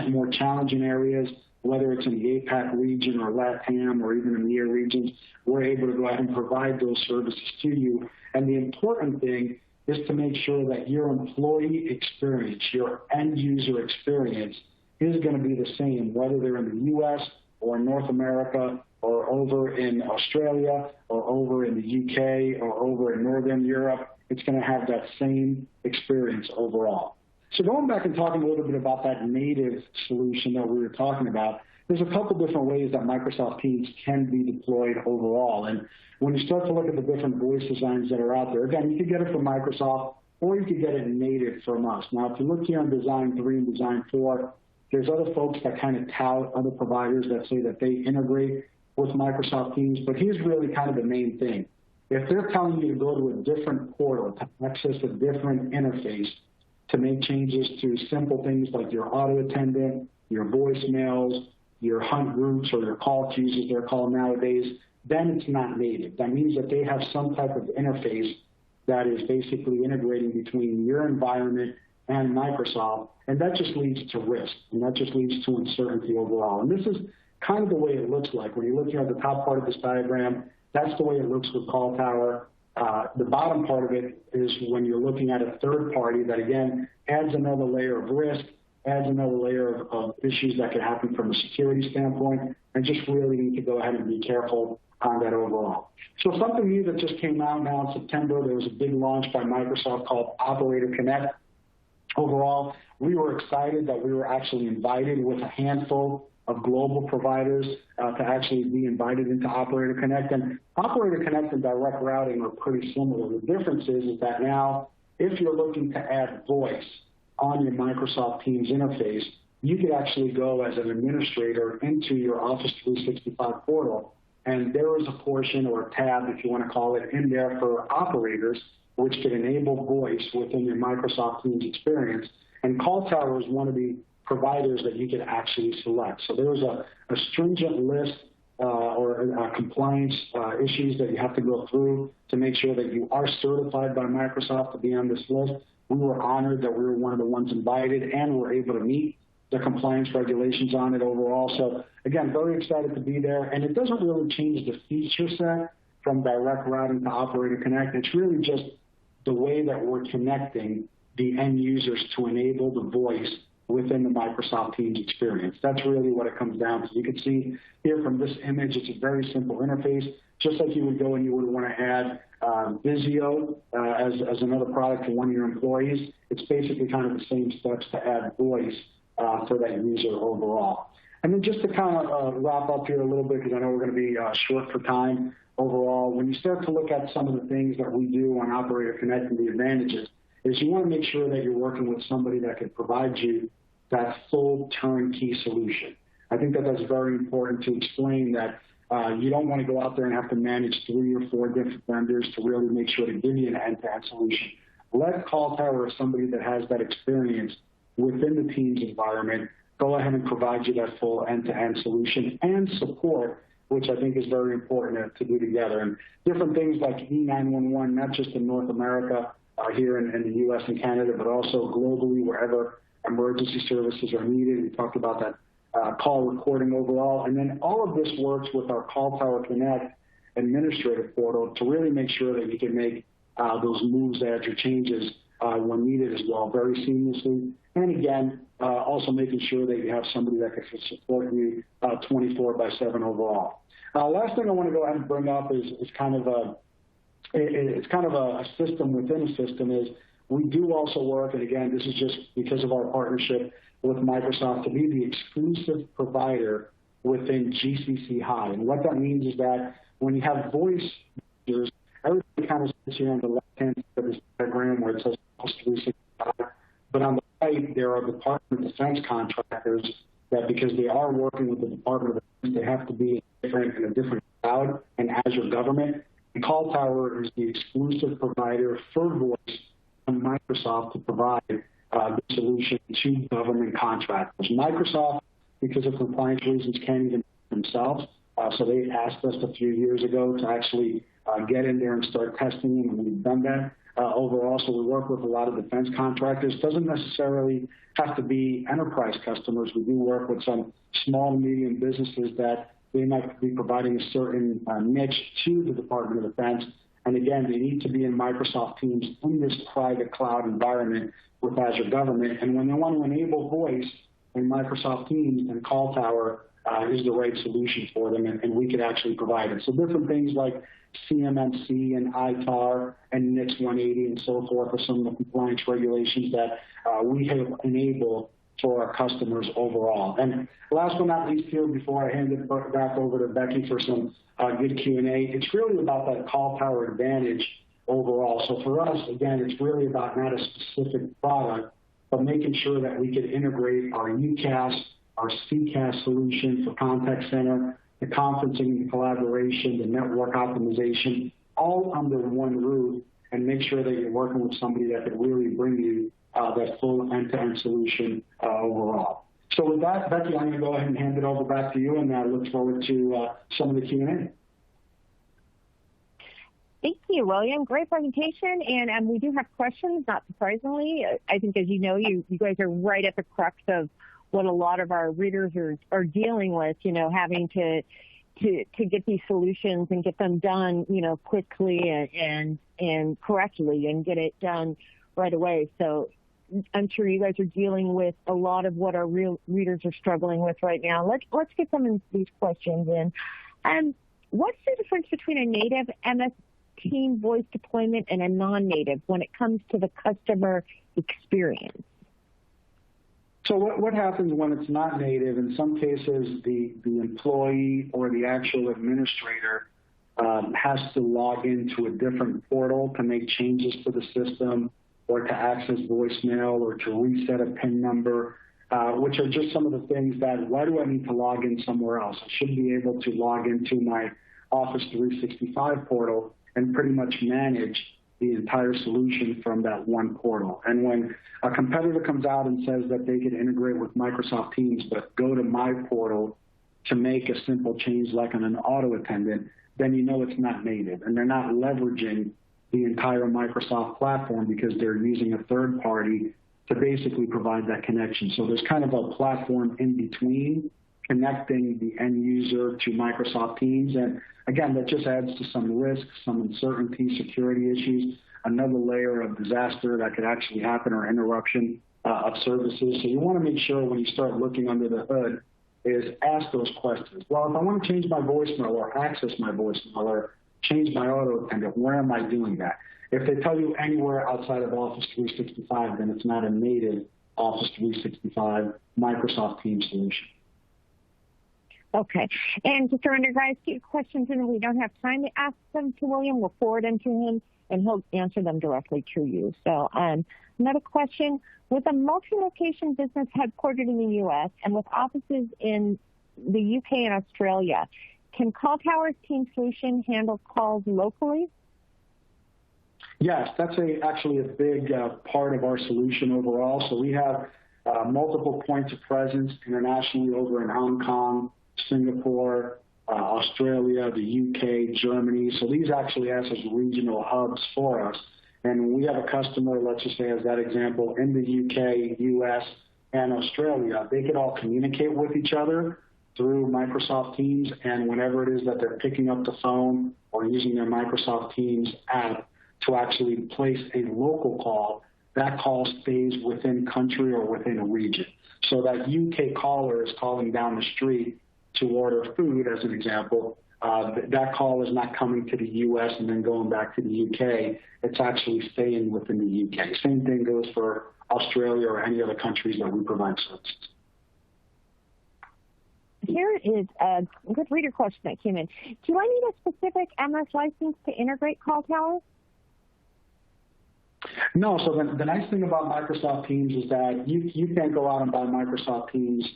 Speaker 7: more challenging areas, whether it's in the APAC region or LATAM or even in the EMEA regions, we're able to go ahead and provide those services to you. And the important thing is to make sure that your employee experience, your end user experience is going to be the same, whether they're in the U.S. or North America or over in Australia or over in the UK or over in Northern Europe. It's going to have that same experience overall. So going back and talking a little bit about that native solution that we were talking about, there's a couple different ways that Microsoft Teams can be deployed overall. And when you start to look at the different voice designs that are out there, again, you could get it from Microsoft or you could get it native from us. Now, if you look here on Design 3 and Design 4, there's other folks that kind of tout other providers that say that they integrate with Microsoft Teams, but here's really kind of the main thing. If they're telling you to go to a different portal to access a different interface, to make changes to simple things like your auto attendant, your voicemails, your hunt groups, or your call queues as they're called nowadays, then it's not native. That means that they have some type of interface that is basically integrating between your environment and Microsoft, and that just leads to risk, and that just leads to uncertainty overall. And this is kind of the way it looks like. When you're looking at the top part of this diagram, that's the way it looks with Call Tower. The bottom part of it is when you're looking at a third party that, again, adds another layer of risk, adds another layer of issues that could happen from a security standpoint, and just really need to go ahead and be careful on that overall. So something new that just came out now in September, there was a big launch by Microsoft called Operator Connect. Overall, we were excited that we were actually invited with a handful of global providers to actually be invited into Operator Connect. And Operator Connect and Direct Routing are pretty similar. The difference is that now, if you're looking to add voice on your Microsoft Teams interface, you could actually go as an administrator into your Office 365 portal, and there is a portion or a tab, if you want to call it, in there for operators, which could enable voice within your Microsoft Teams experience. And Call Tower is one of the providers that you can actually select. So there was a stringent list or compliance issues that you have to go through to make sure that you are certified by Microsoft to be on this list. We were honored that we were one of the ones invited and were able to meet the compliance regulations on it overall. So again, very excited to be there. And it doesn't really change the feature set from Direct Routing to Operator Connect. It's really just the way that we're connecting the end users to enable the voice within the Microsoft Teams experience. That's really what it comes down to. You can see here from this image, it's a very simple interface, just like you would go and you would want to add Visio as another product to one of your employees. It's basically kind of the same steps to add voice for that user overall. And then just to kind of wrap up here a little bit, because I know we're going to be short for time overall, when you start to look at some of the things that we do on Operator Connect and the advantages, is you want to make sure that you're working with somebody that can provide you that full turnkey solution. I think that that's very important to explain that you don't want to go out there and have to manage 3 or 4 different vendors to really make sure to give you an end-to-end solution. Let Call Tower, as somebody that has that experience within the Teams environment, go ahead and provide you that full end-to-end solution and support, which I think is very important to do together. And different things like E911, not just in North America, here in the U.S. and Canada, but also globally, wherever emergency services are needed. We talked about that call recording overall. And then all of this works with our Call Tower Connect administrative portal to really make sure that you can make those moves, adds, or changes when needed as well, very seamlessly. And again, also making sure that you have somebody that can support you 24/7 overall. Last thing I want to go ahead and bring up is kind of a system within a system. Is we do also work, and again, this is just because of our partnership with Microsoft, to be the exclusive provider within GCC High. And what that means is that when you have voice users, everything kind of sits here on the left-hand side of this diagram where it says Office 365. But on the right, there are Department of Defense contractors that, because they are working with the Department of Defense, they have to be in a different cloud and Azure government. And Call Tower is the exclusive provider for voice on Microsoft to provide the solution to government contractors. Microsoft, because of compliance reasons, can't even themselves. So they asked us a few years ago to actually get in there and start testing them, and we've done that overall. So we work with a lot of defense contractors. Doesn't necessarily have to be enterprise customers. We do work with some small and medium businesses that they might be providing a certain niche to the Department of Defense. And again, they need to be in Microsoft Teams in this private cloud environment with Azure Government. And when they want to enable voice in Microsoft Teams, and Call Tower is the right solution for them, and we could actually provide it. So different things like CMMC and ITAR and NICS 180 and so forth are some of the compliance regulations that we have enabled for our customers overall. And last but not least here, before I hand it back over to Becky for some good Q&A, it's really about that Call Tower advantage overall. So for us, again, it's really about not a specific product, but making sure that we can integrate our UCaaS, our CCaaS solution for contact center, the conferencing and collaboration, the network optimization, all under one roof, and make sure that you're working with somebody that can really bring you that full end-to-end solution overall. So with that, Becky, I'm going to go ahead and hand it over back to you, and I look forward to some of the Q&A.
Speaker 6: Thank you, William. Great presentation, and we do have questions, not surprisingly. I think, as you know, you guys are right at the crux of what a lot of our readers are dealing with, having to get these solutions and get them done, quickly and correctly and get it done right away. So I'm sure you guys are dealing with a lot of what our real readers are struggling with right now. Let's get some of these questions in. What's the difference between a native MS Team voice deployment and a non-native when it comes to the customer experience?
Speaker 7: So what happens when it's not native? In some cases, the employee or the actual administrator has to log into a different portal to make changes to the system, or to access voicemail, or to reset a PIN number, which are just some of the things that, why do I need to log in somewhere else? I should be able to log into my Office 365 portal and pretty much manage the entire solution from that one portal. And when a competitor comes out and says that they can integrate with Microsoft Teams, but go to my portal to make a simple change like on an auto attendant, then you know it's not native, and they're not leveraging the entire Microsoft platform because they're using a third party to basically provide that connection. So there's kind of a platform in between connecting the end user to Microsoft Teams. And again, that just adds to some risk, some uncertainty, security issues, another layer of disaster that could actually happen or interruption of services. So you want to make sure when you start looking under the hood is ask those questions. Well, if I want to change my voicemail or access my voicemail or change my auto attendant, where am I doing that? If they tell you anywhere outside of Office 365, then it's not a native Office 365 Microsoft Teams solution.
Speaker 6: Okay. And just a reminder, guys, get questions in. We don't have time to ask them to William. We'll forward them to him, and he'll answer them directly to you. So another question. With a multi-location business headquartered in the U.S. and with offices in the U.K. and Australia, can Call Tower's Team solution handle calls locally?
Speaker 7: Yes, that's actually a big part of our solution overall. So we have multiple points of presence internationally over in Hong Kong, Singapore, Australia, the UK, Germany. So these actually act as regional hubs for us. And we have a customer, let's just say as that example, in the UK, US, and Australia. They could all communicate with each other through Microsoft Teams. And whenever it is that they're picking up the phone or using their Microsoft Teams app to actually place a local call, that call stays within country or within a region. So that UK caller is calling down the street to order food, as an example, that call is not coming to the U.S. and then going back to the U.K. It's actually staying within the U.K. Same thing goes for Australia or any other countries that we provide services.
Speaker 6: Here is a good reader question that came in. Do I need a specific MS license to integrate Call Tower?
Speaker 7: No. So the nice thing about Microsoft Teams is that you can't go out and buy Microsoft Teams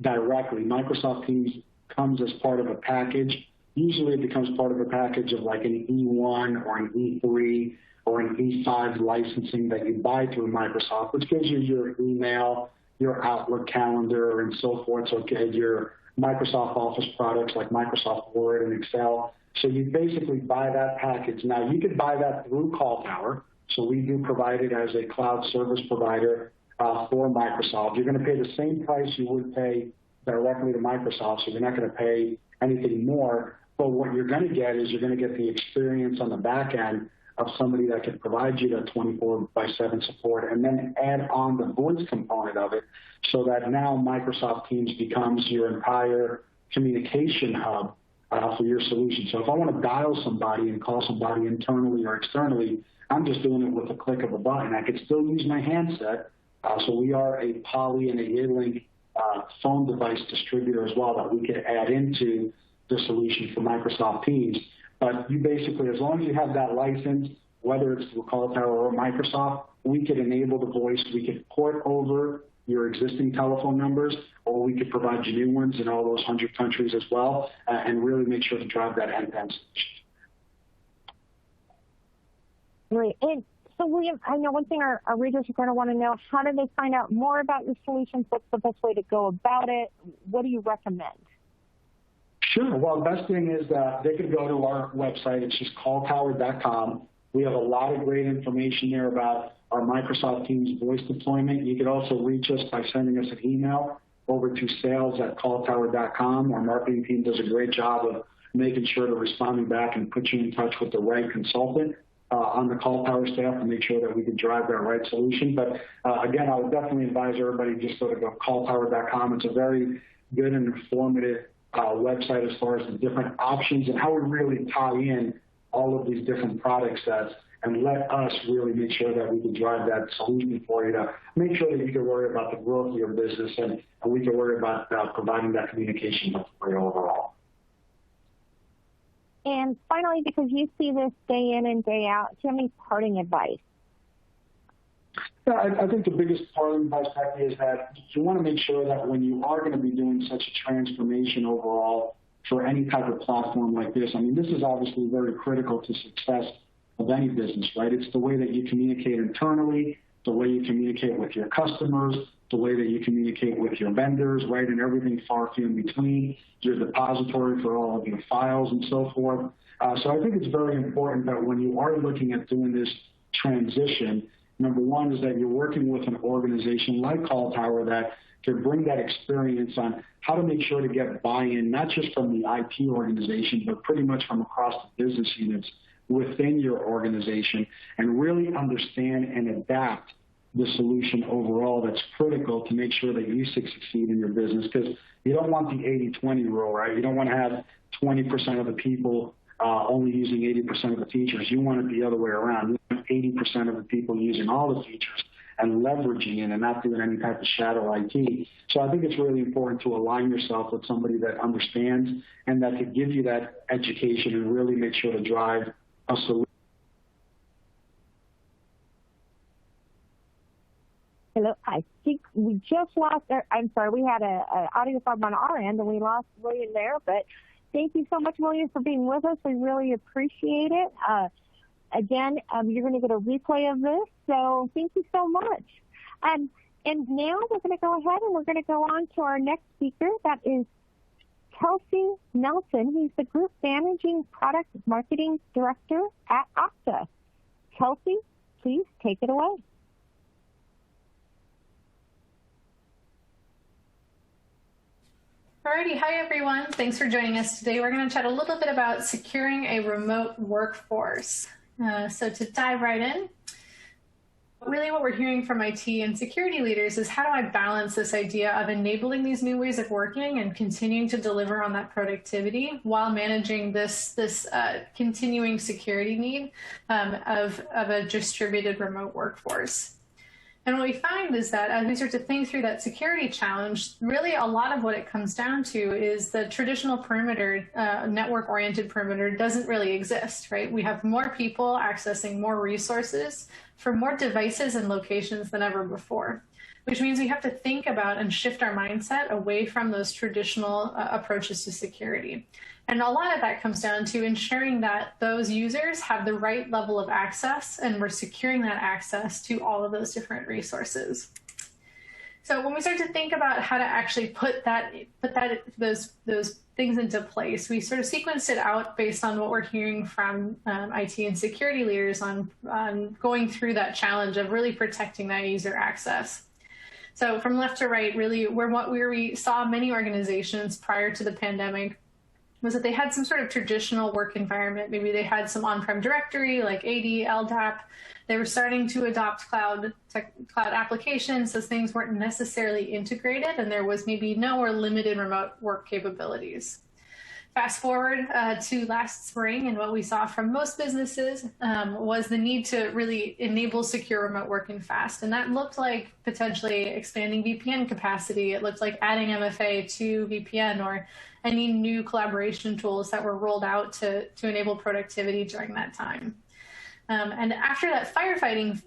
Speaker 7: directly. Microsoft Teams comes as part of a package. Usually it becomes part of a package of like an E1 or an E3 or an E5 licensing that you buy through Microsoft, which gives you your email, your Outlook calendar, and so forth. So your Microsoft Office products like Microsoft Word and Excel. So you basically buy that package. Now, you could buy that through Call Tower. So we do provide it as a cloud service provider for Microsoft. You're going to pay the same price you would pay directly to Microsoft, so you're not going to pay anything more. But what you're going to get is you're going to get the experience on the back end of somebody that can provide you that 24/7 support and then add on the voice component of it so that now Microsoft Teams becomes your entire communication hub for your solution. So if I want to dial somebody and call somebody internally or externally, I'm just doing it with a click of a button. I could still use my handset. So we are a Poly and a Yearlink phone device distributor as well that we could add into the solution for Microsoft Teams. But you basically, as long as you have that license, whether it's through Call Tower or Microsoft, we could enable the voice. We could port over your existing telephone numbers, or we could provide you new ones in all those 100 countries as well, and really make sure to drive that end-to-end solution.
Speaker 6: Great. And so, William, I know one thing our readers are going to want to know, how do they find out more about your solutions? What's the best way to go about it? What do you recommend?
Speaker 7: Sure. Well, the best thing is that they could go to our website. It's just calltower.com. We have a lot of great information there about our Microsoft Teams voice deployment. You could also reach us by sending us an email over to sales@calltower.com. Our marketing team does a great job of making sure they're responding back and put you in touch with the right consultant on the Call Tower staff to make sure that we can drive that right solution. But again, I would definitely advise everybody just go to calltower.com. It's a very good and informative website as far as the different options and how we really tie in all of these different product sets and let us really make sure that we can drive that solution for you to make sure that you can worry about the growth of your business and we can worry about providing that communication for you overall.
Speaker 6: And finally, because you see this day in and day out, do you have any parting advice?
Speaker 7: Yeah, I think the biggest parting advice, Becky, is that you want to make sure that when you are going to be doing such a transformation overall for any type of platform like this, I mean, this is obviously very critical to success of any business, right? It's the way that you communicate internally, the way you communicate with your customers, the way that you communicate with your vendors, right, and everything far few in between, your depository for all of your files and so forth. So I think it's very important that when you are looking at doing this transition, Number one is that you're working with an organization like Call Tower that can bring that experience on how to make sure to get buy-in, not just from the IT organization, but pretty much from across the business units within your organization, and really understand and adapt the solution overall that's critical to make sure that you succeed in your business. Because you don't want the 80-20 rule, right? You don't want to have 20% of the people only using 80% of the features. You want it the other way around. You want 80% of the people using all the features and leveraging it and not doing any type of shadow IT. So I think it's really important to align yourself with somebody that understands and that can give you that education and really make sure to drive a solution.
Speaker 6: Hello, I think we just lost I'm sorry, we had an audio problem on our end and we lost William there, but thank you so much, William, for being with us. We really appreciate it. Again, you're going to get a replay of this, so thank you so much. And now we're going to go ahead and we're going to go on to our next speaker. That is Kelsey Nelson. He's the Group Managing Product Marketing Director at Okta. Kelsey, please take it away.
Speaker 8: Alrighty, hi everyone. Thanks for joining us today. We're going to chat a little bit about securing a remote workforce. So to dive right in, really what we're hearing from IT and security leaders is how do I balance this idea of enabling these new ways of working and continuing to deliver on that productivity while managing this continuing security need of a distributed remote workforce. And what we find is that as we start to think through that security challenge, really a lot of what it comes down to is the traditional perimeter, network-oriented perimeter doesn't really exist, right? We have more people accessing more resources for more devices and locations than ever before, which means we have to think about and shift our mindset away from those traditional approaches to security. And a lot of that comes down to ensuring that those users have the right level of access and we're securing that access to all of those different resources. So when we start to think about how to actually put those things into place, we sort of sequenced it out based on what we're hearing from IT and security leaders on going through that challenge of really protecting that user access. So from left to right, really where we saw many organizations prior to the pandemic was that they had some sort of traditional work environment. Maybe they had some on-prem directory like AD, LDAP. They were starting to adopt cloud applications, so things weren't necessarily integrated, and there was maybe no or limited remote work capabilities. Fast forward to last spring, and what we saw from most businesses was the need to really enable secure remote working fast. And that looked like potentially expanding VPN capacity. It looked like adding MFA to VPN or any new collaboration tools that were rolled out to enable productivity during that time. And after that firefighting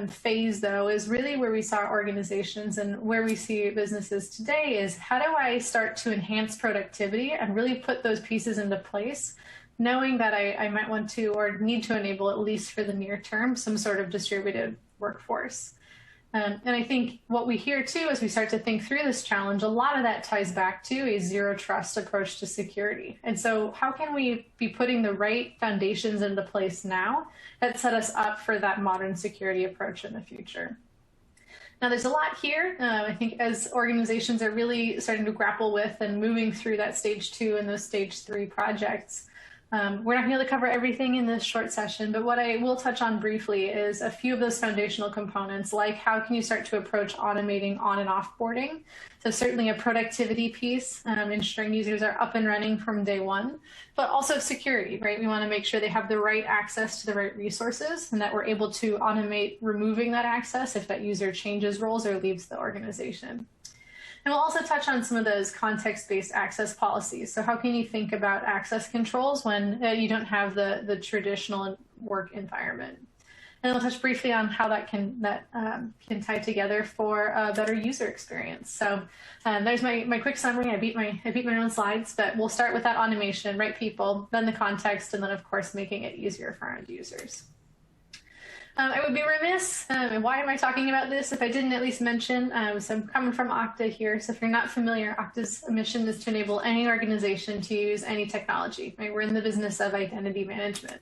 Speaker 8: phase, though, is really where we saw organizations and where we see businesses today is how do I start to enhance productivity and really put those pieces into place, knowing that I might want to or need to enable, at least for the near term, some sort of distributed workforce. And I think what we hear, too, as we start to think through this challenge, a lot of that ties back to a zero trust approach to security. And so how can we be putting the right foundations into place now that set us up for that modern security approach in the future? Now, there's a lot here, I think, as organizations are really starting to grapple with and moving through that stage 2 and those stage 3 projects. We're not going to be able to cover everything in this short session, but what I will touch on briefly is a few of those foundational components, like how can you start to approach automating on and offboarding. So certainly a productivity piece, ensuring users are up and running from day one, but also security, right? We want to make sure they have the right access to the right resources and that we're able to automate removing that access if that user changes roles or leaves the organization. And we'll also touch on some of those context-based access policies. So how can you think about access controls when you don't have the traditional work environment? And we'll touch briefly on how that can tie together for a better user experience. So there's my quick summary. I beat my own slides, but we'll start with that automation, right people, then the context, and then of course making it easier for our end users. I would be remiss, and why am I talking about this if I didn't at least mention, so I'm coming from Okta here, so if you're not familiar, Okta's mission is to enable any organization to use any technology, right? We're in the business of identity management.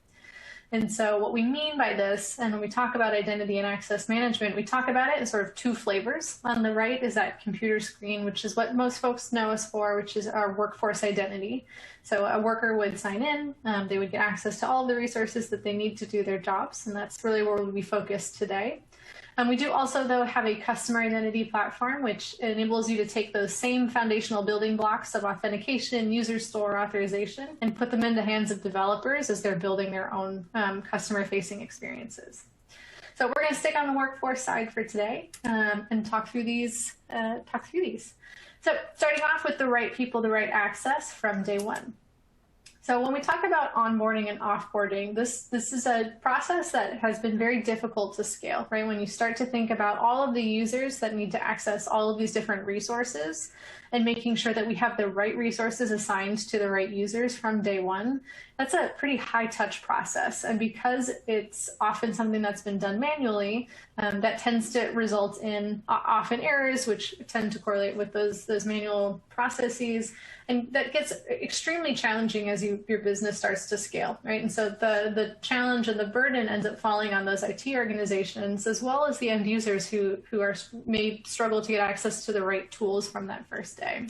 Speaker 8: And so what we mean by this, and when we talk about identity and access management, we talk about it in sort of two flavors. On the right is that computer screen, which is what most folks know us for, which is our workforce identity. So a worker would sign in, they would get access to all of the resources that they need to do their jobs, and that's really where we'll be focused today. We do also, though, have a customer identity platform, which enables you to take those same foundational building blocks of authentication, user store authorization, and put them in the hands of developers as they're building their own customer-facing experiences. So we're going to stick on the workforce side for today and talk through these. So starting off with the right people, the right access from day one. So when we talk about onboarding and offboarding, this is a process that has been very difficult to scale, right? When you start to think about all of the users that need to access all of these different resources and making sure that we have the right resources assigned to the right users from day one, that's a pretty high touch process. And because it's often something that's been done manually, that tends to result in often errors, which tend to correlate with those manual processes. And that gets extremely challenging as your business starts to scale, right? And so the challenge and the burden ends up falling on those IT organizations, as well as the end users who may struggle to get access to the right tools from that first day.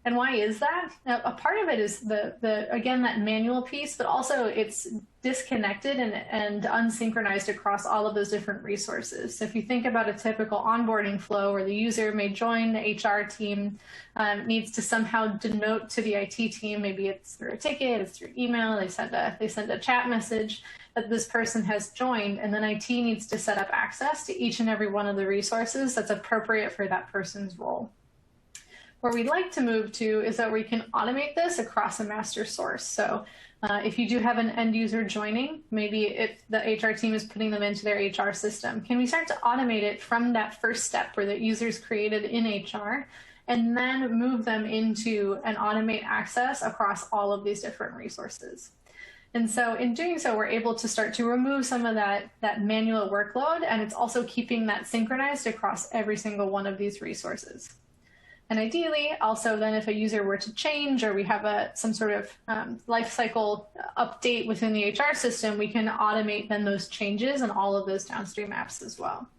Speaker 8: And why is that? Now, a part of it is again, that manual piece, but also it's disconnected and unsynchronized across all of those different resources. So if you think about a typical onboarding flow where the user may join the HR team, needs to somehow denote to the IT team, maybe it's through a ticket, it's through email, they send a chat message that this person has joined, and then IT needs to set up access to each and every one of the resources that's appropriate for that person's role. Where we'd like to move to is that we can automate this across a master source. So if you do have an end user joining, maybe if the HR team is putting them into their HR system, can we start to automate it from that first step where the user's created in HR and then move them into and automate access across all of these different resources? And so in doing so, we're able to start to remove some of that manual workload, and it's also keeping that synchronized across every single one of these resources. And ideally, also then if a user were to change or we have some sort of life cycle update within the HR system, we can automate then those changes and all of those downstream apps as well.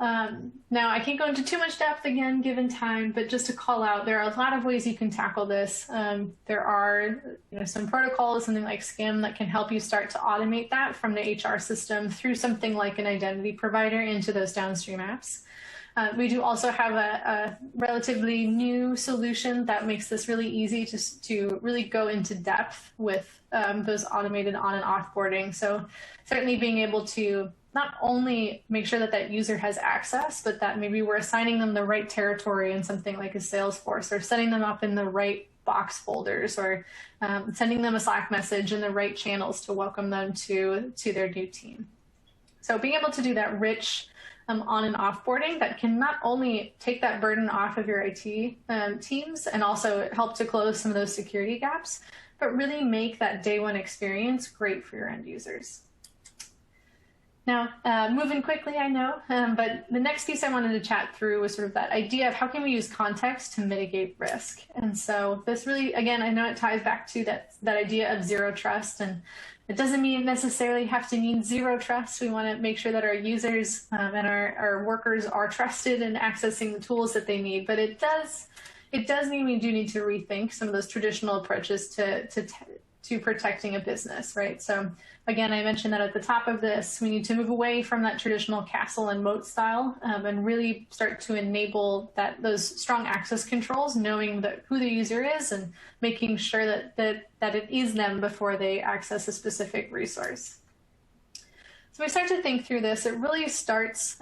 Speaker 8: Now, I can't go into too much depth again, given time, but just to call out, there are a lot of ways you can tackle this. There are some protocols, something like SCIM, that can help you start to automate that from the HR system through something like an identity provider into those downstream apps. We do also have a relatively new solution that makes this really easy to really go into depth with those automated on and offboarding. So certainly being able to not only make sure that that user has access, but that maybe we're assigning them the right territory in something like a Salesforce, or setting them up in the right box folders, or sending them a Slack message in the right channels to welcome them to their new team. So being able to do that rich on and offboarding that can not only take that burden off of your IT teams and also help to close some of those security gaps, but really make that day one experience great for your end users. Now, moving quickly, I know, but the next piece I wanted to chat through was sort of that idea of how can we use context to mitigate risk. And so this really, again, I know it ties back to that idea of zero trust, and it doesn't necessarily have to mean zero trust. We want to make sure that our users and our workers are trusted in accessing the tools that they need, but it does mean we do need to rethink some of those traditional approaches to protecting a business, right? So again, I mentioned that at the top of this, we need to move away from that traditional castle and moat style and really start to enable those strong access controls, knowing who the user is and making sure that it is them before they access a specific resource. So we start to think through this. It really starts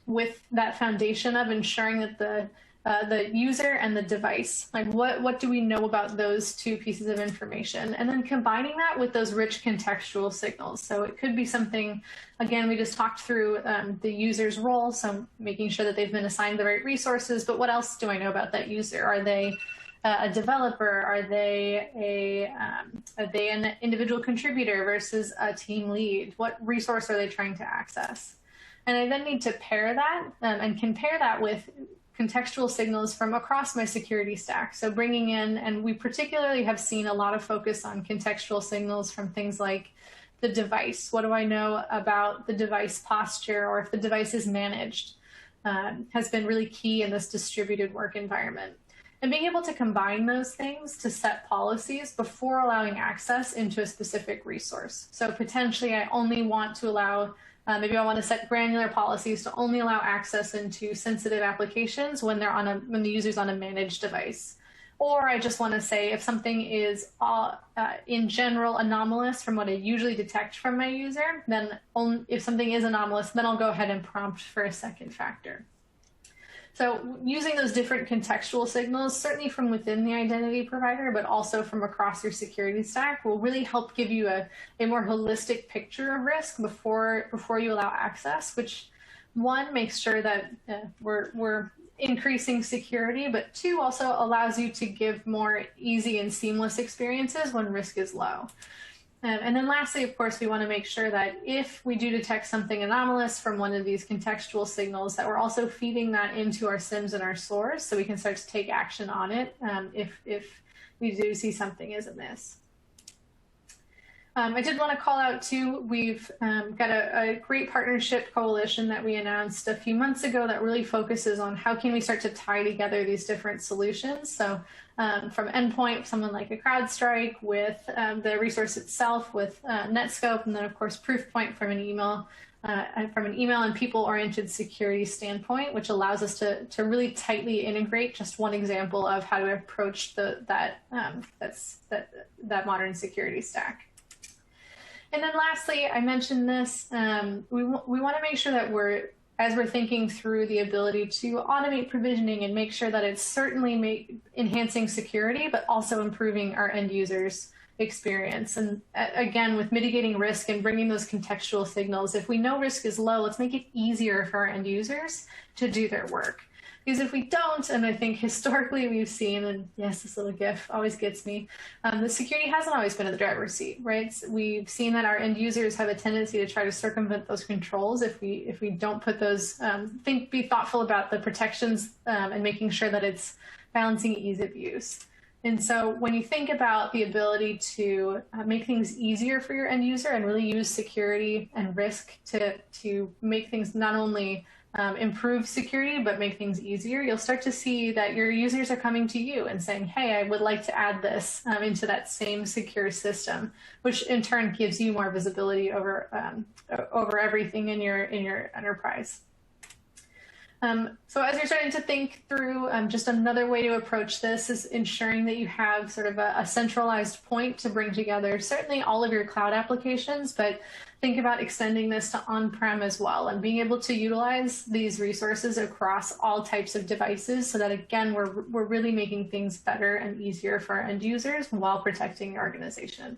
Speaker 8: with that foundation of ensuring that the user and the device, like what do we know about those two pieces of information, and then combining that with those rich contextual signals. So it could be something, again, we just talked through the user's role, so making sure that they've been assigned the right resources, but what else do I know about that user? Are they a developer? Are they an individual contributor versus a team lead? What resource are they trying to access? And I then need to pair that and compare that with contextual signals from across my security stack. So bringing in, and we particularly have seen a lot of focus on contextual signals from things like the device? What do I know about the device posture, or if the device is managed, has been really key in this distributed work environment. And being able to combine those things to set policies before allowing access into a specific resource. So potentially I only want to allow, maybe I want to set granular policies to only allow access into sensitive applications when when the user's on a managed device. Or I just want to say if something is in general anomalous from what I usually detect from my user, then if something is anomalous, then I'll go ahead and prompt for a second factor. So using those different contextual signals, certainly from within the identity provider, but also from across your security stack, will really help give you a more holistic picture of risk before you allow access, which one, makes sure that we're increasing security, but two, also allows you to give more easy and seamless experiences when risk is low. And then lastly, of course, we want to make sure that if we do detect something anomalous from one of these contextual signals, that we're also feeding that into our SIMs and our SOARs so we can start to take action on it if we do see something is amiss. I did want to call out too, we've got a great partnership coalition that we announced a few months ago that really focuses on how can we start to tie together these different solutions. So from endpoint, someone like a CrowdStrike, with the resource itself, with Netskope, and then of course Proofpoint from an email and people-oriented security standpoint, which allows us to really tightly integrate just one example of how to approach that modern security stack. And then lastly, I mentioned this, we want to make sure that as we're thinking through the ability to automate provisioning and make sure that it's certainly enhancing security, but also improving our end users' experience. And again, with mitigating risk and bringing those contextual signals, if we know risk is low, let's make it easier for our end users to do their work. Because if we don't, and I think historically we've seen, and yes, this little GIF always gets me, the security hasn't always been in the driver's seat, right? We've seen that our end users have a tendency to try to circumvent those controls if we don't put those, be thoughtful about the protections and making sure that it's balancing ease of use. And so when you think about the ability to make things easier for your end user and really use security and risk to make things not only improve security, but make things easier, you'll start to see that your users are coming to you and saying, hey, I would like to add this into that same secure system, which in turn gives you more visibility over everything in your enterprise. So as you're starting to think through, just another way to approach this is ensuring that you have sort of a centralized point to bring together certainly all of your cloud applications, but think about extending this to on-prem as well and being able to utilize these resources across all types of devices so that, again, we're really making things better and easier for our end users while protecting your organization.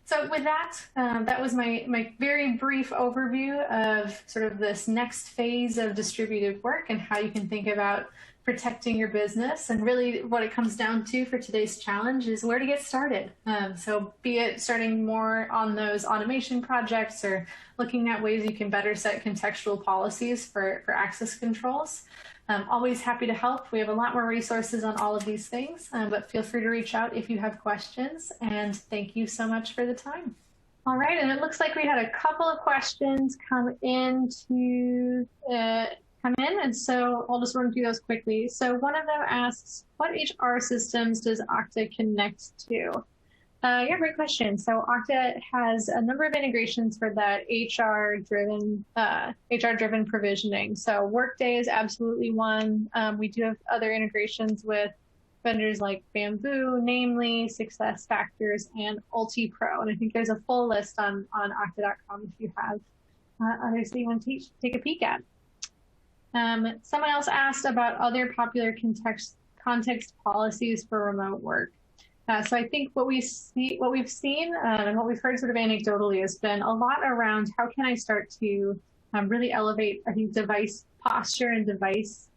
Speaker 8: So with that, that was my very brief overview of sort of this next phase of distributed work and how you can think about protecting your business. And really what it comes down to for today's challenge is where to get started. So be it starting more on those automation projects or looking at ways you can better set contextual policies for access controls. Always happy to help. We have a lot more resources on all of these things, but feel free to reach out if you have questions. And thank you so much for the time. All right, and it looks like we had a couple of questions come in, and so I'll just run through those quickly. So one of them asks, what HR systems does Okta connect to? Yeah, great question. So Okta has a number of integrations for that HR-driven provisioning. So Workday is absolutely one. We do have other integrations with vendors like Bamboo, namely SuccessFactors and UltiPro. And I think there's a full list on Okta.com if you have others that you want to take a peek at. Someone else asked about other popular context policies for remote work. So I think what we've seen and what we've heard sort of anecdotally has been a lot around how can I start to really elevate, I think, device posture and device,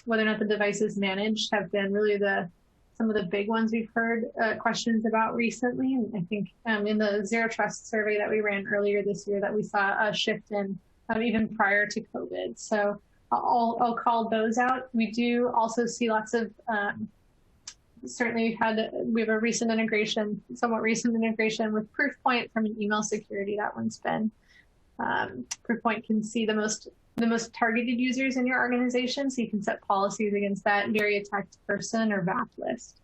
Speaker 8: whether or not the device is managed, have been really some of the big ones we've heard questions about recently. And I think in the Zero Trust survey that we ran earlier this year that we saw a shift in even prior to COVID. So I'll call those out. We do also see lots of certainly we have a recent integration, somewhat recent integration with Proofpoint from an email security. That one's been, Proofpoint can see the most targeted users in your organization, so you can set policies against that very attacked person or VAP list.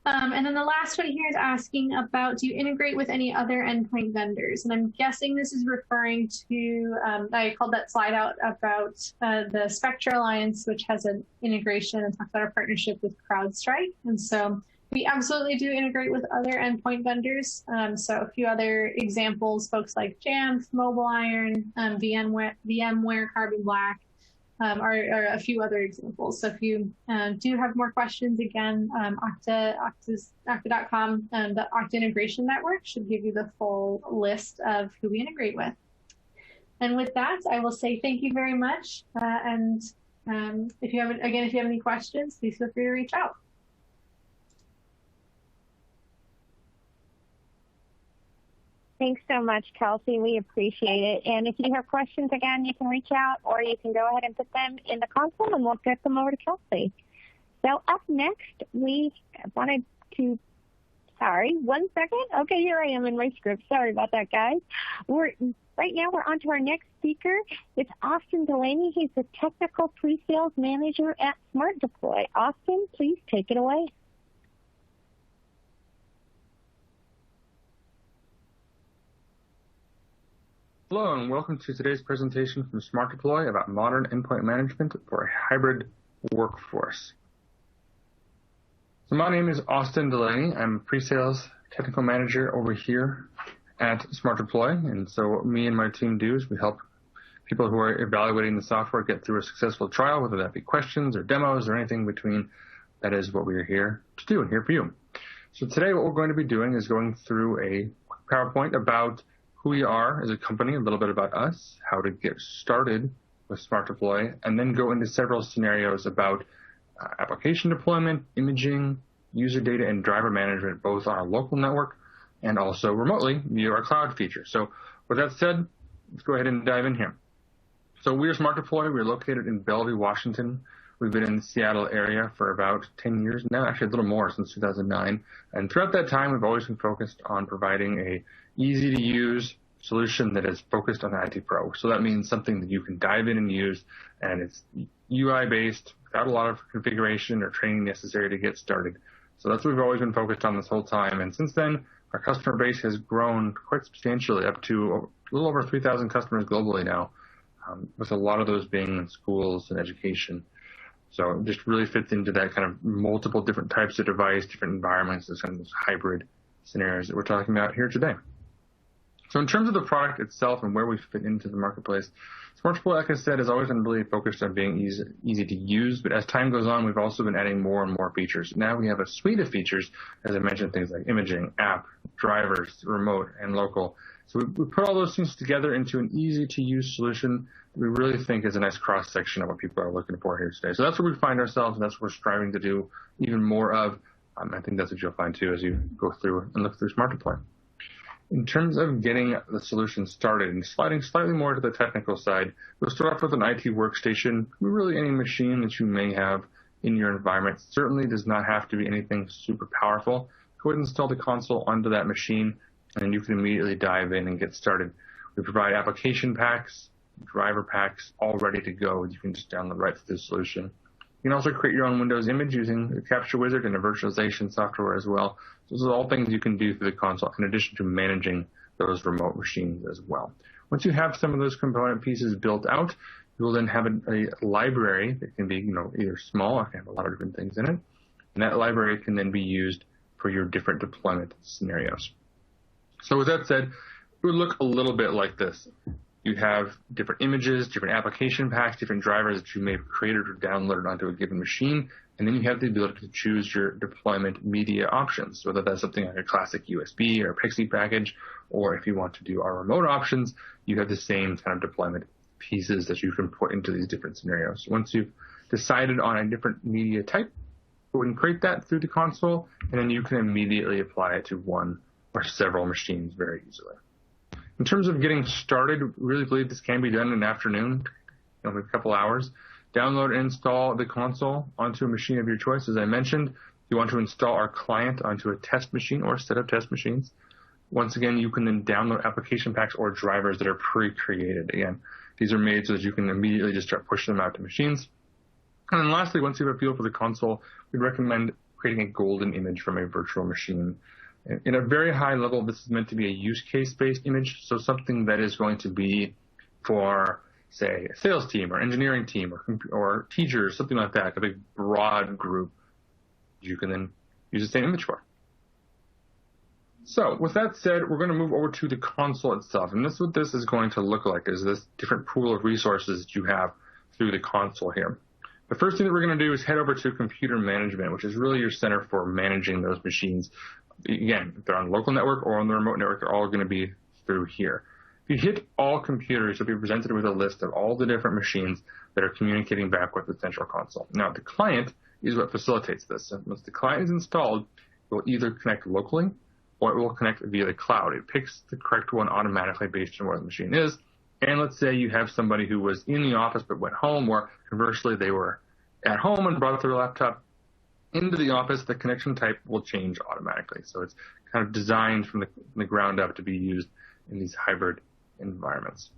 Speaker 8: And then the last one here is asking about, do you integrate with any other endpoint vendors? And I'm guessing this is referring to, I called that slide out about the Spectra Alliance, which has an integration and talks about our partnership with CrowdStrike. And so we absolutely do integrate with other endpoint vendors. So a few other examples, folks like Jamf, MobileIron, VMware, Carbon Black, are a few other examples. So if you do have more questions, again, Okta.com, the Okta Integration Network should give you the full list of who we integrate with. And with that, I will say thank you very much. If you have any questions, please feel free to reach out.
Speaker 6: Thanks so much, Kelsey. We appreciate it. And if you have questions, again, you can reach out or you can go ahead and put them in the console and we'll get them over to Kelsey. So up next, we wanted to, sorry, 1 second. Okay, here I am in my script. Sorry about that, guys. Right now we're on to our next speaker. It's Austin Delaney. He's the Technical Pre-Sales Manager at Smart Deploy. Austin, please take it away.
Speaker 9: Hello and welcome to today's presentation from Smart Deploy about modern endpoint management for a hybrid workforce. So my name is Austin Delaney. I'm a pre-sales technical manager over here at Smart Deploy. And so what me and my team do is we help people who are evaluating the software get through a successful trial, whether that be questions or demos or anything between. That is what we are here to do and here for you. So today what we're going to be doing is going through a PowerPoint about who we are as a company, a little bit about us, how to get started with Smart Deploy, and then go into several scenarios about application deployment, imaging, user data, and driver management, both on our local network and also remotely via our cloud feature. So with that said, let's go ahead and dive in here. So we are Smart Deploy. We're located in Bellevue, Washington. We've been in the Seattle area for about 10 years now, actually a little more since 2009. And throughout that time, we've always been focused on providing a easy-to-use solution that is focused on IT Pro. So that means something that you can dive in and use, and it's UI-based, without a lot of configuration or training necessary to get started. So that's what we've always been focused on this whole time. And since then, our customer base has grown quite substantially, up to a little over 3,000 customers globally now, with a lot of those being in schools and education. So it just really fits into that kind of multiple different types of device, different environments, those kind of those hybrid scenarios that we're talking about here today. So in terms of the product itself and where we fit into the marketplace, Smart Deploy, like I said, has always been really focused on being easy to use. But as time goes on, we've also been adding more and more features. Now we have a suite of features, as I mentioned, things like imaging, app, drivers, remote, and local. So we put all those things together into an easy-to-use solution that we really think is a nice cross-section of what people are looking for here today. So that's where we find ourselves, and that's what we're striving to do even more of. I think that's what you'll find, too, as you go through and look through Smart Deploy. In terms of getting the solution started and sliding slightly more to the technical side, we'll start off with an IT workstation. Really any machine that you may have in your environment. Certainly does not have to be anything super powerful. Go ahead and install the console onto that machine, and then you can immediately dive in and get started. We provide application packs, driver packs, all ready to go. You can just download right through the solution. You can also create your own Windows image using the Capture Wizard and a virtualization software as well. So those are all things you can do through the console in addition to managing those remote machines as well. Once you have some of those component pieces built out, you will then have a library that can be, either small or can have a lot of different things in it. And that library can then be used for your different deployment scenarios. So with that said, it would look a little bit like this. You have different images, different application packs, different drivers that you may have created or downloaded onto a given machine, and then you have the ability to choose your deployment media options, whether that's something like a classic USB or a Pixie package, or if you want to do our remote options, you have the same kind of deployment pieces that you can put into these different scenarios. Once you've decided on a different media type, go ahead and create that through the console, and then you can immediately apply it to one or several machines very easily. In terms of getting started, we really believe this can be done in an afternoon, a couple hours. Download and install the console onto a machine of your choice. As I mentioned, you want to install our client onto a test machine or a set of test machines, once again, you can then download application packs or drivers that are pre-created. Again, these are made so that you can immediately just start pushing them out to machines. And then lastly, once you have a feel for the console, we'd recommend creating a golden image from a virtual machine. In a very high level, this is meant to be a use case-based image, so something that is going to be for, say, a sales team or engineering team or teachers, something like that, a big broad group you can then use the same image for. So with that said, we're going to move over to the console itself, and this is what this is going to look like, is this different pool of resources that you have through the console here. The first thing that we're going to do is head over to computer management, which is really your center for managing those machines. Again, if they're on the local network or on the remote network, they're all going to be through here. If you hit all computers, you'll be presented with a list of all the different machines that are communicating back with the central console. Now, the client is what facilitates this. So once the client is installed, it will either connect locally or it will connect via the cloud. It picks the correct one automatically based on where the machine is. And let's say you have somebody who was in the office but went home, or conversely, they were at home and brought their laptop into the office, the connection type will change automatically. So it's kind of designed from the ground up to be used in these hybrid environments.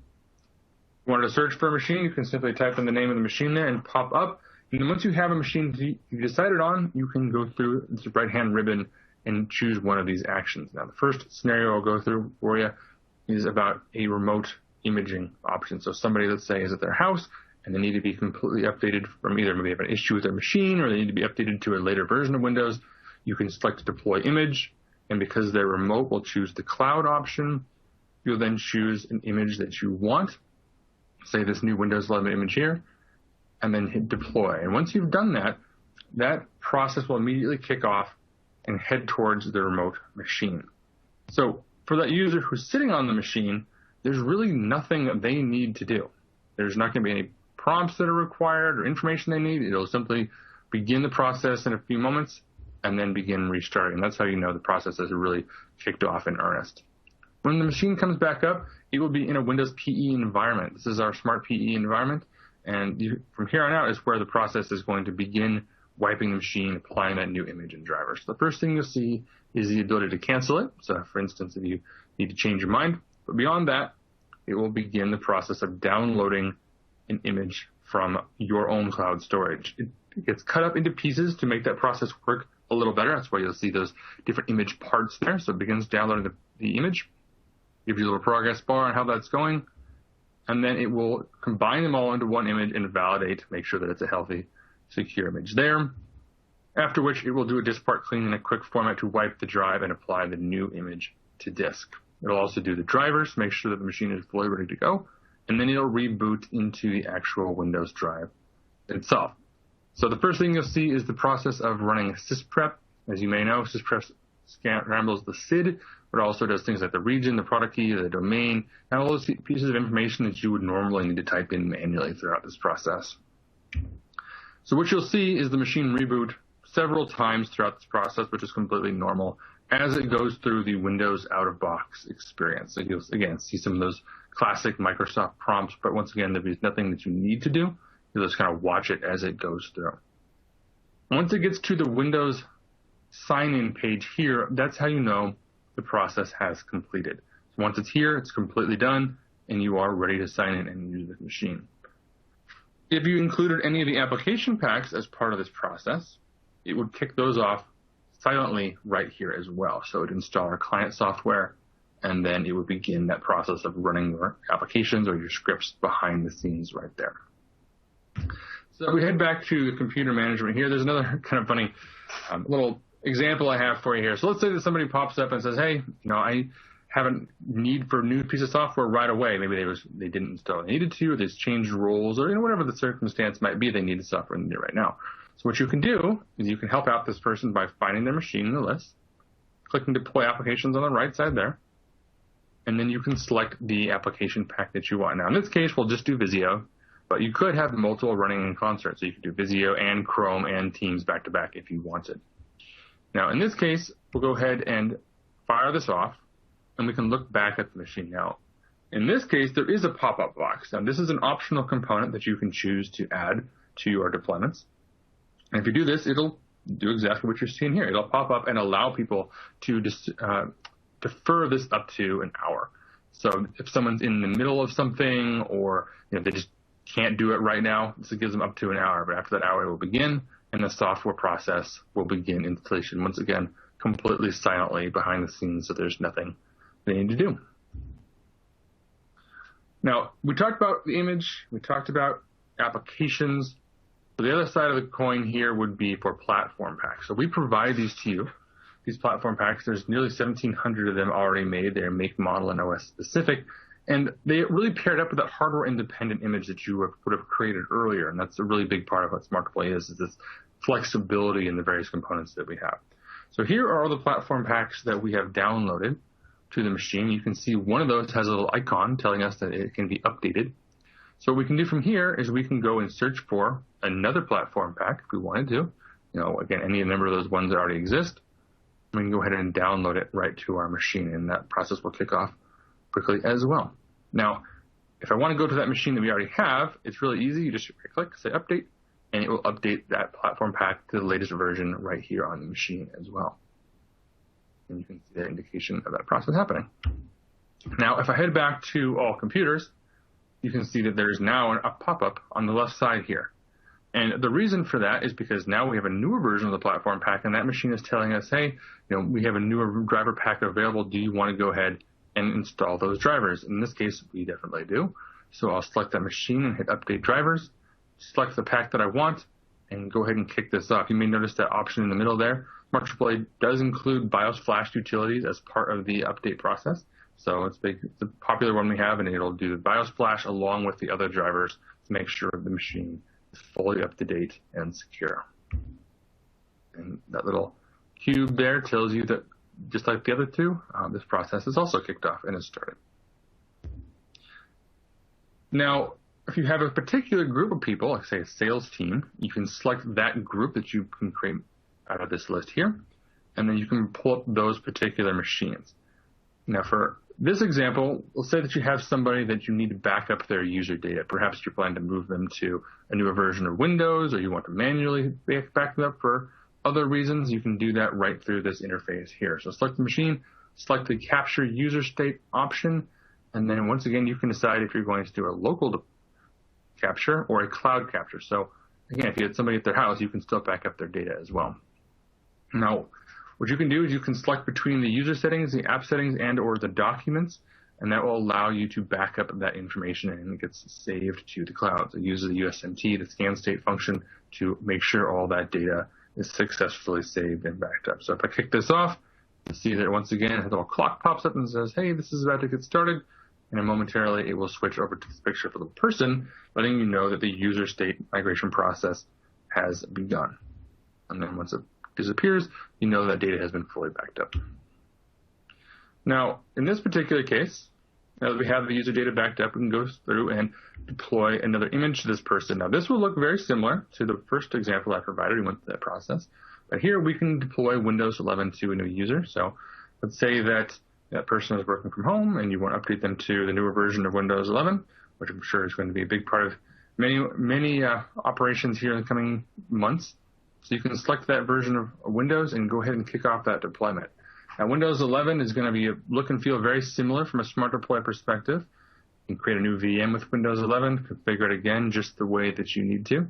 Speaker 9: If you wanted to search for a machine, you can simply type in the name of the machine there and pop up. And then once you have a machine you've decided on, you can go through this right-hand ribbon and choose one of these actions. Now, the first scenario I'll go through for you is about a remote imaging option. So somebody, let's say, is at their house and they need to be completely updated from either maybe they have an issue with their machine or they need to be updated to a later version of Windows. You can select deploy image, and because they're remote, we'll choose the cloud option. You'll then choose an image that you want, say this new Windows 11 image here, and then hit deploy. And once you've done that, that process will immediately kick off and head towards the remote machine. So for that user who's sitting on the machine, there's really nothing that they need to do. There's not going to be any prompts that are required or information they need. It'll simply begin the process in a few moments and then begin restarting. That's how you know the process has really kicked off in earnest. When the machine comes back up, it will be in a Windows PE environment. This is our Smart PE environment, and from here on out is where the process is going to begin wiping the machine, applying that new image and driver. So the first thing you'll see is the ability to cancel it. So for instance, if you need to change your mind, but beyond that, it will begin the process of downloading an image from your own cloud storage. It gets cut up into pieces to make that process work a little better. That's why you'll see those different image parts there. So it begins downloading the image, gives you a little progress bar on how that's going, and then it will combine them all into one image and validate, make sure that it's a healthy, secure image there. After which it will do a disk part clean in a quick format to wipe the drive and apply the new image to disk. It'll also do the drivers, make sure that the machine is fully ready to go, and then it'll reboot into the actual Windows drive itself. So the first thing you'll see is the process of running sysprep. As you may know, sysprep scrambles the SID, but also does things like the region, the product key, the domain, and all those pieces of information that you would normally need to type in manually throughout this process. So what you'll see is the machine reboot several times throughout this process, which is completely normal, as it goes through the Windows out-of-box experience. So you'll, again, see some of those classic Microsoft prompts, but once again, there's nothing that you need to do. You'll just kind of watch it as it goes through. Once it gets to the Windows sign-in page here, that's how you know the process has completed. So once it's here, it's completely done, and you are ready to sign in and use the machine. If you included any of the application packs as part of this process, it would kick those off silently right here as well. So it would install our client software, and then it would begin that process of running your applications or your scripts behind the scenes right there. So we head back to the computer management here. There's another kind of funny little example I have for you here. So let's say that somebody pops up and says, hey, I have a need for a new piece of software right away. Maybe they didn't install what they needed to, or they changed rules, or whatever the circumstance might be, they need the software and need it right now. So what you can do is you can help out this person by finding their machine in the list, clicking deploy applications on the right side there, and then you can select the application pack that you want. Now in this case, we'll just do Visio, but you could have multiple running in concert. So you could do Visio and Chrome and Teams back to back if you wanted. Now in this case, we'll go ahead and fire this off, and we can look back at the machine. Now, in this case, there is a pop-up box. Now, this is an optional component that you can choose to add to your deployments. And if you do this, it'll do exactly what you're seeing here. It'll pop up and allow people to defer this up to an hour. So if someone's in the middle of something, or they just can't do it right now, this gives them up to an hour. But after that hour, it will begin, and the software process will begin installation. Once again, completely silently behind the scenes, so there's nothing they need to do. Now, we talked about the image, we talked about applications. So the other side of the coin here would be for platform packs. So we provide these to you, these platform packs. There's nearly 1,700 of them already made. They're make, model, and OS specific. And they really paired up with that hardware-independent image that you would have created earlier. And that's a really big part of what Smart Deploy is this flexibility in the various components that we have. So here are all the platform packs that we have downloaded to the machine. You can see one of those has a little icon telling us that it can be updated. So what we can do from here is we can go and search for another platform pack if we wanted to. Again, any number of those ones that already exist. We can go ahead and download it right to our machine, and that process will kick off quickly as well. Now, if I want to go to that machine that we already have, it's really easy. You just right-click, say update, and it will update that platform pack to the latest version right here on the machine as well. And you can see that indication of that process happening. Now, if I head back to all computers, you can see that there's now a pop-up on the left side here. And the reason for that is because now we have a newer version of the platform pack, and that machine is telling us, hey, we have a newer driver pack available. Do you want to go ahead and install those drivers? In this case, we definitely do. So I'll select that machine and hit update drivers, select the pack that I want, and go ahead and kick this off. You may notice that option in the middle there. Smart Deploy does include BIOS flash utilities as part of the update process. So it's a popular one we have, and it'll do the BIOS flash along with the other drivers to make sure the machine is fully up to date and secure. And that little cube there tells you that just like the other two, this process is also kicked off and has started. Now, if you have a particular group of people, like say a sales team, you can select that group that you can create out of this list here, and then you can pull up those particular machines. Now, for this example, we'll say that you have somebody that you need to back up their user data. Perhaps you're planning to move them to a newer version of Windows, or you want to manually back them up for other reasons. You can do that right through this interface here. So select the machine, select the capture user state option, and then once again, you can decide if you're going to do a local capture or a cloud capture. So again, if you had somebody at their house, you can still back up their data as well. Now, what you can do is you can select between the user settings, the app settings, and or the documents, and that will allow you to back up that information, and it gets saved to the cloud. So it uses the USMT, the scan state function, to make sure all that data is successfully saved and backed up. So if I kick this off, you'll see that once again, a little clock pops up and says, hey, this is about to get started. And then momentarily, it will switch over to this picture for the person, letting you know that the user state migration process has begun. And then once it disappears, you know that data has been fully backed up. Now, in this particular case, now that we have the user data backed up, we can go through and deploy another image to this person. Now, this will look very similar to the first example I provided. We went through that process. But here we can deploy Windows 11 to a new user. So let's say that that person is working from home and you want to update them to the newer version of Windows 11, which I'm sure is going to be a big part of many operations here in the coming months. So you can select that version of Windows and go ahead and kick off that deployment. Now, Windows 11 is going to be a look and feel very similar from a Smart Deploy perspective. You can create a new VM with Windows 11, configure it again just the way that you need to.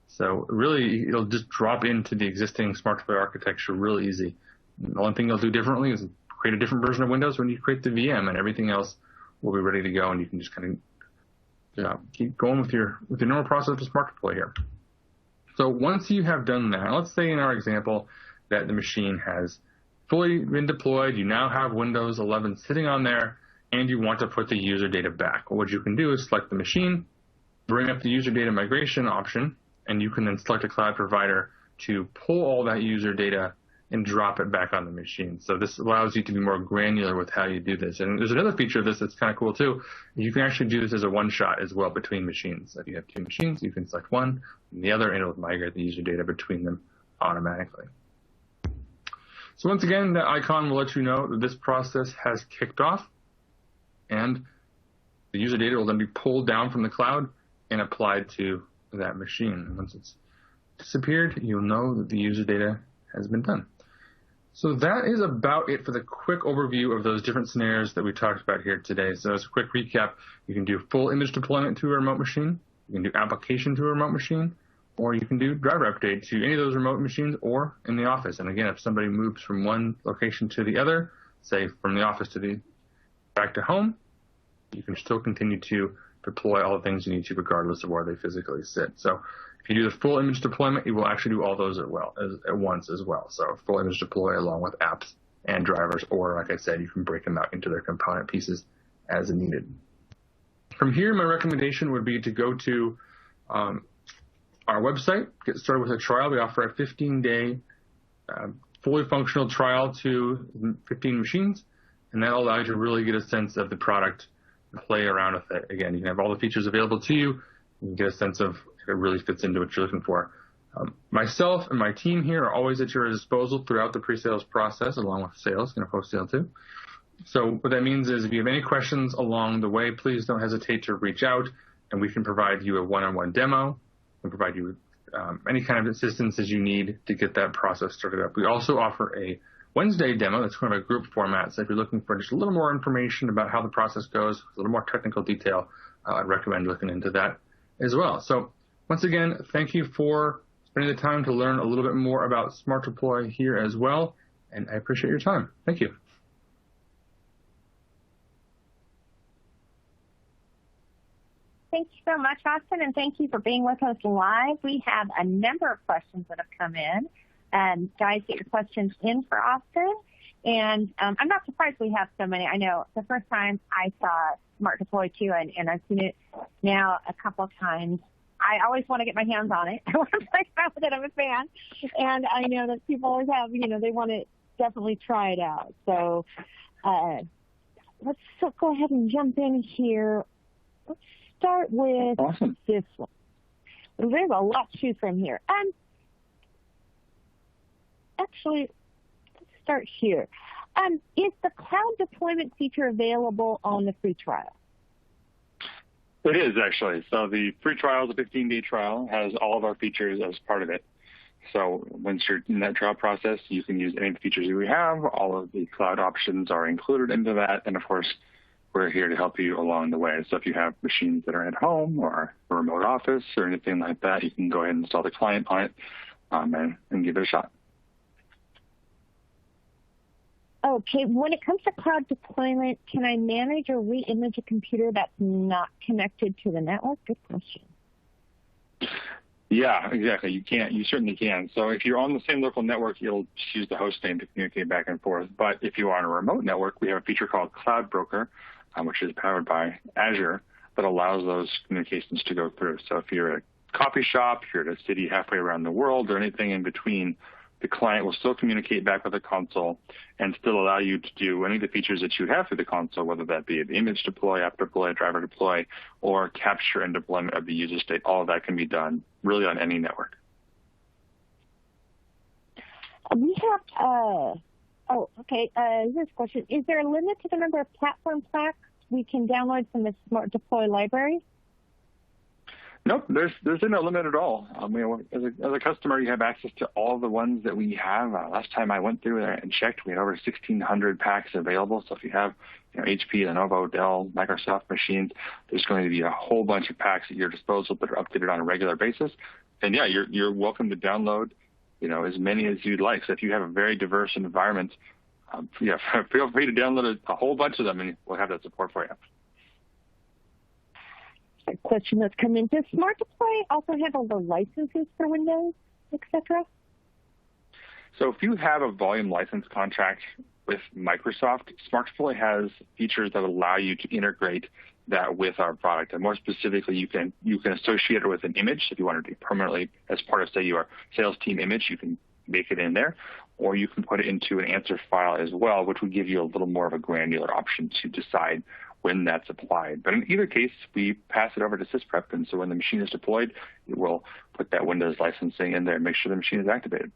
Speaker 9: So really, it'll just drop into the existing Smart Deploy architecture real easy. The only thing you'll do differently is create a different version of Windows when you create the VM, and everything else will be ready to go, and you can just kind of keep going with your normal process of Smart Deploy here. So once you have done that, let's say in our example that the machine has fully been deployed, you now have Windows 11 sitting on there, and you want to put the user data back. Well, what you can do is select the machine, bring up the user data migration option, and you can then select a cloud provider to pull all that user data and drop it back on the machine. So this allows you to be more granular with how you do this. And there's another feature of this that's kind of cool too. You can actually do this as a one-shot as well between machines. If you have two machines, you can select one and the other, and it'll migrate the user data between them automatically. So once again, the icon will let you know that this process has kicked off, and the user data will then be pulled down from the cloud and applied to that machine. And once it's disappeared, you'll know that the user data has been done. So that is about it for the quick overview of those different scenarios that we talked about here today. So as a quick recap, you can do full image deployment to a remote machine, you can do application to a remote machine, or you can do driver update to any of those remote machines or in the office. And again, if somebody moves from one location to the other, say from the office to back to home, you can still continue to deploy all the things you need to regardless of where they physically sit. So if you do the full image deployment, you will actually do all those at once as well. So full image deploy along with apps and drivers, or like I said, you can break them out into their component pieces as needed. From here, my recommendation would be to go to our website, get started with a trial. We offer a 15-day fully functional trial to 15 machines, and that'll allow you to really get a sense of the product and play around with it. Again, you can have all the features available to you. You can get a sense of if it really fits into what you're looking for. Myself and my team here are always at your disposal throughout the pre-sales process, along with sales and post-sale too. So what that means is if you have any questions along the way, please don't hesitate to reach out, and we can provide you a one-on-one demo and provide you with any kind of assistance as you need to get that process started up. We also offer a Wednesday demo that's kind of a group format. So if you're looking for just a little more information about how the process goes, a little more technical detail, I'd recommend looking into that as well. So once again, thank you for spending the time to learn a little bit more about Smart Deploy here as well, and I appreciate your time. Thank you.
Speaker 6: Thank you so much, Austin, and thank you for being with us live. We have a number of questions that have come in. Guys, get your questions in for Austin. And I'm not surprised we have so many. I know the first time I saw Smart Deploy too, and I've seen it now a couple of times. I always want to get my hands on it. I want to play around with it. I'm a fan. And I know that people always have, they want to definitely try it out. So let's go ahead and jump in here. Let's start with this one. There's a lot to choose from here. Actually, let's start here. Is the cloud deployment feature available on the free trial?
Speaker 10: It is, actually. So the free trial is a 15-day trial, has all of our features as part of it. So once you're in that trial process, you can use any of the features that we have. All of the cloud options are included into that. And, of course, we're here to help you along the way. So if you have machines that are at home or a remote office or anything like that, you can go ahead and install the client on it and give it a shot.
Speaker 6: Okay, when it comes to cloud deployment, can I manage or re-image a computer that's not connected to the network? Good question.
Speaker 10: Yeah, exactly. You certainly can. So if you're on the same local network, you'll just use the host name to communicate back and forth. But if you are on a remote network, we have a feature called Cloud Broker, which is powered by Azure, that allows those communications to go through. So if you're at a coffee shop, if you're at a city halfway around the world, or anything in between, the client will still communicate back with the console and still allow you to do any of the features that you have through the console, whether that be an image deploy, app deploy, driver deploy, or capture and deployment of the user state. All of that can be done really on any network.
Speaker 6: We have, this question. Is there a limit to the number of platform packs we can download from the Smart Deploy library?
Speaker 10: Nope, there's no limit at all. As a customer, you have access to all the ones that we have. Last time I went through there and checked, we had over 1,600 packs available. So if you have HP, Lenovo, Dell, Microsoft machines, there's going to be a whole bunch of packs at your disposal that are updated on a regular basis. And yeah, you're welcome to download as many as you'd like. So if you have a very diverse environment, feel free to download a whole bunch of them, and we'll have that support for you.
Speaker 6: A question that's come in. Does Smart Deploy also handle the licenses for Windows, etc.?
Speaker 10: So if you have a volume license contract with Microsoft, Smart Deploy has features that allow you to integrate that with our product. And more specifically, you can associate it with an image. If you want to do permanently as part of, say, your sales team image, you can make it in there. Or you can put it into an answer file as well, which would give you a little more of a granular option to decide when that's applied. But in either case, we pass it over to SysPrep, and so when the machine is deployed, it will put that Windows licensing in there and make sure the machine is activated.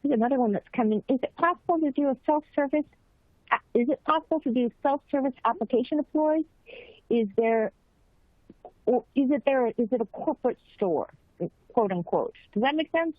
Speaker 6: There's another one that's coming. Is it possible to do a self-service? Is it possible to do self-service application deploys? Is it a corporate store quote unquote. Does that make sense?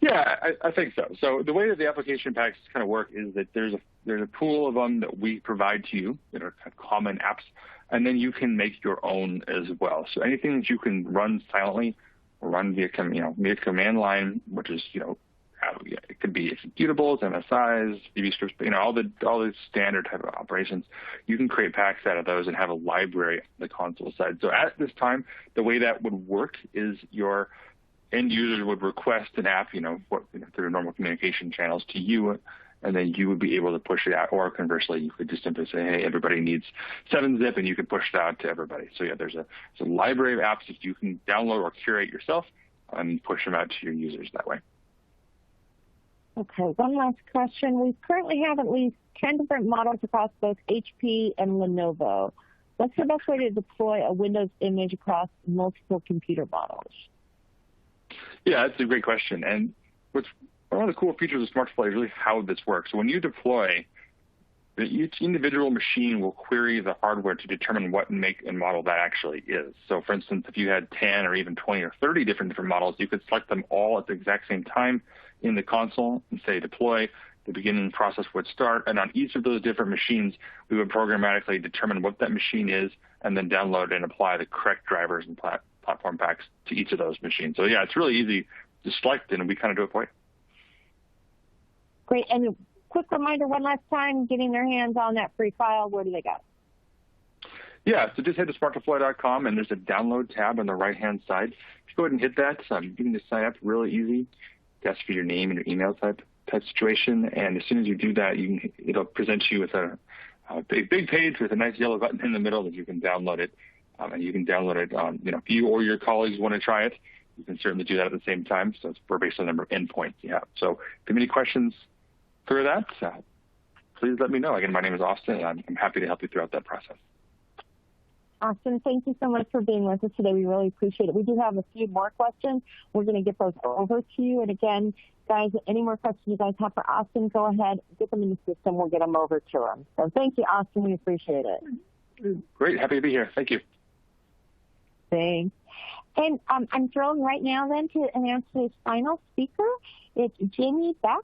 Speaker 10: Yeah, I think so. So the way that the application packs kind of work is that there's a pool of them that we provide to you that are kind of common apps, and then you can make your own as well. So anything that you can run silently or run via command line, which is it could be executables, MSIs, VB scripts, all the standard type of operations. You can create packs out of those and have a library on the console side. So at this time, the way that would work is your end users would request an app, through normal communication channels to you, and then you would be able to push it out. Or conversely, you could just simply say, hey, everybody needs 7-zip, and you can push it out to everybody. So yeah, there's a library of apps that you can download or curate yourself and push them out to your users that way.
Speaker 6: Okay, one last question. We currently have at least 10 different models across both HP and Lenovo. What's the best way to deploy a Windows image across multiple computer models?
Speaker 10: Yeah, that's a great question. And one of the cool features of Smart Deploy is really how this works. So when you deploy, each individual machine will query the hardware to determine what make and model that actually is. So for instance, if you had 10 or even 20 or 30 different models, you could select them all at the exact same time in the console and say deploy. The beginning process would start, and on each of those different machines, we would programmatically determine what that machine is and then download and apply the correct drivers and platform packs to each of those machines. So yeah, it's really easy to select, and we kind of do it for you.
Speaker 6: Great. And a quick reminder, one last time, getting their hands on that free file, where do they go?
Speaker 10: Yeah, so just head to smartdeploy.com, and there's a download tab on the right-hand side. Just go ahead and hit that. You can just sign up really easy. Ask for your name and your email type situation, and as soon as you do that, it'll present you with a big page with a nice yellow button in the middle that you can download it. And you can download it on, if you or your colleagues want to try it, you can certainly do that at the same time. So we're based on the number of endpoints you have. So if you have any questions for that, please let me know. Again, my name is Austin, and I'm happy to help you throughout that process.
Speaker 6: Austin, thank you so much for being with us today. We really appreciate it. We do have a few more questions. We're going to get those over to you. And again, guys, any more questions you guys have for Austin, go ahead, get them in the system. We'll get them over to him. So thank you, Austin. We appreciate it.
Speaker 10: Great. Happy to be here. Thank you.
Speaker 6: Thanks. And I'm thrilled right now then to announce today's final speaker. It's Jamie Beck,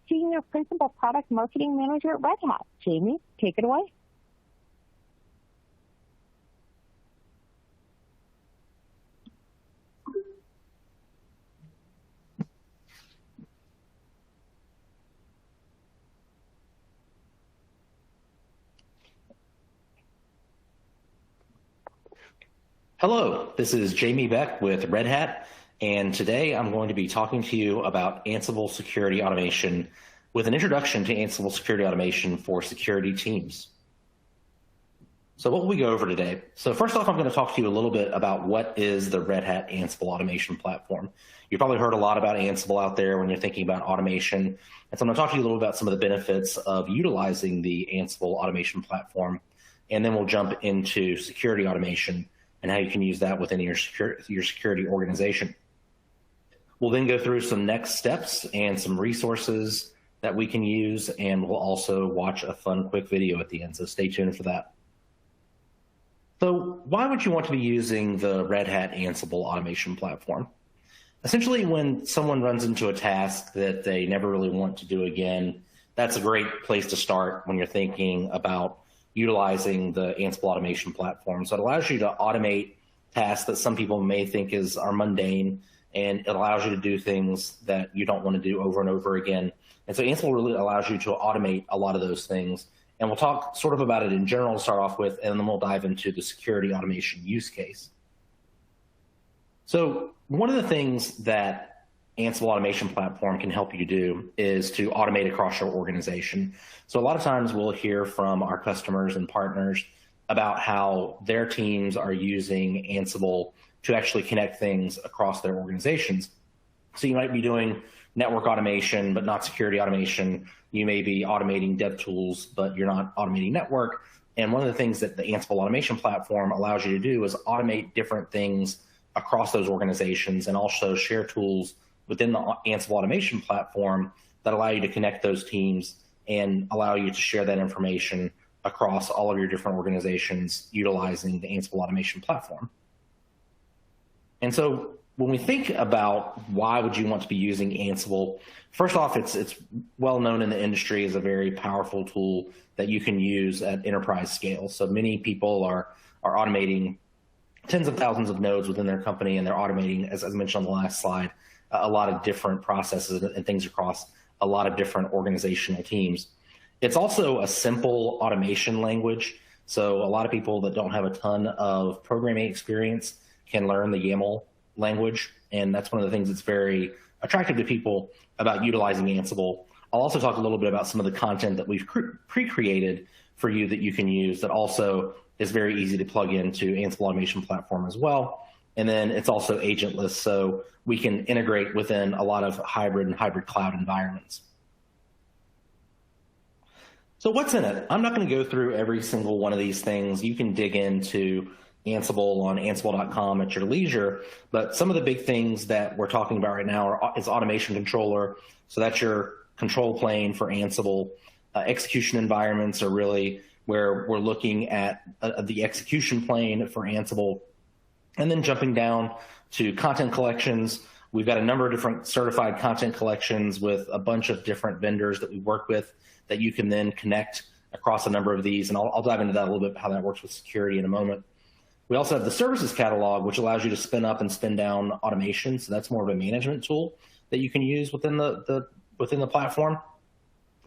Speaker 6: Senior Principal Product Marketing Manager at Red Hat. Jamie, take it away.
Speaker 11: Hello, this is Jamie Beck with Red Hat, and today I'm going to be talking to you about Ansible Security Automation with an introduction to Ansible Security Automation for security teams. So what will we go over today? So first off, I'm going to talk to you a little bit about what is the Red Hat Ansible Automation Platform. You've probably heard a lot about Ansible out there when you're thinking about automation, and so I'm going to talk to you a little about some of the benefits of utilizing the Ansible Automation Platform, and then we'll jump into security automation and how you can use that within your security organization. We'll then go through some next steps and some resources that we can use, and we'll also watch a fun, quick video at the end, so stay tuned for that. So why would you want to be using the Red Hat Ansible Automation Platform? Essentially, when someone runs into a task that they never really want to do again, that's a great place to start when you're thinking about utilizing the Ansible Automation Platform. So it allows you to automate tasks that some people may think are mundane, and it allows you to do things that you don't want to do over and over again. And so Ansible really allows you to automate a lot of those things. And we'll talk sort of about it in general to start off with, and then we'll dive into the security automation use case. So one of the things that Ansible Automation Platform can help you do is to automate across your organization. So a lot of times we'll hear from our customers and partners about how their teams are using Ansible to actually connect things across their organizations. So you might be doing network automation, but not security automation. You may be automating dev tools, but you're not automating network. And one of the things that the Ansible Automation Platform allows you to do is automate different things across those organizations, and also share tools within the Ansible Automation Platform that allow you to connect those teams and allow you to share that information across all of your different organizations utilizing the Ansible Automation Platform. And so when we think about why would you want to be using Ansible, first off, it's well known in the industry as a very powerful tool that you can use at enterprise scale. So many people are automating tens of thousands of nodes within their company, and they're automating, as I mentioned on the last slide, a lot of different processes and things across a lot of different organizational teams. It's also a simple automation language. So a lot of people that don't have a ton of programming experience can learn the YAML language. And that's one of the things that's very attractive to people about utilizing Ansible. I'll also talk a little bit about some of the content that we've pre-created for you that you can use that also is very easy to plug into Ansible Automation Platform as well. And then it's also agentless, so we can integrate within a lot of hybrid and hybrid cloud environments. So what's in it? I'm not going to go through every single one of these things. You can dig into Ansible on ansible.com at your leisure, but some of the big things that we're talking about right now is automation controller. So that's your control plane for Ansible. Execution environments are really where we're looking at the execution plane for Ansible. And then jumping down to content collections, we've got a number of different certified content collections with a bunch of different vendors that we work with that you can then connect across a number of these. And I'll dive into that a little bit, how that works with security in a moment. We also have the services catalog, which allows you to spin up and spin down automation. So that's more of a management tool that you can use within the platform.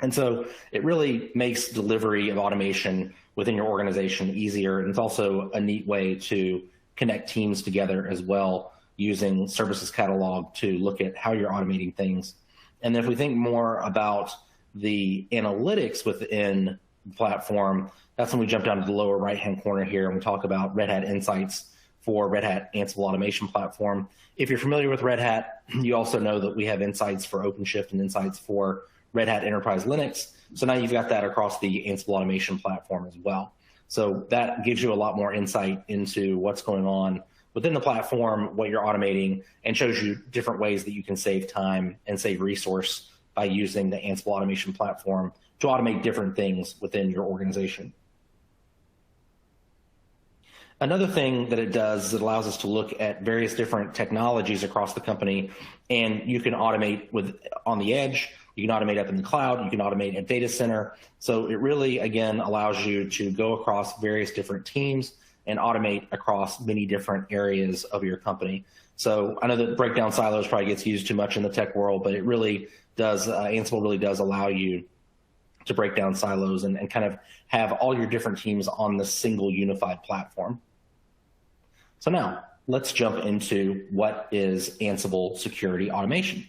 Speaker 11: And so it really makes delivery of automation within your organization easier. And it's also a neat way to connect teams together as well, using services catalog to look at how you're automating things. And if we think more about the analytics within the platform, that's when we jump down to the lower right-hand corner here and we talk about Red Hat Insights for Red Hat Ansible Automation Platform. If you're familiar with Red Hat, you also know that we have Insights for OpenShift and Insights for Red Hat Enterprise Linux. So now you've got that across the Ansible Automation Platform as well. So that gives you a lot more insight into what's going on within the platform, what you're automating, and shows you different ways that you can save time and save resource by using the Ansible Automation Platform to automate different things within your organization. Another thing that it does is it allows us to look at various different technologies across the company, and you can automate on the edge, you can automate up in the cloud, you can automate at data center. So it really, again, allows you to go across various different teams and automate across many different areas of your company. So I know that breakdown silos probably gets used too much in the tech world, but it really does, Ansible really does allow you to break down silos and kind of have all your different teams on the single unified platform. So now let's jump into what is Ansible Security Automation.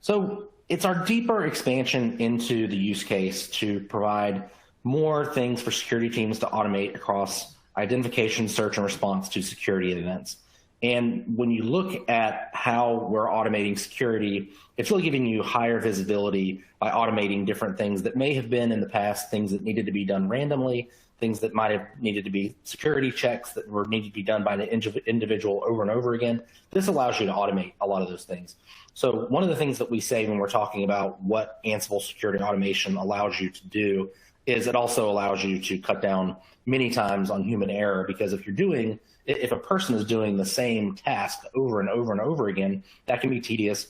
Speaker 11: So it's our deeper expansion into the use case to provide more things for security teams to automate across identification, search, and response to security events. And when you look at how we're automating security, it's really giving you higher visibility by automating different things that may have been in the past, things that needed to be done randomly, things that might have needed to be security checks that were needed to be done by the individual over and over again. This allows you to automate a lot of those things. So one of the things that we say when we're talking about what Ansible Security Automation allows you to do is it also allows you to cut down many times on human error, because if a person is doing the same task over and over and over again, that can be tedious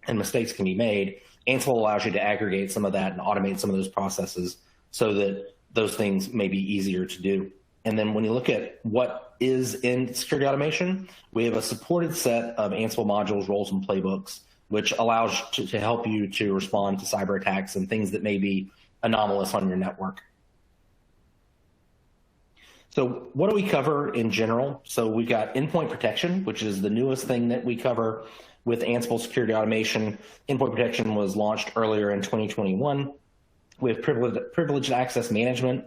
Speaker 11: and mistakes can be made. Ansible allows you to aggregate some of that and automate some of those processes so that those things may be easier to do. And then when you look at what is in security automation, we have a supported set of Ansible modules, roles, and playbooks, which allows to help you to respond to cyber attacks and things that may be anomalous on your network. So what do we cover in general? So we've got endpoint protection, which is the newest thing that we cover with Ansible Security Automation. Endpoint protection was launched earlier in 2021. We have privileged access management.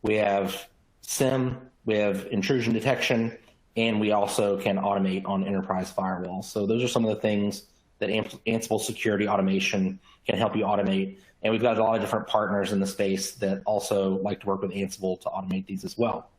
Speaker 11: We have SIEM. We have intrusion detection. And we also can automate on enterprise firewalls. So those are some of the things that Ansible Security Automation can help you automate. And we've got a lot of different partners in the space that also like to work with Ansible to automate these as well.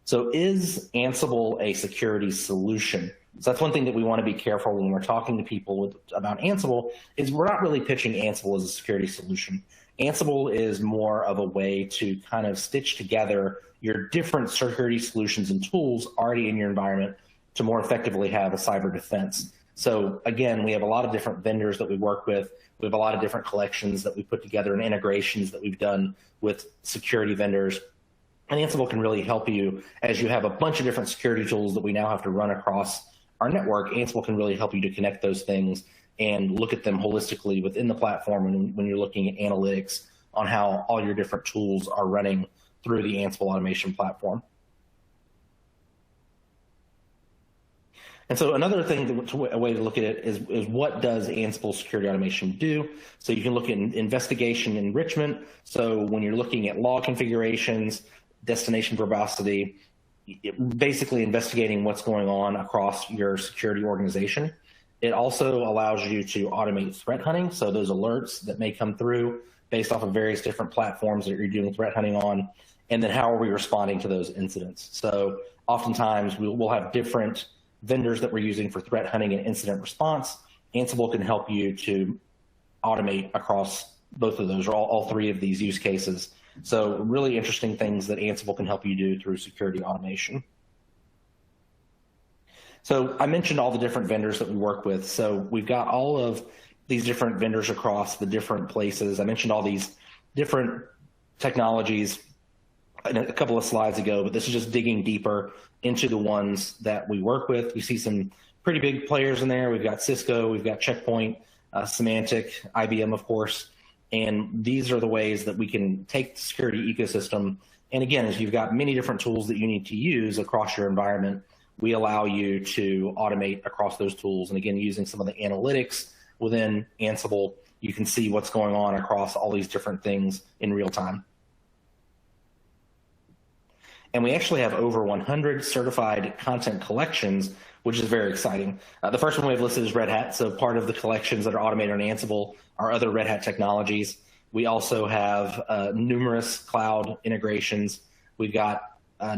Speaker 11: So is Ansible a security solution? So that's one thing that we want to be careful when we're talking to people about Ansible, is we're not really pitching Ansible as a security solution. Ansible is more of a way to kind of stitch together your different security solutions and tools already in your environment to more effectively have a cyber defense. So again, we have a lot of different vendors that we work with. We have a lot of different collections that we put together and integrations that we've done with security vendors. And Ansible can really help you as you have a bunch of different security tools that we now have to run across our network. Ansible can really help you to connect those things and look at them holistically within the platform when you're looking at analytics on how all your different tools are running through the Ansible automation platform. And so another thing, a way to look at it is what does Ansible Security Automation do? So you can look at investigation enrichment. So when you're looking at log configurations, destination verbosity, basically investigating what's going on across your security organization. It also allows you to automate threat hunting. So those alerts that may come through based off of various different platforms that you're doing threat hunting on. And then how are we responding to those incidents? So oftentimes we'll have different vendors that we're using for threat hunting and incident response. Ansible can help you to automate across both of those, or all three of these use cases. So really interesting things that Ansible can help you do through security automation. So I mentioned all the different vendors that we work with. So we've got all of these different vendors across the different places. I mentioned all these different technologies a couple of slides ago, but this is just digging deeper into the ones that we work with. We see some pretty big players in there. We've got Cisco, we've got Checkpoint, Symantec, IBM, of course. And these are the ways that we can take the security ecosystem. And again, as you've got many different tools that you need to use across your environment, we allow you to automate across those tools. And again, using some of the analytics within Ansible, you can see what's going on across all these different things in real time. And we actually have over 100 certified content collections, which is very exciting. The first one we have listed is Red Hat. So part of the collections that are automated on Ansible are other Red Hat technologies. We also have numerous cloud integrations. We've got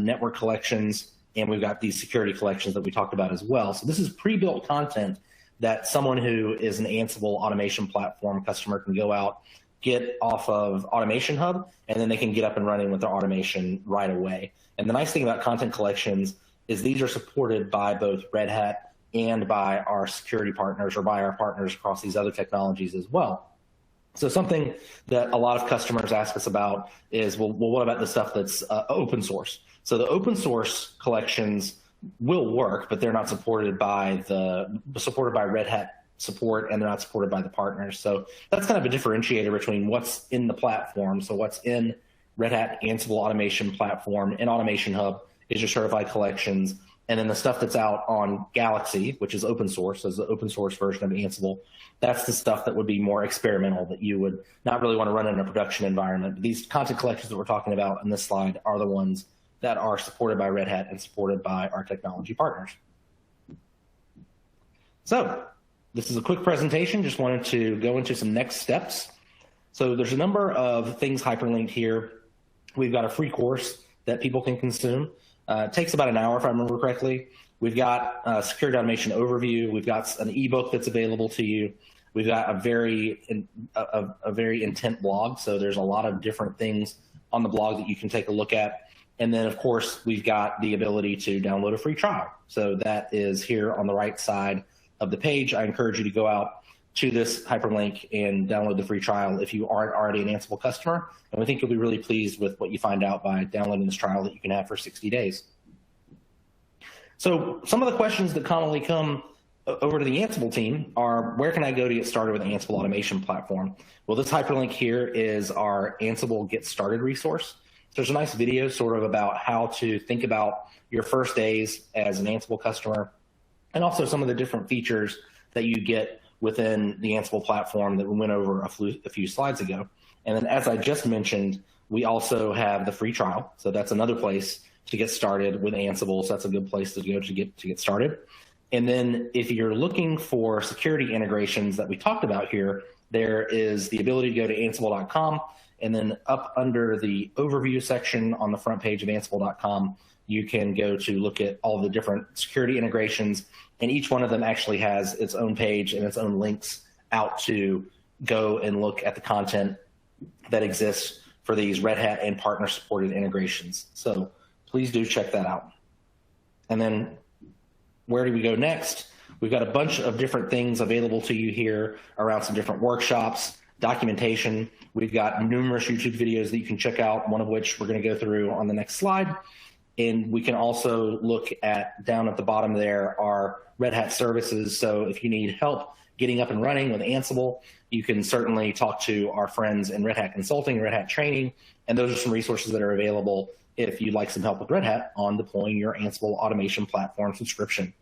Speaker 11: network collections, and we've got these security collections that we talked about as well. So this is pre-built content that someone who is an Ansible automation platform customer can go out, get off of Automation Hub, and then they can get up and running with their automation right away. And the nice thing about content collections is these are supported by both Red Hat and by our security partners, or by our partners across these other technologies as well. So something that a lot of customers ask us about is, well, what about the stuff that's open source? So the open source collections will work, but they're not supported by Red Hat support, and they're not supported by the partners. So that's kind of a differentiator between what's in the platform. So what's in Red Hat Ansible Automation Platform and Automation Hub is your certified collections. And then the stuff that's out on Galaxy, which is open source, as the open source version of Ansible, that's the stuff that would be more experimental, that you would not really want to run in a production environment. These content collections that we're talking about in this slide are the ones that are supported by Red Hat and supported by our technology partners. So this is a quick presentation. Just wanted to go into some next steps. So there's a number of things hyperlinked here. We've got a free course that people can consume. It takes about an hour, if I remember correctly. We've got a security automation overview. We've got an ebook that's available to you. We've got a very intent blog. So there's a lot of different things on the blog that you can take a look at. And then, of course, we've got the ability to download a free trial. So that is here on the right side of the page. I encourage you to go out to this hyperlink and download the free trial if you aren't already an Ansible customer. And we think you'll be really pleased with what you find out by downloading this trial that you can have for 60 days. So some of the questions that commonly come over to the Ansible team are, where can I go to get started with the Ansible automation platform? Well, this hyperlink here is our Ansible Get Started resource. There's a nice video sort of about how to think about your first days as an Ansible customer, and also some of the different features that you get within the Ansible platform that we went over a few slides ago. And then, as I just mentioned, we also have the free trial. So that's another place to get started with Ansible. So that's a good place to go to get started. And then if you're looking for security integrations that we talked about here, there is the ability to go to ansible.com, and then up under the overview section on the front page of ansible.com, you can go to look at all the different security integrations, and each one of them actually has its own page and its own links out to go and look at the content that exists for these Red Hat and partner supported integrations. So please do check that out. And then where do we go next? We've got a bunch of different things available to you here around some different workshops, documentation. We've got numerous YouTube videos that you can check out, one of which we're going to go through on the next slide. And we can also look at, down at the bottom there, our Red Hat services. So if you need help getting up and running with Ansible, you can certainly talk to our friends in Red Hat Consulting, Red Hat Training, and those are some resources that are available if you'd like some help with Red Hat on deploying your Ansible automation platform subscription.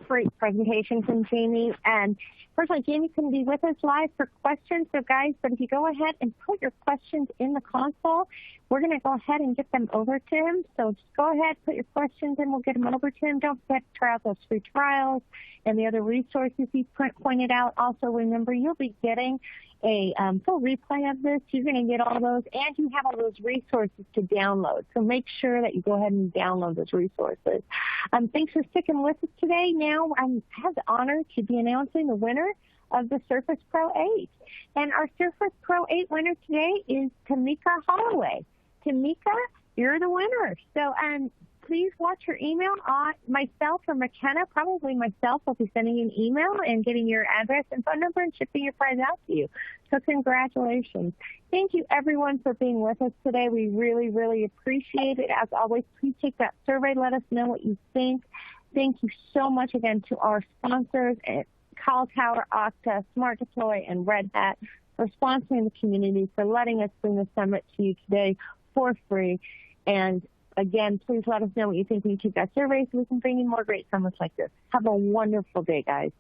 Speaker 6: Great presentation from Jamie. And personally, Jamie couldn't be with us live for questions. So guys, but if you go ahead and put your questions in the console, we're going to go ahead and get them over to him. So just go ahead, put your questions in, we'll get them over to him. Don't forget to try out those free trials and the other resources he pointed out. Also, remember, you'll be getting a full replay of this. You're going to get all those, and you have all those resources to download. So make sure that you go ahead and download those resources. Thanks for sticking with us today. Now I have the honor to be announcing the winner of the Surface Pro 8. And our Surface Pro 8 winner today is Tamika Holloway. Tamika, you're the winner. So please watch your email. Myself or McKenna, probably myself, will be sending you an email and getting your address and phone number and shipping your prize out to you. So congratulations. Thank you, everyone, for being with us today. We really, really appreciate it. As always, please take that survey. Let us know what you think. Thank you so much again to our sponsors at Call Tower, Okta, Smart Deploy, and Red Hat for sponsoring the community, for letting us bring the summit to you today for free. And again, please let us know what you think when you take that survey so we can bring you more great summits like this. Have a wonderful day, guys.